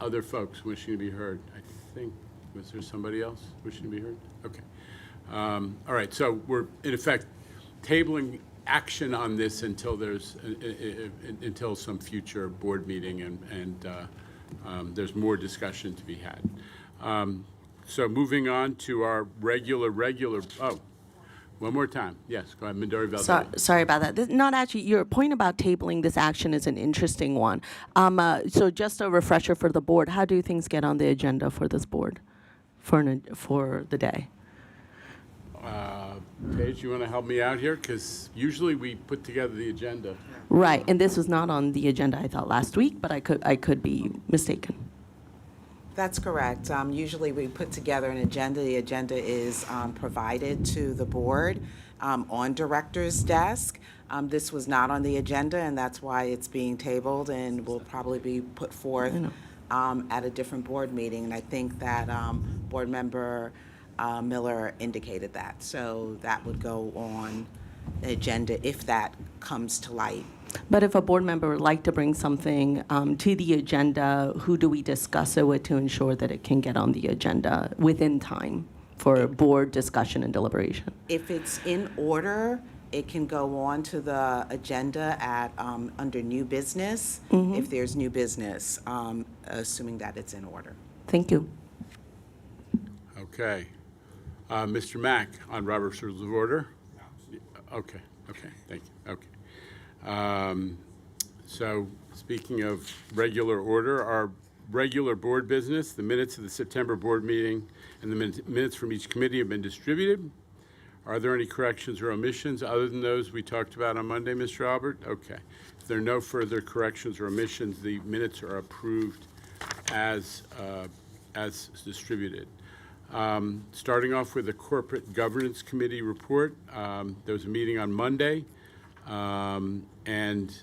Other folks wishing to be heard? I think, was there somebody else wishing to be heard? Okay. All right, so we're, in effect, tabling action on this until there's, until some future board meeting and there's more discussion to be had. So moving on to our regular, oh, one more time. Yes, go ahead, Midori Valdez. Sorry about that. Not actually, your point about tabling this action is an interesting one. So just a refresher for the board, how do things get on the agenda for this board for the day? Paige, you want to help me out here? Because usually we put together the agenda. Right, and this was not on the agenda, I thought, last week, but I could be mistaken. That's correct. Usually we put together an agenda. The agenda is provided to the board on director's desk. This was not on the agenda, and that's why it's being tabled and will probably be put forth at a different board meeting. And I think that board member Miller indicated that. So that would go on the agenda if that comes to light. But if a board member would like to bring something to the agenda, who do we discuss it with to ensure that it can get on the agenda within time for board discussion and deliberation? If it's in order, it can go on to the agenda at under new business, if there's new business, assuming that it's in order. Thank you. Okay. Mr. Mack on Robert's Rules of Order? Okay, thank you, okay. So speaking of regular order, our regular board business, the minutes of the September board meeting and the minutes from each committee have been distributed. Are there any corrections or omissions other than those we talked about on Monday, Mr. Albert? Okay. If there are no further corrections or omissions, the minutes are approved as distributed. Starting off with the Corporate Governance Committee report, there was a meeting on Monday, and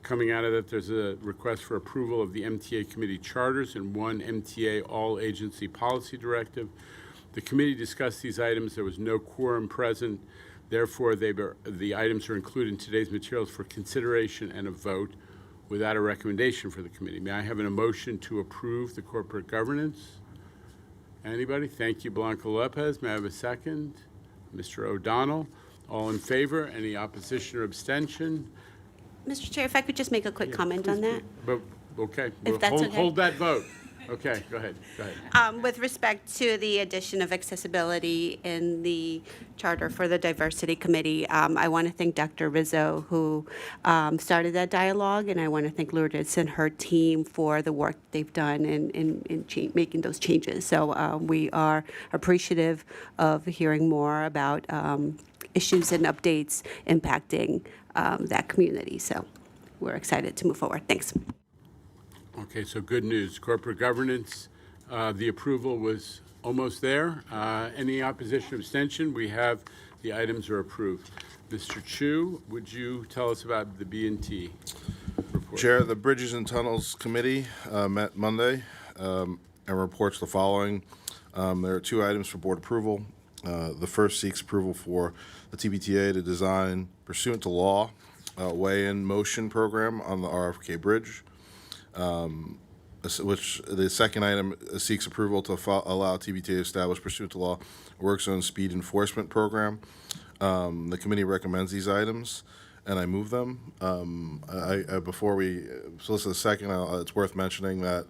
coming out of that, there's a request for approval of the MTA committee charters and one MTA all-agency policy directive. The committee discussed these items. There was no quorum present. Therefore, the items are included in today's materials for consideration and a vote without a recommendation for the committee. May I have a motion to approve the corporate governance? Anybody? Thank you, Blanca Lopez. May I have a second? Mr. O'Donnell. All in favor? Any opposition or abstention? Mr. Chair, if I could just make a quick comment on that. But, okay. If that's okay. Hold that vote. Okay, go ahead. With respect to the addition of accessibility in the charter for the Diversity Committee, I want to thank Dr. Rizzo, who started that dialogue, and I want to thank Lourdes and her team for the work they've done in making those changes. So we are appreciative of hearing more about issues and updates impacting that community. So we're excited to move forward. Thanks. Okay, so good news. Corporate governance, the approval was almost there. Any opposition or abstention? We have, the items are approved. Mr. Chu, would you tell us about the B&T report? Chair, the Bridges and Tunnels Committee met Monday and reports the following. There are two items for board approval. The first seeks approval for the TBTA to design, pursuant to law, a weigh-in motion program on the RFK Bridge. Which the second item seeks approval to allow TBTA to establish pursuant to law a work zone speed enforcement program. The committee recommends these items, and I move them. Before we solicit a second, it's worth mentioning that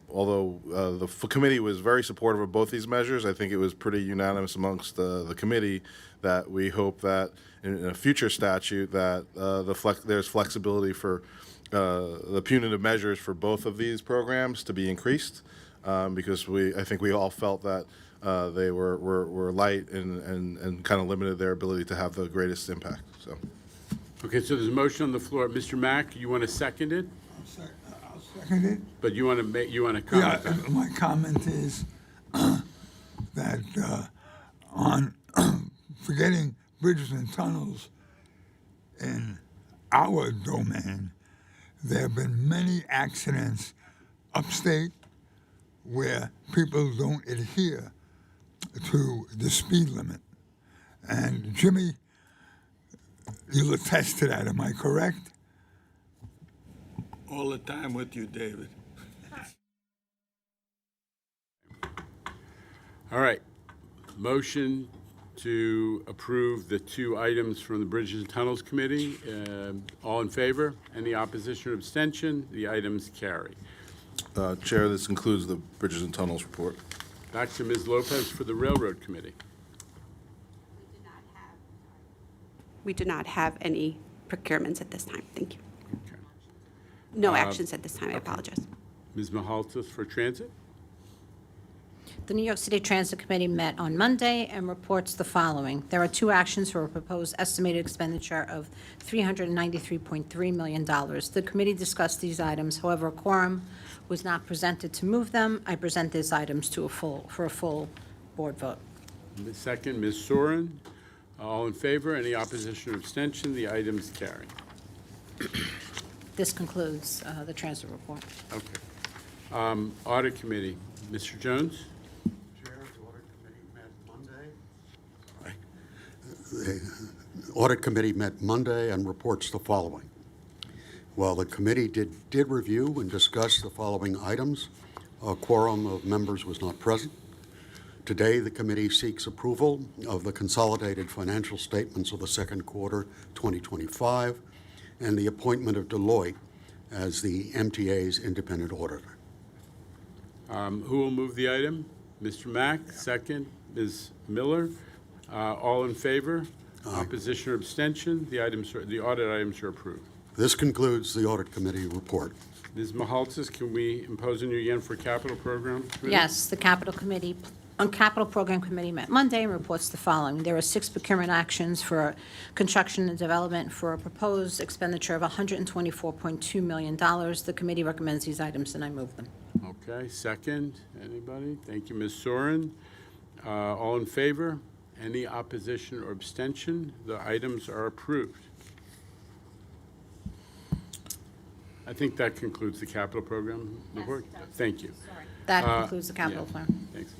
although the committee was very supportive of both these measures, I think it was pretty unanimous amongst the committee that we hope that in a future statute that there's flexibility for the punitive measures for both of these programs to be increased, because I think we all felt that they were light and kind of limited their ability to have the greatest impact. So. Okay, so there's a motion on the floor. Mr. Mack, you want to second it? I'll second it. But you want to comment? Yeah, my comment is that on forgetting bridges and tunnels in our domain, there have been many accidents upstate where people don't adhere to the speed limit. And Jimmy, you'll attest to that, am I correct? All the time with you, David. All right. Motion to approve the two items from the Bridges and Tunnels Committee. All in favor? Any opposition or abstention? The items carry. Chair, this includes the Bridges and Tunnels report. Back to Ms. Lopez for the Railroad Committee. We do not have any procurements at this time. Thank you. No actions at this time. I apologize. Ms. Mahaltas for Transit. The New York City Transit Committee met on Monday and reports the following. There are two actions for a proposed estimated expenditure of $393.3 million. The committee discussed these items. However, a quorum was not presented to move them. I present these items for a full board vote. Second, Ms. Soren. All in favor? Any opposition or abstention? The items carry. This concludes the transit report. Okay. Audit Committee, Mr. Jones? Chair, the Audit Committee met Monday. The Audit Committee met Monday and reports the following. While the committee did review and discuss the following items, a quorum of members was not present. Today, the committee seeks approval of the consolidated financial statements of the second quarter 2025 and the appointment of Deloitte as the MTA's independent auditor. Who will move the item? Mr. Mack, second. Ms. Miller, all in favor? Opposition or abstention? The audit items are approved. This concludes the Audit Committee report. Ms. Mahaltas, can we impose on you again for Capital Program Committee? Yes, the Capital Program Committee met Monday and reports the following. There are 6 procurement actions for construction and development for a proposed expenditure of $124.2 million. The committee recommends these items, and I move them. Okay, second. Anybody? Thank you, Ms. Soren. All in favor? Any opposition or abstention? The items are approved. I think that concludes the capital program report. Thank you. That concludes the capital plan. Thanks.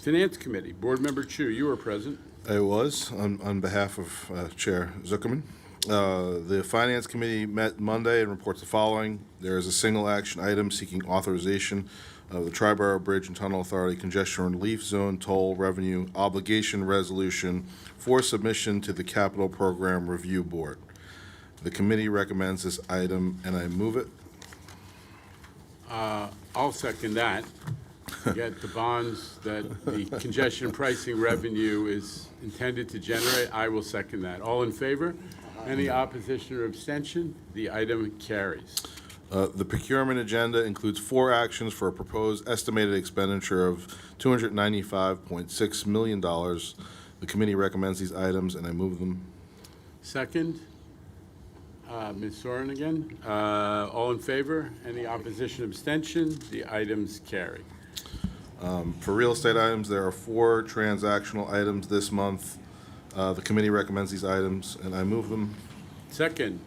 Finance Committee, Board Member Chu, you were present. I was, on behalf of Chair Zuckerman. The Finance Committee met Monday and reports the following. There is a single action item seeking authorization of the Triborough Bridge and Tunnel Authority Congestion Relief Zone Toll Revenue Obligation Resolution for submission to the Capital Program Review Board. The committee recommends this item, and I move it. I'll second that. Get the bonds that the congestion pricing revenue is intended to generate. I will second that. All in favor? Any opposition or abstention? The item carries. The procurement agenda includes 4 actions for a proposed estimated expenditure of $295.6 million. The committee recommends these items, and I move them. Second, Ms. Soren again. All in favor? Any opposition, abstention? The items carry. For real estate items, there are 4 transactional items this month. The committee recommends these items, and I move them. Second,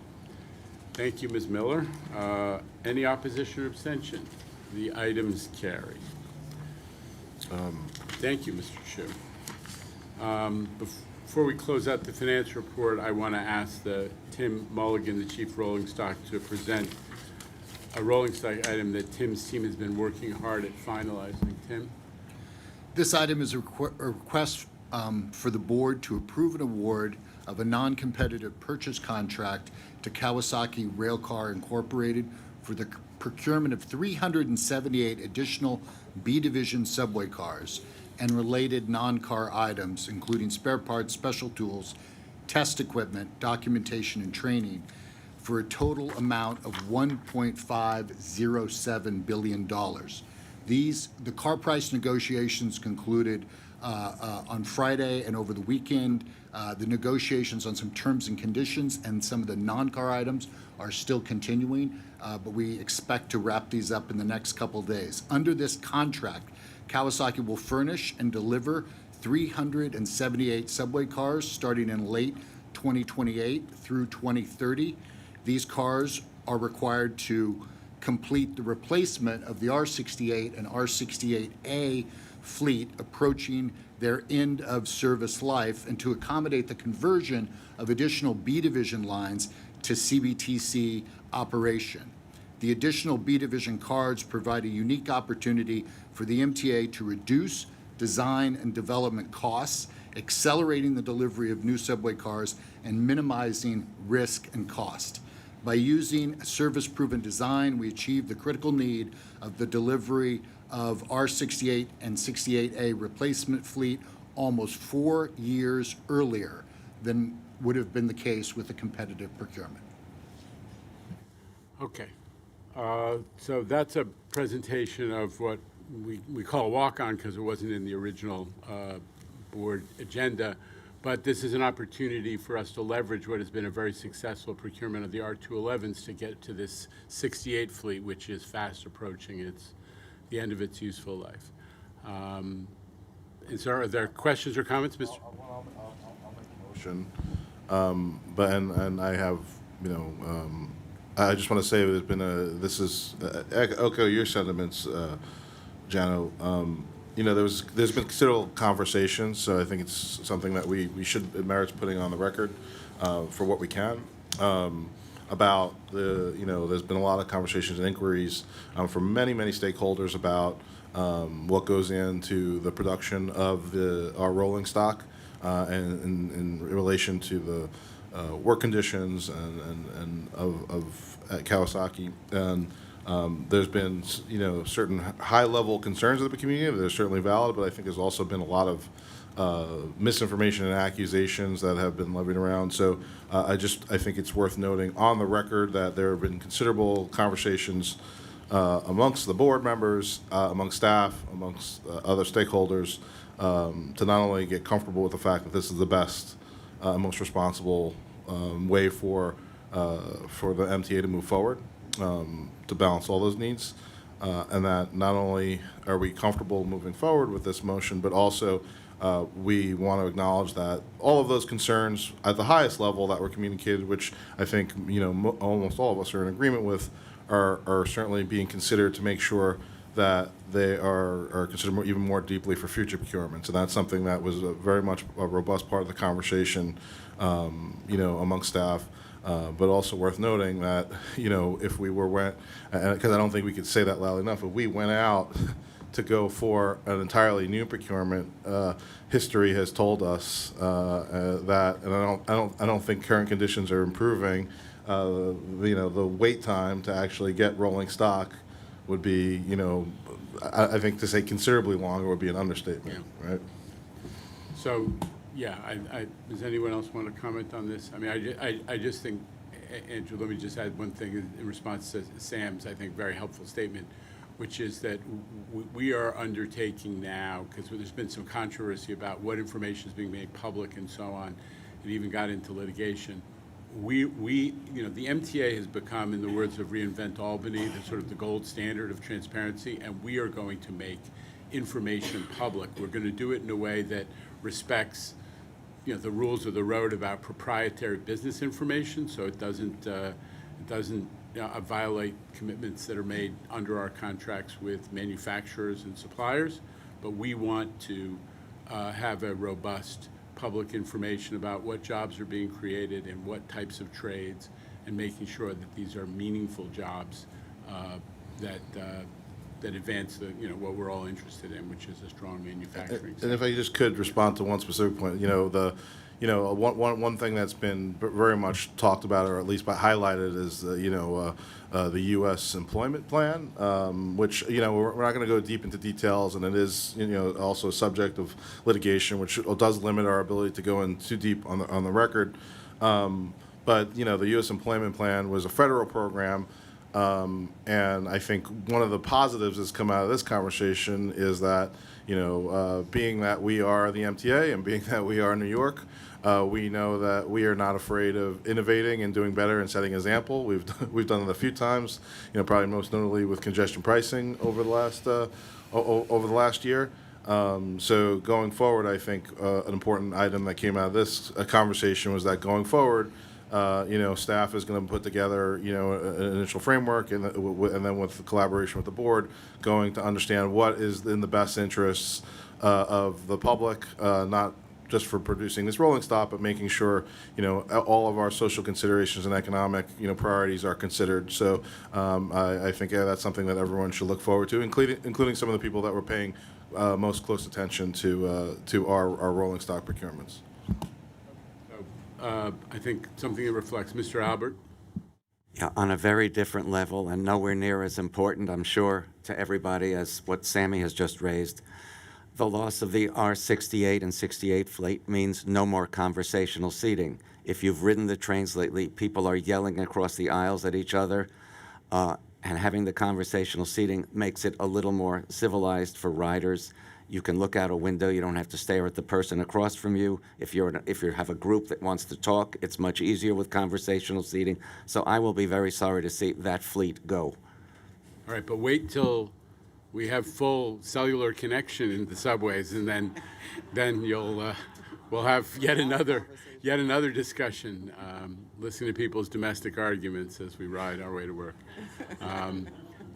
thank you, Ms. Miller. Any opposition or abstention? The items carry. Thank you, Mr. Chu. Before we close out the finance report, I want to ask Tim Mulligan, the Chief Rolling Stock, to present a rolling stock item that Tim's team has been working hard at finalizing. Tim? This item is a request for the board to approve an award of a non-competitive purchase contract to Kawasaki Railcar Incorporated for the procurement of 378 additional B-Division subway cars and related non-car items, including spare parts, special tools, test equipment, documentation, and training, for a total amount of $1.507 billion. The car price negotiations concluded on Friday and over the weekend. The negotiations on some terms and conditions and some of the non-car items are still continuing, but we expect to wrap these up in the next couple of days. Under this contract, Kawasaki will furnish and deliver 378 subway cars starting in late 2028 through 2030. These cars are required to complete the replacement of the R68 and R68A fleet approaching their end of service life and to accommodate the conversion of additional B-Division lines to CBTC operation. The additional B-Division cars provide a unique opportunity for the MTA to reduce design and development costs, accelerating the delivery of new subway cars, and minimizing risk and cost. By using a service-proven design, we achieved the critical need of the delivery of R68 and 68A replacement fleet almost 4 years earlier than would have been the case with a competitive procurement. Okay. So that's a presentation of what we call a walk-on because it wasn't in the original board agenda, but this is an opportunity for us to leverage what has been a very successful procurement of the R211s to get to this 68 fleet, which is fast approaching the end of its useful life. And so are there questions or comments, Mr.? I'll make a motion. And I have, I just want to say there's been echo your sentiments, Jano. There's been considerable conversations, so I think it's something that it merits putting on the record for what we can. About there's been a lot of conversations and inquiries from many stakeholders about what goes into the production of our rolling stock and in relation to the work conditions and at Kawasaki. And there's been certain high-level concerns of the community. They're certainly valid, but I think there's also been a lot of misinformation and accusations that have been levied around. So I think it's worth noting on the record that there have been considerable conversations amongst the board members, amongst staff, amongst other stakeholders, to not only get comfortable with the fact that this is the best, most responsible way for the MTA to move forward, to balance all those needs, and that not only are we comfortable moving forward with this motion, but also we want to acknowledge that all of those concerns at the highest level that were communicated, which I think almost all of us are in agreement with, are certainly being considered to make sure that they are considered even more deeply for future procurements. And that's something that was very much a robust part of the conversation, amongst staff. But also worth noting that, if we went, because I don't think we could say that loudly enough, if we went out to go for an entirely new procurement, history has told us that, and I don't think current conditions are improving. The wait time to actually get rolling stock would be, I think to say considerably longer would be an understatement, right? So, yeah, does anyone else want to comment on this? I mean, I just think, Andrew, let me just add one thing in response to Sam's, I think, very helpful statement, which is that we are undertaking now, because there's been some controversy about what information is being made public and so on, it even got into litigation. The MTA has become, in the words of Reinvent Albany, the sort of the gold standard of transparency, and we are going to make information public. We're going to do it in a way that respects, the rules of the road about proprietary business information, so it doesn't violate commitments that are made under our contracts with manufacturers and suppliers. But we want to have a robust public information about what jobs are being created and what types of trades, and making sure that these are meaningful jobs that advance what we're all interested in, which is a strong manufacturing sector. And if I just could respond to one specific point, one thing that's been very much talked about, or at least highlighted, is the U.S. employment plan, which we're not going to go deep into details, and it is also a subject of litigation, which does limit our ability to go in too deep on the record. But the U.S. employment plan was a federal program. And I think one of the positives that's come out of this conversation is that, being that we are the MTA and being that we are New York, we know that we are not afraid of innovating and doing better and setting an example. We've done it a few times, probably most notably with congestion pricing over the last year. So going forward, I think an important item that came out of this conversation was that going forward, staff is going to put together, an initial framework, and then with the collaboration with the board, going to understand what is in the best interests of the public, not just for producing this rolling stock, but making sure, all of our social considerations and economic, priorities are considered. So I think that's something that everyone should look forward to, including some of the people that were paying most close attention to our rolling stock procurements. I think something that reflects. Mr. Albert? Yeah, on a very different level and nowhere near as important, I'm sure, to everybody as what Sammy has just raised. The loss of the R68 and 68 fleet means no more conversational seating. If you've ridden the trains lately, people are yelling across the aisles at each other, and having the conversational seating makes it a little more civilized for riders. You can look out a window. You don't have to stare at the person across from you. If you have a group that wants to talk, it's much easier with conversational seating. So I will be very sorry to see that fleet go. All right, but wait till we have full cellular connection in the subways, and then we'll have yet another discussion, listening to people's domestic arguments as we ride our way to work.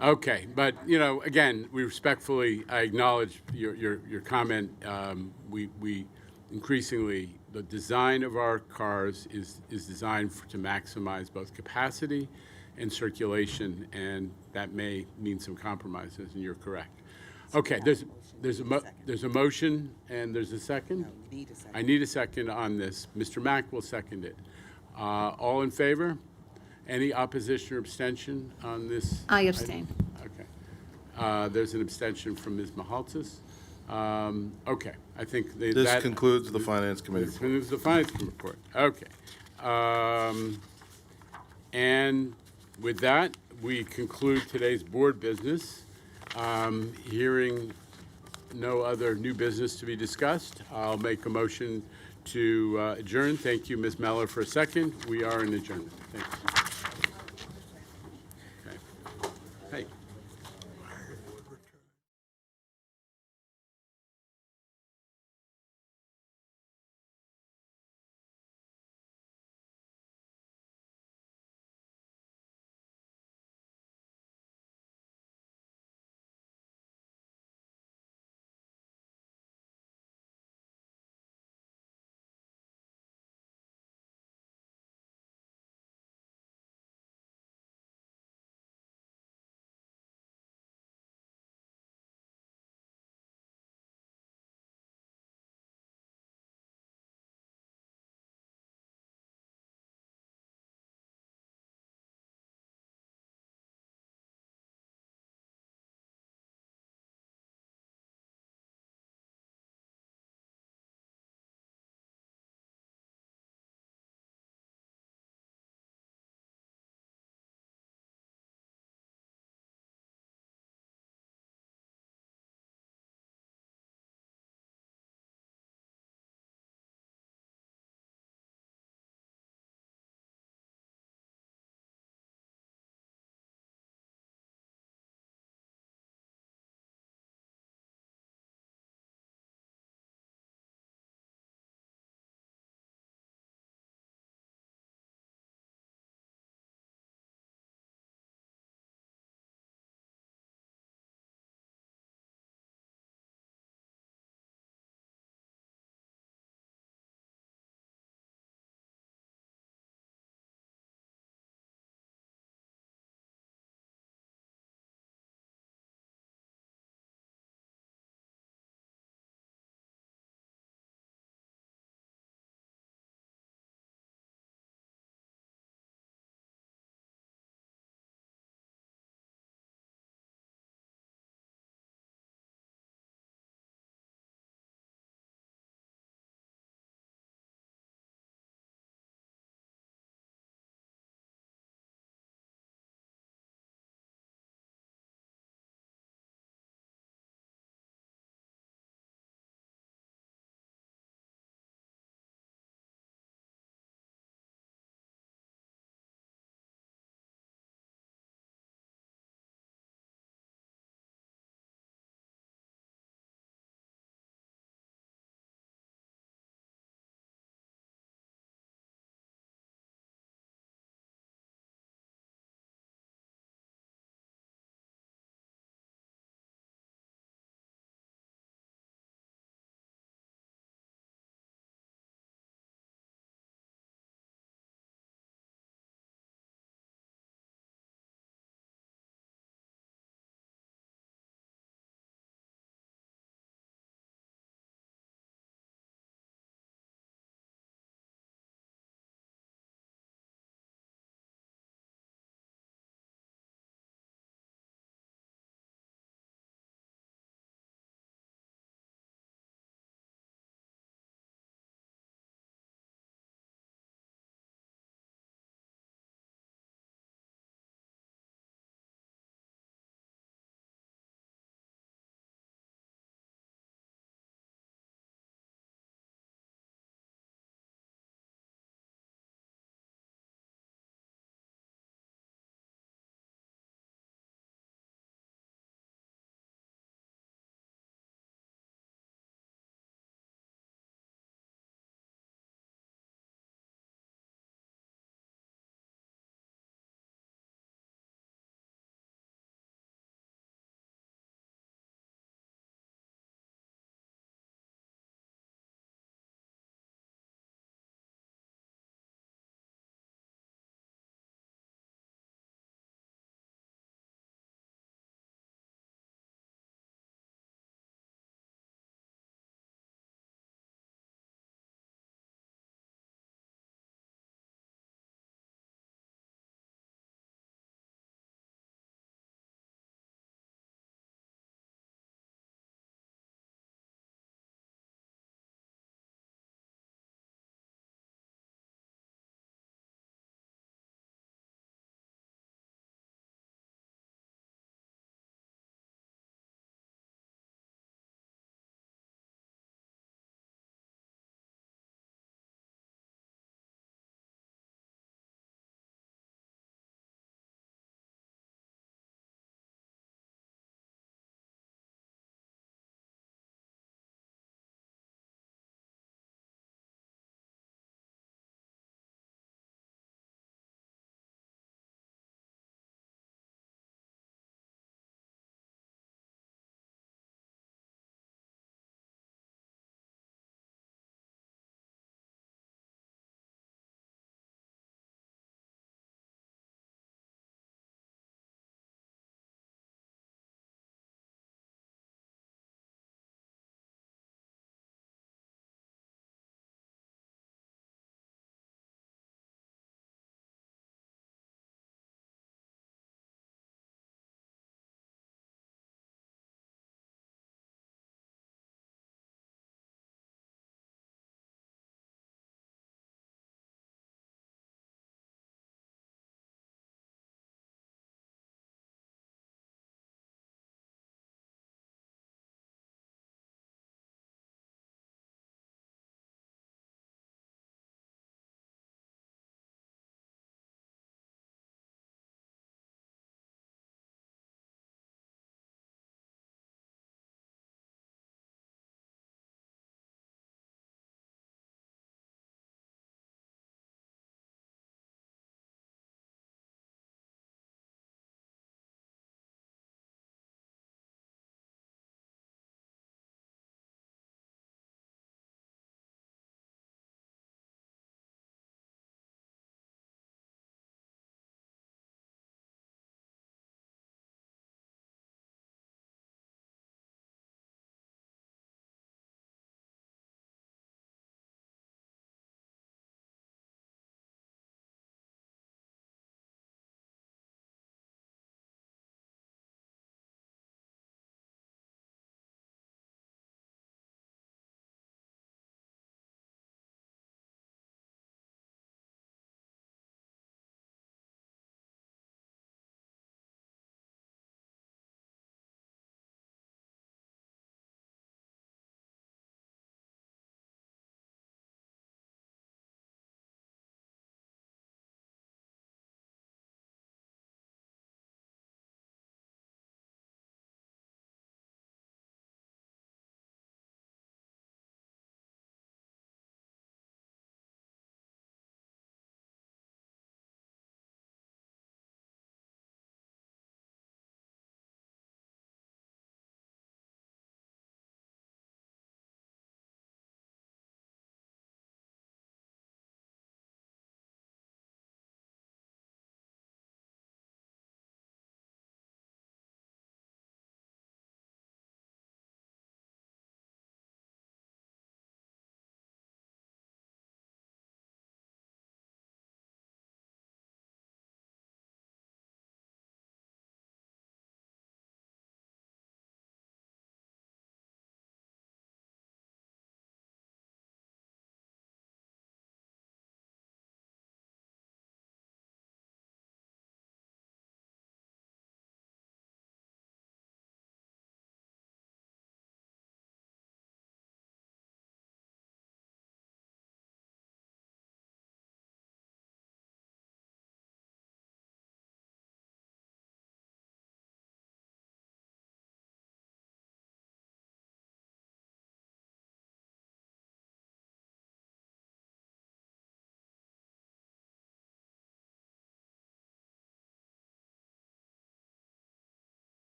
Okay, but again, I acknowledge your comment. We increasingly, the design of our cars is designed to maximize both capacity and circulation, and that may mean some compromises, and you're correct. Okay, there's a motion and there's a second? I need a second on this. Mr. Mack will second it. All in favor? Any opposition or abstention on this? I abstain. Okay. There's an abstention from Ms. Mahaltzis. Okay, I think This concludes the Finance Committee. This concludes the Finance Committee report. Okay. And with that, we conclude today's board business. Hearing no other new business to be discussed, I'll make a motion to adjourn. Thank you, Ms. Meller, for a second. We are in adjournment. Thank you.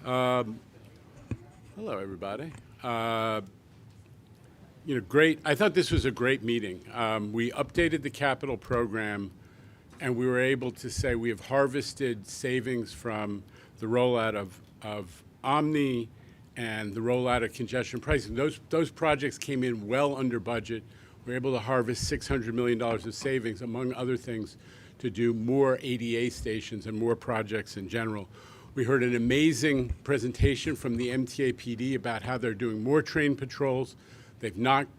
Hello, everybody. Great. I thought this was a great meeting. We updated the capital program, and we were able to say we have harvested savings from the rollout of Omni and the rollout of congestion pricing. Those projects came in well under budget. We were able to harvest $600 million of savings, among other things, to do more ADA stations and more projects in general. We heard an amazing presentation from the MTA PD about how they're doing more train patrols. They've knocked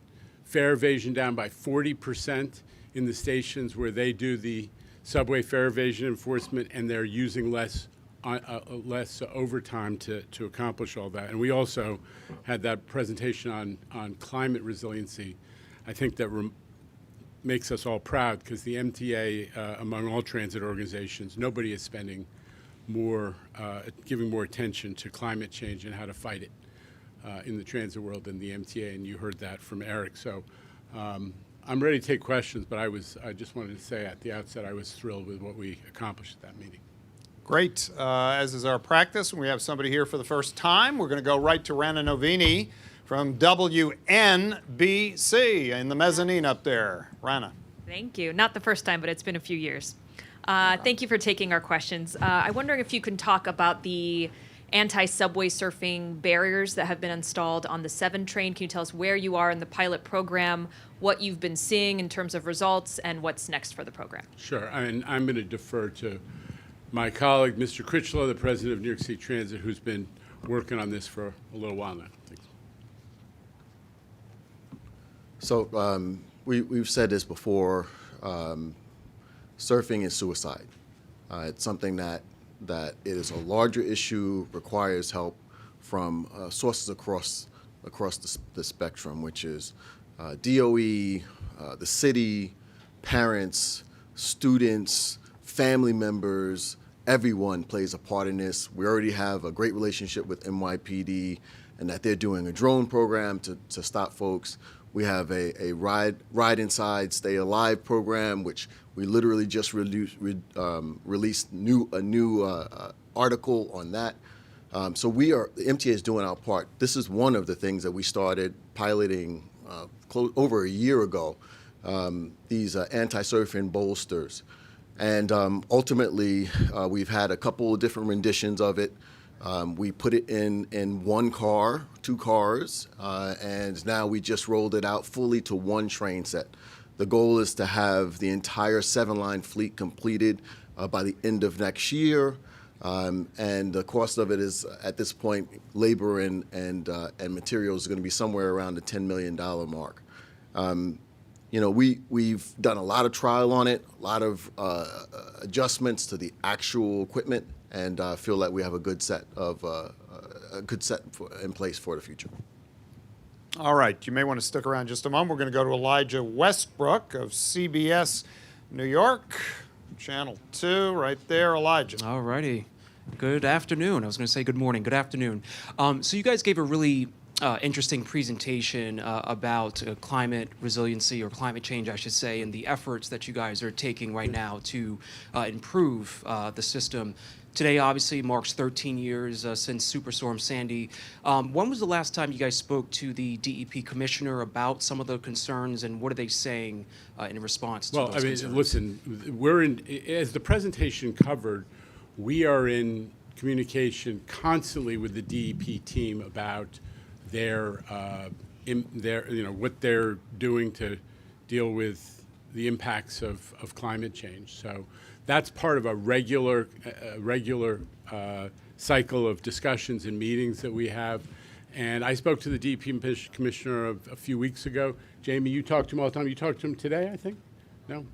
fare evasion down by 40% in the stations where they do the subway fare evasion enforcement, and they're using less overtime to accomplish all that. And we also had that presentation on climate resiliency. I think that makes us all proud, because the MTA, among all transit organizations, nobody is spending more, giving more attention to climate change and how to fight it in the transit world than the MTA, and you heard that from Eric. So I'm ready to take questions, but I just wanted to say at the outset I was thrilled with what we accomplished at that meeting. Great. As is our practice, when we have somebody here for the first time, we're going to go right to Rana Novini from WNBC in the mezzanine up there. Rana. Thank you. Not the first time, but it's been a few years. Thank you for taking our questions. I'm wondering if you can talk about the anti-subway surfing barriers that have been installed on the 7 train. Can you tell us where you are in the pilot program, what you've been seeing in terms of results, and what's next for the program? Sure. And I'm going to defer to my colleague, Mr. Critchlow, the president of New York City Transit, who's been working on this for a little while now. Thanks. So we've said this before, surfing is suicide. It's something that it is a larger issue, requires help from sources across the spectrum, which is DOE, the city, parents, students, family members. Everyone plays a part in this. We already have a great relationship with NYPD, and that they're doing a drone program to stop folks. We have a Ride Inside, Stay Alive program, which we literally just released a new article on that. So the MTA is doing our part. This is one of the things that we started piloting over a year ago, these anti-surfing bolsters. And ultimately, we've had a couple of different renditions of it. We put it in one car, 2 cars, and now we just rolled it out fully to 1 train set. The goal is to have the entire 7-line fleet completed by the end of next year, and the cost of it is, at this point, labor and materials is going to be somewhere around the $10 million mark. We've done a lot of trial on it, a lot of adjustments to the actual equipment, and feel like we have a good set in place for the future. All right. You may want to stick around just a moment. We're going to go to Elijah Westbrook of CBS New York, Channel 2, right there. Elijah. All righty. Good afternoon. I was going to say good morning. Good afternoon. So you guys gave a really interesting presentation about climate resiliency, or climate change, I should say, and the efforts that you guys are taking right now to improve the system. Today, obviously, marks 13 years since Superstorm Sandy. When was the last time you guys spoke to the DEP commissioner about some of the concerns, and what are they saying in response to those concerns? Well, listen, as the presentation covered, we are in communication constantly with the DEP team about what they're doing to deal with the impacts of climate change. So that's part of a regular cycle of discussions and meetings that we have. And I spoke to the DEP commissioner a few weeks ago. Jamie, you talk to him all the time. You talked to him today, I think? No?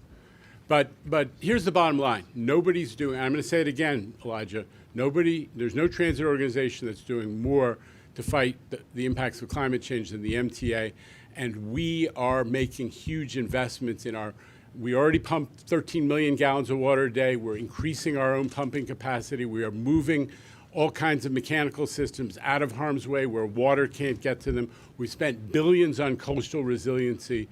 But here's the bottom line. Nobody's doing, I'm going to say it again, Elijah, there's no transit organization that's doing more to fight the impacts of climate change than the MTA. And we are making huge investments we already pumped 13 million gallons of water a day. We're increasing our own pumping capacity. We are moving all kinds of mechanical systems out of harm's way where water can't get to them. We spent billions on coastal resiliency.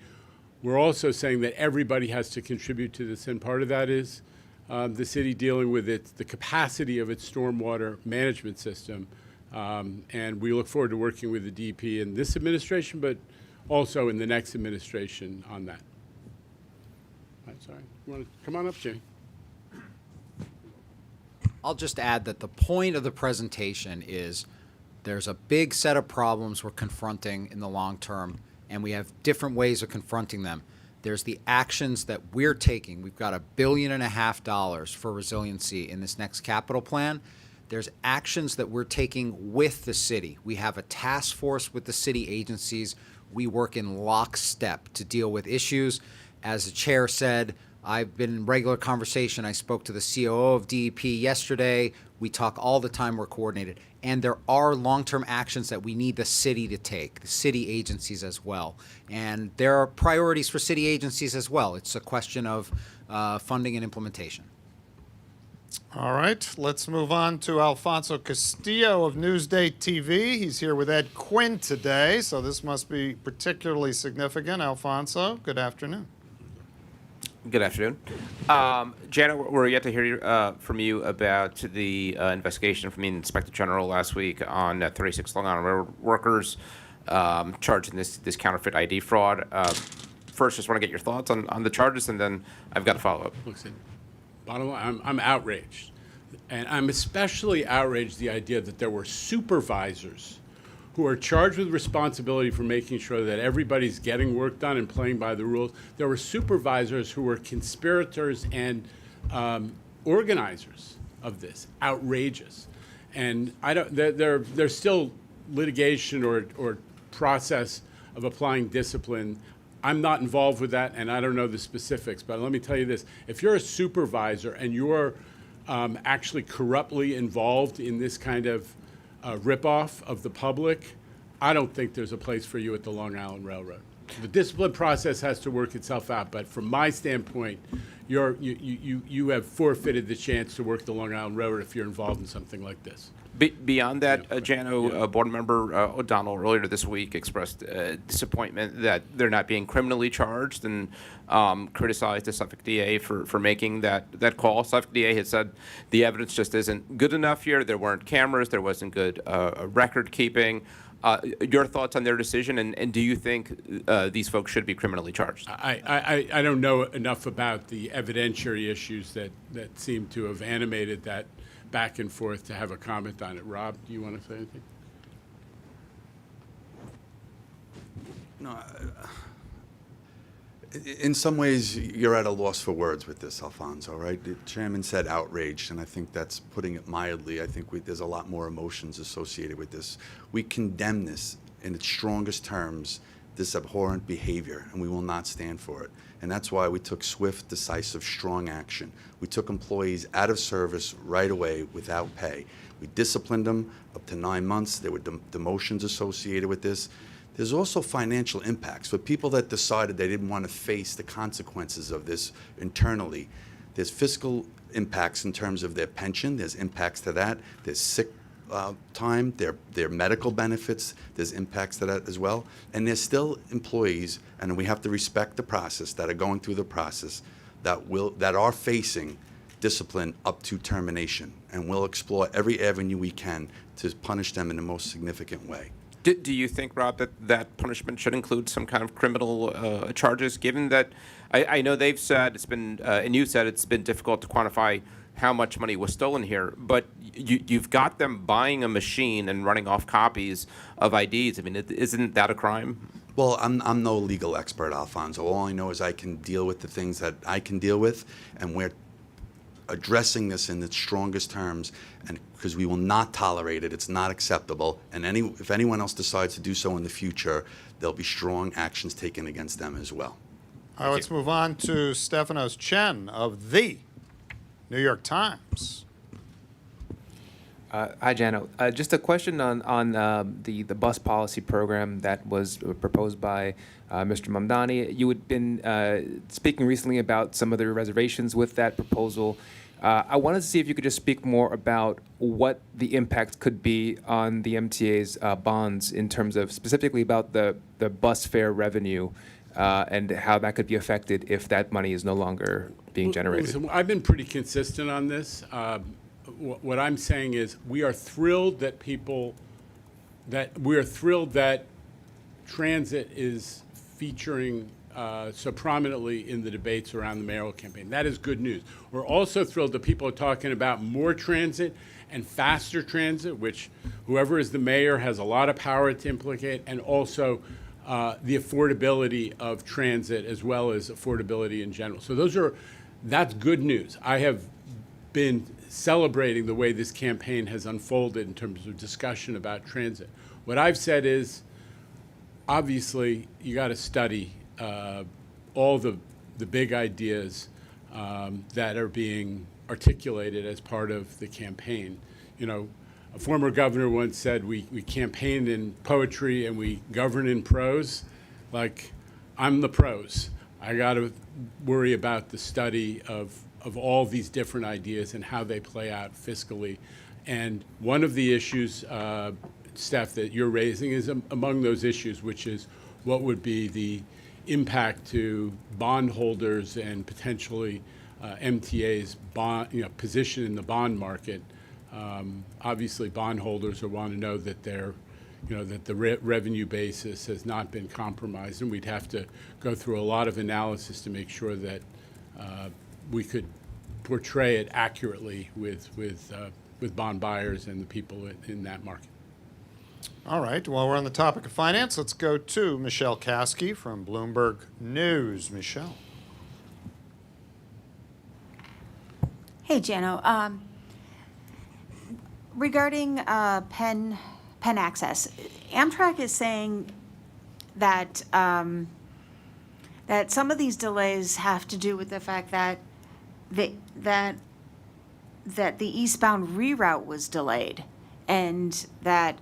We're also saying that everybody has to contribute to this, and part of that is the city dealing with the capacity of its stormwater management system. And we look forward to working with the DP in this administration, but also in the next administration on that. I'm sorry. You want to come on up, Jimmy? I'll just add that the point of the presentation is there's a big set of problems we're confronting in the long term, and we have different ways of confronting them. There's the actions that we're taking. We've got $1.5 billion for resiliency in this next capital plan. There's actions that we're taking with the city. We have a task force with the city agencies. We work in lockstep to deal with issues. As the chair said, I've been in regular conversation. I spoke to the COO of DEP yesterday. We talk all the time. We're coordinated. And there are long-term actions that we need the city to take, the city agencies as well. And there are priorities for city agencies as well. It's a question of funding and implementation. All right, let's move on to Alfonso Castillo of Newsday TV. He's here with Ed Quinn today, so this must be particularly significant. Alfonso, good afternoon. Good afternoon. Janet, we're yet to hear from you about the investigation from the Inspector General last week on 36 Long Island Railroad workers charged in this counterfeit ID fraud. First, just want to get your thoughts on the charges, and then I've got a follow-up. Listen, bottom line, I'm outraged. And I'm especially outraged the idea that there were supervisors who are charged with responsibility for making sure that everybody's getting work done and playing by the rules. There were supervisors who were conspirators and organizers of this. Outrageous. And I don't. There's still litigation or process of applying discipline. I'm not involved with that, and I don't know the specifics. But let me tell you this: if you're a supervisor and you're actually corruptly involved in this kind of ripoff of the public, I don't think there's a place for you at the Long Island Railroad. The discipline process has to work itself out, but from my standpoint, you have forfeited the chance to work the Long Island Railroad if you're involved in something like this. Beyond that, Jano, Board Member O'Donnell earlier this week expressed disappointment that they're not being criminally charged and criticized the Suffolk DA for making that call. Suffolk DA has said the evidence just isn't good enough here. There weren't cameras. There wasn't good record keeping. Your thoughts on their decision, and do you think these folks should be criminally charged? I don't know enough about the evidentiary issues that seem to have animated that back and forth to have a comment on it. Rob, do you want to say anything? No. In some ways, you're at a loss for words with this, Alfonso, right? The chairman said outraged, and I think that's putting it mildly. I think there's a lot more emotions associated with this. We condemn this in its strongest terms, this abhorrent behavior, and we will not stand for it. And that's why we took swift, decisive, strong action. We took employees out of service right away without pay. We disciplined them up to 9 months. There were demotions associated with this. There's also financial impacts. For people that decided they didn't want to face the consequences of this internally, there's fiscal impacts in terms of their pension. There's impacts to that. There's sick time, their medical benefits, there's impacts to that as well. And there's still employees, and we have to respect the process, that are going through the process, that are facing discipline up to termination. And we'll explore every avenue we can to punish them in the most significant way. Do you think, Rob, that punishment should include some kind of criminal charges, given that I know they've said it's been, and you said it's been difficult to quantify how much money was stolen here, but you've got them buying a machine and running off copies of IDs. I mean, isn't that a crime? Well, I'm no legal expert, Alfonso. All I know is I can deal with the things that I can deal with, and we're addressing this in its strongest terms, and because we will not tolerate it. It's not acceptable, and if anyone else decides to do so in the future, there'll be strong actions taken against them as well. All right, let's move on to Stefanos Chen of the New York Times. Hi, Jano. Just a question on the bus policy program that was proposed by Mr. Mamdani. You had been speaking recently about some of the reservations with that proposal. I wanted to see if you could just speak more about what the impact could be on the MTA's bonds in terms of specifically about the bus fare revenue and how that could be affected if that money is no longer being generated. Listen, I've been pretty consistent on this. What I'm saying is we are thrilled that people that we're thrilled that transit is featuring so prominently in the debates around the mayoral campaign. That is good news. We're also thrilled that people are talking about more transit and faster transit, which whoever is the mayor has a lot of power to implicate, and also the affordability of transit as well as affordability in general. So that's good news. I have been celebrating the way this campaign has unfolded in terms of discussion about transit. What I've said is, obviously, you got to study all the big ideas that are being articulated as part of the campaign. You know, a former governor once said, we campaign in poetry and we govern in prose. Like, I'm the prose. I got to worry about the study of all these different ideas and how they play out fiscally. And one of the issues, Steph, that you're raising is among those issues, which is what would be the impact to bondholders and potentially MTA's position in the bond market. Obviously, bondholders will want to know that that the revenue basis has not been compromised, and we'd have to go through a lot of analysis to make sure that we could portray it accurately with bond buyers and the people in that market. All right. While we're on the topic of finance, let's go to Michelle Kasky from Bloomberg News. Michelle. Hey, Jano. Regarding Penn Access, Amtrak is saying that that some of these delays have to do with the fact that the eastbound reroute was delayed, and that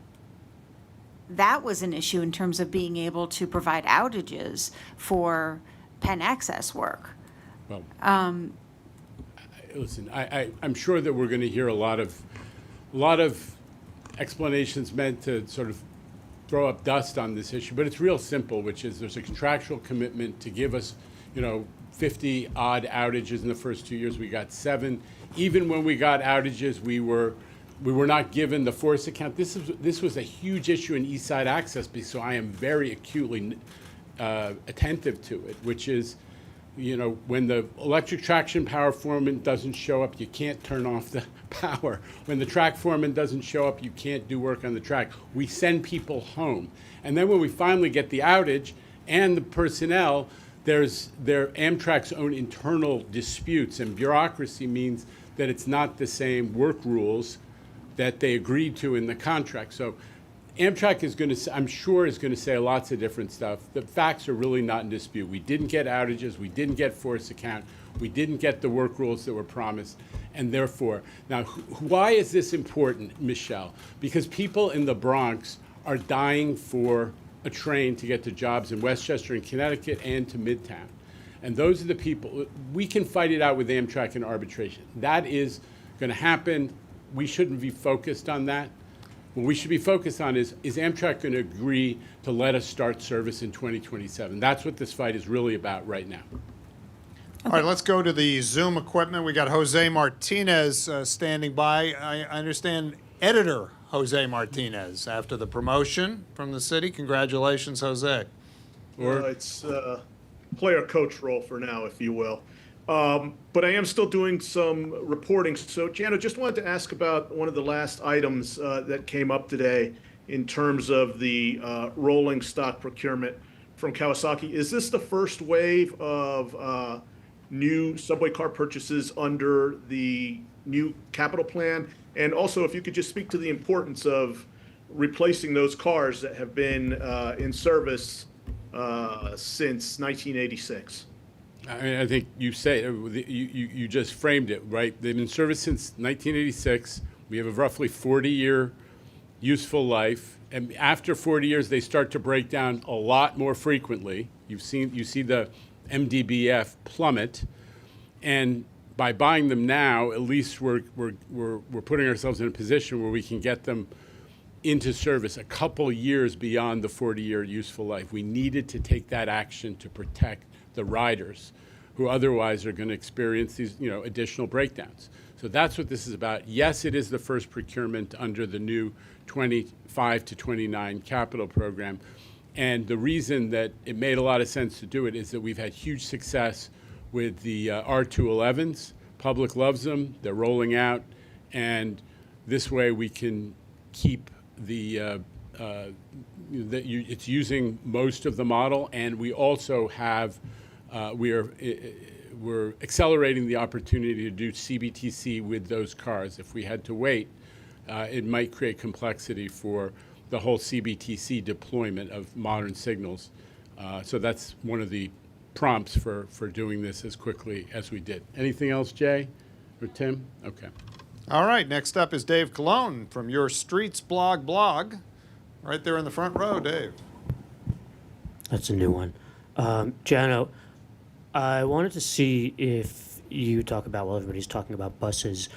was an issue in terms of being able to provide outages for Penn Access work. Well, listen, I'm sure that we're going to hear a lot of explanations meant to sort of throw up dust on this issue, but it's real simple, which is there's a contractual commitment to give us, 50 odd outages in the first 2 years. We got 7. Even when we got outages, we were not given the force account. This was a huge issue in East Side Access, so I am very acutely attentive to it, which is, when the electric traction power foreman doesn't show up, you can't turn off the power. When the track foreman doesn't show up, you can't do work on the track. We send people home. And then when we finally get the outage and the personnel, there's Amtrak's own internal disputes, and bureaucracy means that it's not the same work rules that they agreed to in the contract. So Amtrak is going to, I'm sure, is going to say lots of different stuff. The facts are really not in dispute. We didn't get outages. We didn't get force account. We didn't get the work rules that were promised. And therefore, now, why is this important, Michelle? Because people in the Bronx are dying for a train to get to jobs in Westchester and Connecticut and to Midtown. And those are the people. We can fight it out with Amtrak in arbitration. That is going to happen. We shouldn't be focused on that. What we should be focused on is Amtrak going to agree to let us start service in 2027? That's what this fight is really about right now. All right, let's go to the Zoom equipment. We got Jose Martinez standing by. I understand editor Jose Martinez after the promotion from the city. Congratulations, Jose. It's player-coach role for now, if you will. But I am still doing some reporting. So, Jano, just wanted to ask about one of the last items that came up today in terms of the rolling stock procurement from Kawasaki. Is this the first wave of new subway car purchases under the new capital plan? And also, if you could just speak to the importance of replacing those cars that have been in service since 1986. I think you just framed it, right? They've been in service since 1986. We have a roughly 40-year useful life. And after 40 years, they start to break down a lot more frequently. You see the MDBF plummet. And by buying them now, at least we're putting ourselves in a position where we can get them into service a couple years beyond the 40-year useful life. We needed to take that action to protect the riders who otherwise are going to experience these additional breakdowns. So that's what this is about. Yes, it is the first procurement under the new 25 to 29 capital program. And the reason that it made a lot of sense to do it is that we've had huge success with the R211s. Public loves them. They're rolling out. And this way we can keep it's using most of the model. And we also have, we're accelerating the opportunity to do CBTC with those cars. If we had to wait, it might create complexity for the whole CBTC deployment of modern signals. So that's one of the prompts for doing this as quickly as we did. Anything else, Jay or Tim? Okay. All right, next up is Dave Colon from Your Streets blog. Right there in the front row, Dave. That's a new one. Jano, I wanted to see if you talk about, while everybody's talking about buses,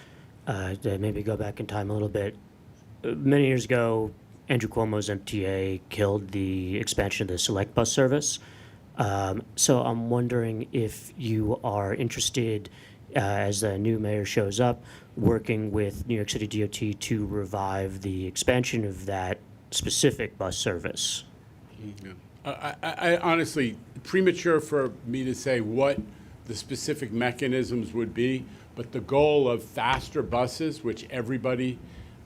to maybe go back in time a little bit. Many years ago, Andrew Cuomo's MTA killed the expansion of the Select Bus service. So I'm wondering if you are interested, as the new mayor shows up, working with New York City DOT to revive the expansion of that specific bus service. Yeah. I honestly, premature for me to say what the specific mechanisms would be, but the goal of faster buses, which everybody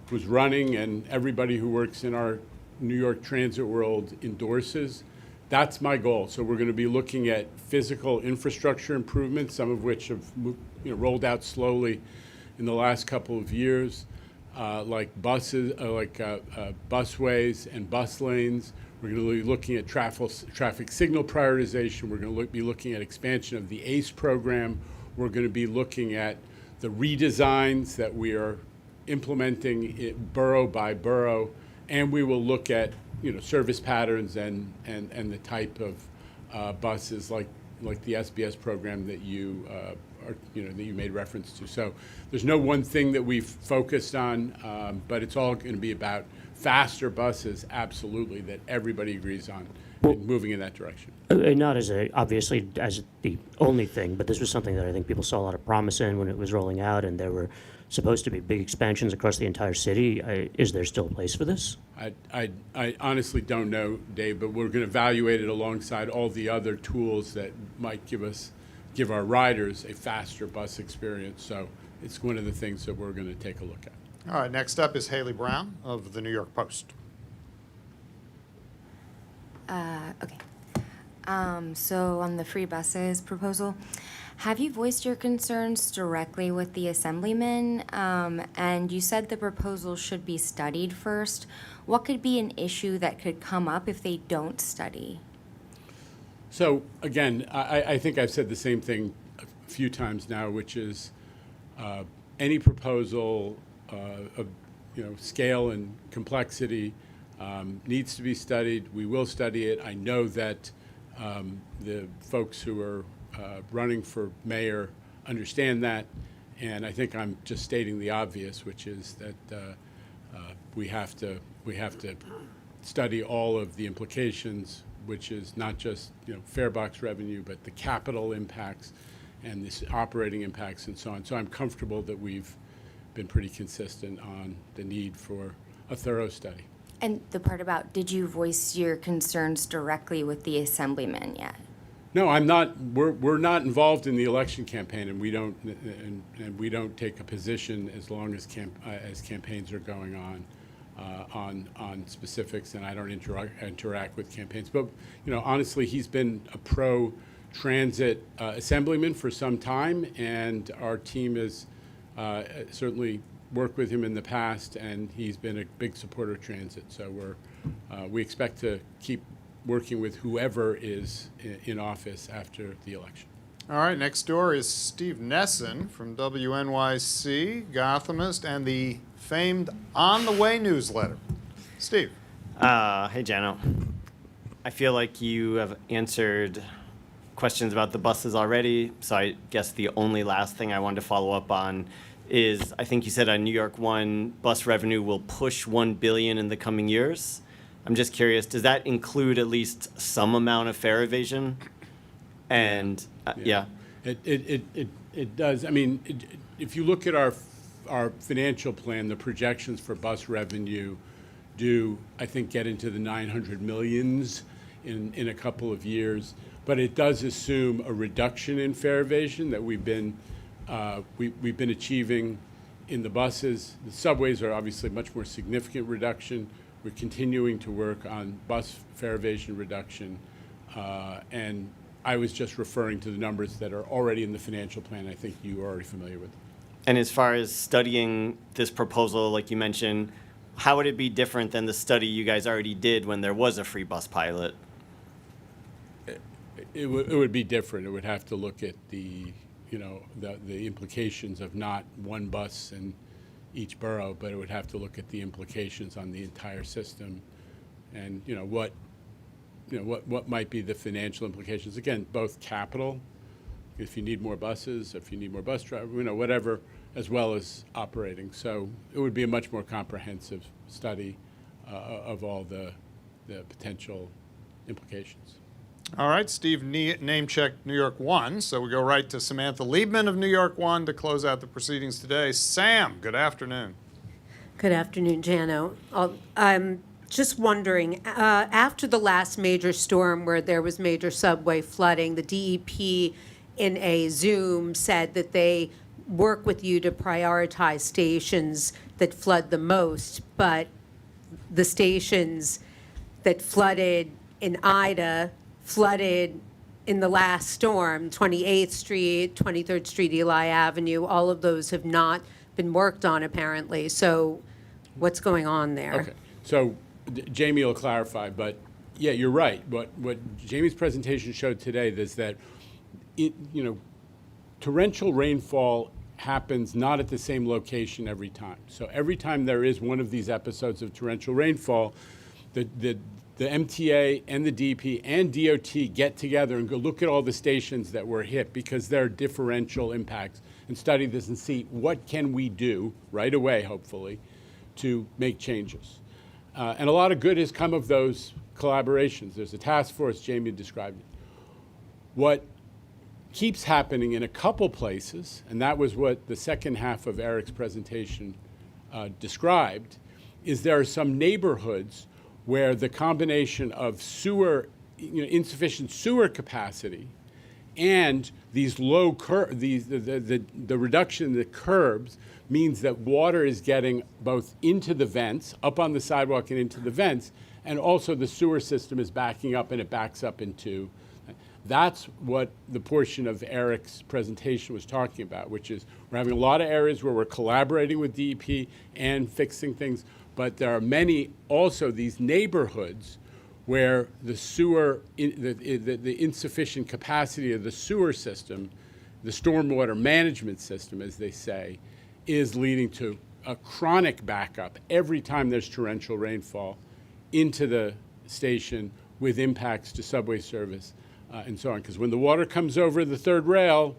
who's running and everybody who works in our New York transit world endorses, that's my goal. So we're going to be looking at physical infrastructure improvements, some of which have rolled out slowly in the last couple of years, like buses, busways and bus lanes. We're going to be looking at traffic signal prioritization. We're going to be looking at expansion of the ACE program. We're going to be looking at the redesigns that we are implementing borough by borough, and we will look at service patterns and the type of buses like the SBS program that you that you made reference to. So there's no one thing that we've focused on, but it's all going to be about faster buses, absolutely, that everybody agrees on, and moving in that direction. Not as obviously as the only thing, but this was something that I think people saw a lot of promise in when it was rolling out, and there were supposed to be big expansions across the entire city. Is there still a place for this? I honestly don't know, Dave, but we're going to evaluate it alongside all the other tools that might give our riders a faster bus experience. So it's one of the things that we're going to take a look at. All right, next up is Haley Brown of the New York Post. Okay. So on the free buses proposal, have you voiced your concerns directly with the assemblyman? And you said the proposal should be studied first. What could be an issue that could come up if they don't study? So again, I think I've said the same thing a few times now, which is any proposal of scale and complexity needs to be studied. We will study it. I know that the folks who are running for mayor understand that, and I think I'm just stating the obvious, which is that we have to study all of the implications, which is not just fare box revenue, but the capital impacts and the operating impacts and so on. So I'm comfortable that we've been pretty consistent on the need for a thorough study. And the part about, did you voice your concerns directly with the assemblyman yet? No, I'm not. We're not involved in the election campaign, and we don't take a position as long as campaigns are going on specifics, and I don't interact with campaigns. But honestly, he's been a pro-transit assemblyman for some time, and our team has certainly worked with him in the past, and he's been a big supporter of transit. So we expect to keep working with whoever is in office after the election. All right, next door is Steve Nesson from WNYC, Gothamist, and the famed On the Way newsletter. Steve. Hey, Jano. I feel like you have answered questions about the buses already, so I guess the only last thing I wanted to follow up on is, I think you said on New York One, bus revenue will push $1 billion in the coming years. I'm just curious, does that include at least some amount of fare evasion? And yeah. It does. I mean, if you look at our financial plan, the projections for bus revenue do, I think, get into the 900 millions in a couple of years. But it does assume a reduction in fare evasion that we've been achieving in the buses. The subways are obviously much more significant reduction. We're continuing to work on bus fare evasion reduction. And I was just referring to the numbers that are already in the financial plan. I think you are already familiar with. And as far as studying this proposal, like you mentioned, how would it be different than the study you guys already did when there was a free bus pilot? It would be different. It would have to look at the implications of not one bus in each borough, but it would have to look at the implications on the entire system, and what might be the financial implications. Again, both capital, if you need more buses, if you need more bus drivers, whatever, as well as operating. So it would be a much more comprehensive study of all the potential implications. All right, Steve name-checked New York 1, so we go right to Samantha Liebman of New York 1 to close out the proceedings today. Sam, good afternoon. Good afternoon, Jano. I'm just wondering, after the last major storm where there was major subway flooding, the DEP in a Zoom said that they work with you to prioritize stations that flood the most, but the stations that flooded in Ida flooded in the last storm, 28th Street, 23rd Street, Eli Avenue, all of those have not been worked on apparently. So what's going on there? Okay, so Jamie will clarify, but yeah, you're right. What Jamie's presentation showed today is that torrential rainfall happens not at the same location every time. So every time there is one of these episodes of torrential rainfall, the MTA and the DP and DOT get together and go look at all the stations that were hit because there are differential impacts and study this and see what can we do right away, hopefully, to make changes. And a lot of good has come of those collaborations. There's a task force, Jamie described it. What keeps happening in a couple places, and that was what the second half of Eric's presentation described, is there are some neighborhoods where the combination of insufficient sewer capacity and these low the reduction in the curbs means that water is getting both into the vents, up on the sidewalk and into the vents, and also the sewer system is backing up and it backs up into. That's what the portion of Eric's presentation was talking about, which is we're having a lot of areas where we're collaborating with DEP and fixing things, but there are many also these neighborhoods where the sewer, the insufficient capacity of the sewer system, the stormwater management system, as they say, is leading to a chronic backup every time there's torrential rainfall into the station with impacts to subway service and so on. Because when the water comes over the third rail,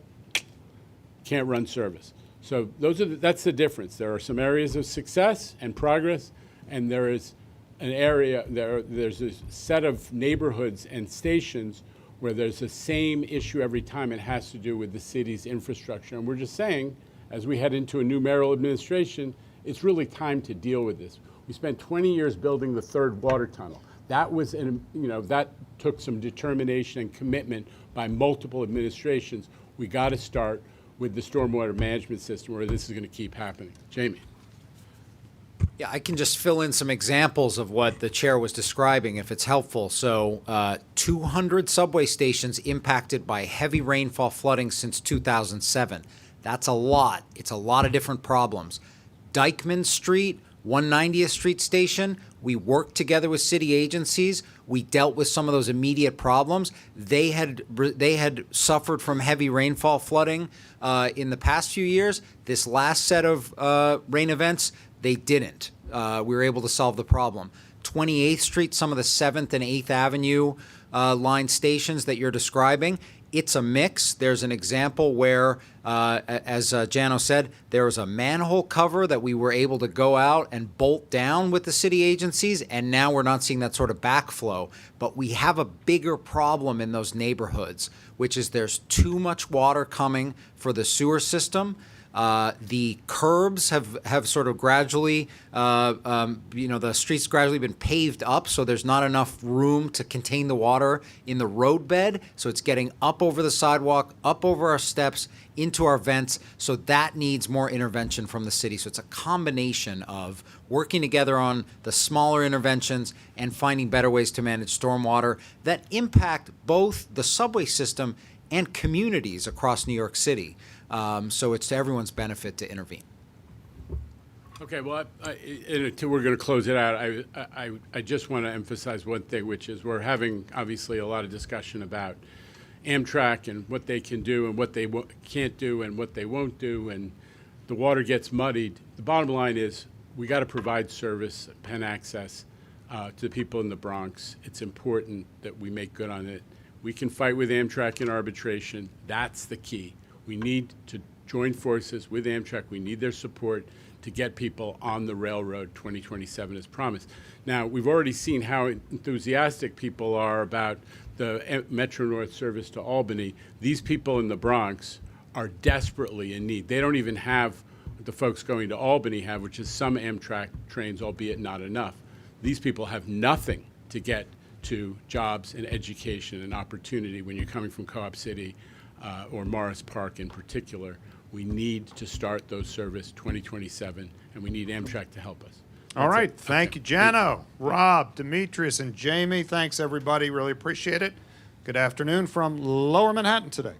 can't run service. So that's the difference. There are some areas of success and progress, and there is an area, there's a set of neighborhoods and stations where there's the same issue every time. It has to do with the city's infrastructure. And we're just saying, as we head into a new mayoral administration, it's really time to deal with this. We spent 20 years building the third water tunnel. That was, that took some determination and commitment by multiple administrations. We got to start with the stormwater management system, or this is going to keep happening. Jamie. Yeah, I can just fill in some examples of what the chair was describing if it's helpful. So 200 subway stations impacted by heavy rainfall flooding since 2007. That's a lot. It's a lot of different problems. Dyckman Street, 190th Street Station, we worked together with city agencies. We dealt with some of those immediate problems. They had suffered from heavy rainfall flooding in the past few years. This last set of rain events, they didn't. We were able to solve the problem. 28th Street, some of the 7th and 8th Avenue line stations that you're describing, it's a mix. There's an example where, as Jano said, there was a manhole cover that we were able to go out and bolt down with the city agencies, and now we're not seeing that sort of backflow. But we have a bigger problem in those neighborhoods, which is there's too much water coming for the sewer system. The curbs have sort of gradually, the streets gradually been paved up, so there's not enough room to contain the water in the roadbed. So it's getting up over the sidewalk, up over our steps, into our vents. So that needs more intervention from the city. So it's a combination of working together on the smaller interventions and finding better ways to manage stormwater that impact both the subway system and communities across New York City. So it's to everyone's benefit to intervene. Okay, well, until we're going to close it out, I just want to emphasize one thing, which is we're having, obviously, a lot of discussion about Amtrak and what they can do and what they can't do and what they won't do, and the water gets muddied. The bottom line is we got to provide service, Penn Access, to the people in the Bronx. It's important that we make good on it. We can fight with Amtrak in arbitration. That's the key. We need to join forces with Amtrak. We need their support to get people on the railroad 2027 as promised. Now, we've already seen how enthusiastic people are about the Metro North service to Albany. These people in the Bronx are desperately in need. They don't even have what the folks going to Albany have, which is some Amtrak trains, albeit not enough. These people have nothing to get to jobs and education and opportunity when you're coming from Co-op City or Morris Park in particular. We need to start those service 2027, and we need Amtrak to help us. All That's right. it. Thank you, Jano, Rob, Demetrius, and Jamie. Thanks, everybody. Really appreciate it. Good afternoon from Lower Manhattan today.